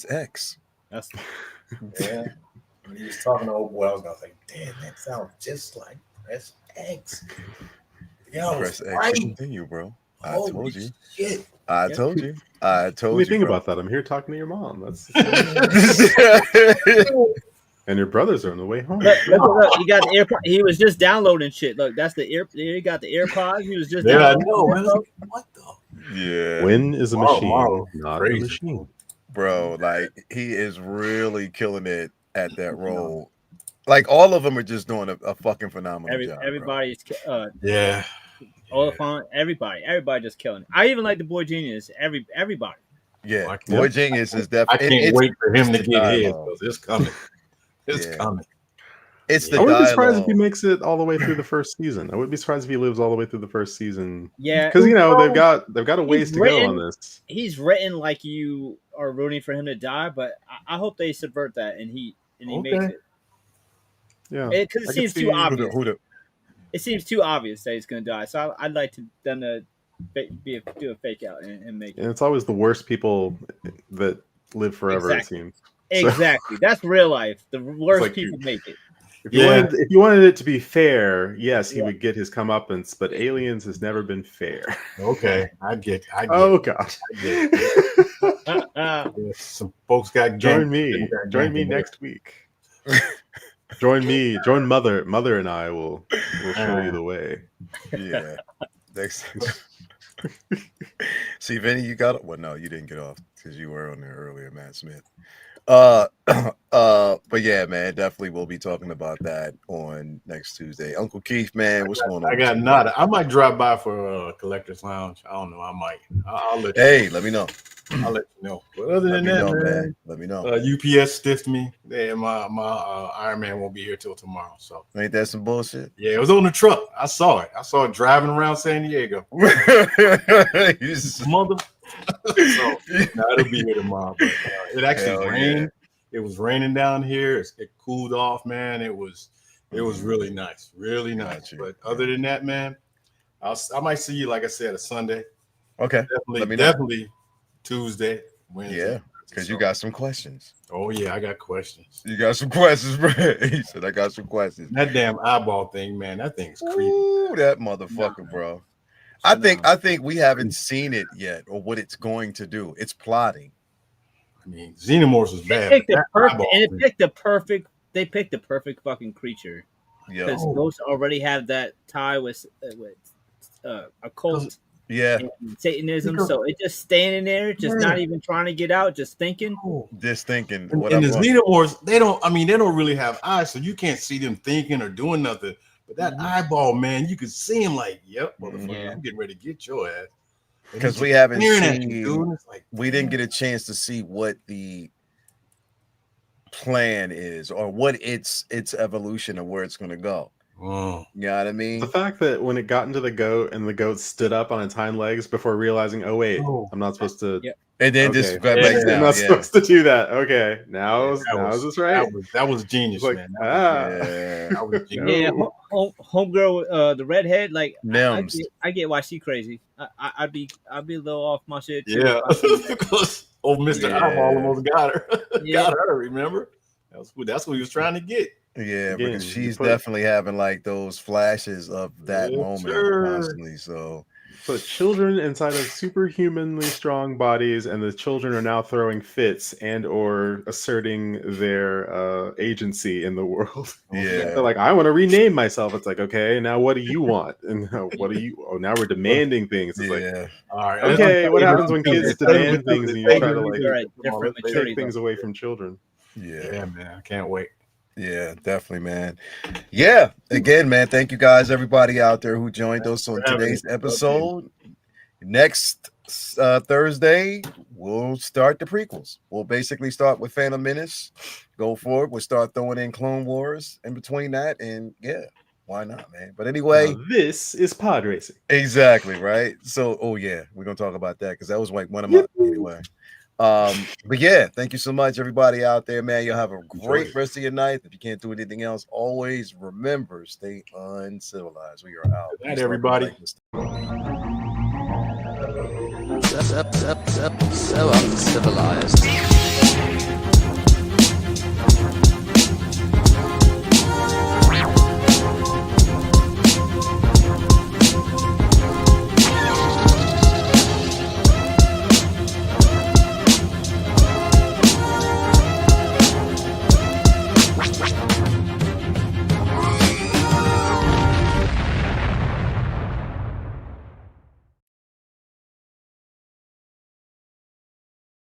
X. That's Yeah. When he was talking to old boy, I was gonna say, damn, that sounds just like Press X. Yeah, I was Press X right. to continue, bro. I Holy told you. shit. I told you. I What told do you you. think bro. about that? I'm here talking to your mom. That's and your brothers are on the way home. look, he got the AirPod. He was just downloading shit. Look, that's the ear. He got the AirPods. He was just Yeah, I downloading. know. I was like, what the? Yeah. When is a Wow, machine wow. not Crazy. a machine? Bro, like he is really killing it at that role. Like all of them are just doing a fucking phenomenal job. bro. Everybody's Yeah. Olafant. Everybody just killing it. I even like the Boy Genius. Everybody. Yeah, Like, Boy yep. Genius is I definitely. can't wait for him to the get his dialogue. because it's coming. It's Yeah. coming. It's the I wouldn't be surprised if dialogue. he makes it all the way through the first season. I wouldn't be surprised if he lives all the way through the first season. Yeah, Because they've got a ways to go on this. He's written like you are rooting for him to die, but I hope they subvert that and he makes it. Yeah, Because it I seems could too see- obvious. Who the- It seems too obvious that he's going to die. So I'd like them to do a fake out and make and it. it's always the worst people that live forever. Exactly. It seems. Exactly. That's real life. The worst like people make it. If you wanted it to be fair, yes, he would get his comeuppance. But Aliens has never been fair. Okay. I get Oh gosh. Yeah, some folks got Join ganked. me. Got Join ganked me in there. next week. Join me. Join Mother. Mother and I will show you the way. Yeah. Next. See, Vinny, you got it. Well, no, you didn't get off because you were on there earlier, Matt Smith. But yeah, man, definitely we'll be talking about that on next Tuesday. Uncle Keith, man, what's going on? I got nada. I might drop by for a collector's lounge. I don't know. I might. I'll let you Hey, know. let me know. I'll let you know. But other than that, man, Let me know. UPS stiffed me. Yeah, my Iron Man won't be here till tomorrow. So Ain't that some bullshit? yeah, it was on the truck. I saw it. I saw it driving around San Diego. You just- Mother. So it'll be here tomorrow. But it actually Hell rained. yeah. It was raining down here. It cooled off, man. It was really nice, really nice. Gotcha. But other than that, man, I might see you, like I said, a Sunday. Okay. Definitely Tuesday, Wednesday. Yeah, because you got some questions. Oh yeah, I got questions. You got some questions, bro. He said I got some questions. That damn eyeball thing, man. That thing's creepy. Ooh, that motherfucker, bro. I think we haven't seen it yet, or what it's going to do. It's plotting. I mean, Xenomorphs was bad. They picked the perfect fucking creature. Yeah. Because ghosts already have that tie with occult, and Satanism. So it's just standing there, just not even trying to get out, just thinking. Just thinking. And the Xenomorphs, they don't really have eyes, so you can't see them thinking or doing nothing. But that eyeball, man, you can see him like, yep, motherfucker, I'm getting ready to get your ass. Because we haven't seen, like, we didn't get a chance to see what the plan is or what its evolution of where it's going to go. You know what I mean? The fact that when it got into the goat and the goat stood up on its hind legs before realizing, oh wait, I'm not supposed to. Yep. And then just got back down. I'm not supposed to do that. Okay, now is this right? That was genius, like, man. That was genius. Yeah, homegirl, the redhead, like I get why she crazy. I'd be a little off my shit too. Yeah, because Mr. Eyeball almost got her. Got her. Remember? That's what he was trying to get. Yeah, because she's definitely having like those flashes of that moment constantly. So put children inside of superhumanly strong bodies, and the children are now throwing fits and or asserting their agency in the world. Yeah, they're like, I want to rename myself. It's like, okay, now what do you want? And what do you? Oh, now we're demanding things. It's like, all right, okay, what happens when kids demand things and you try to different take things away from children? Yeah, man, I can't wait. Yeah, definitely, man. Yeah, again, man, thank you guys, everybody out there who joined us on today's episode. Next Thursday, we'll start the prequels. We'll basically start with Phantom Menace, go forward. We'll start throwing in Clone Wars in between that, and yeah, why not, man? But anyway, now, this is pod racing. Exactly, right? So, we're gonna talk about that because that was like one of my anyway. But yeah, thank you so much, everybody out there, man. You'll have a great rest of your night. If you can't do anything else, always remember, stay uncivilized. We are out. Good night, everybody. So uncivilized.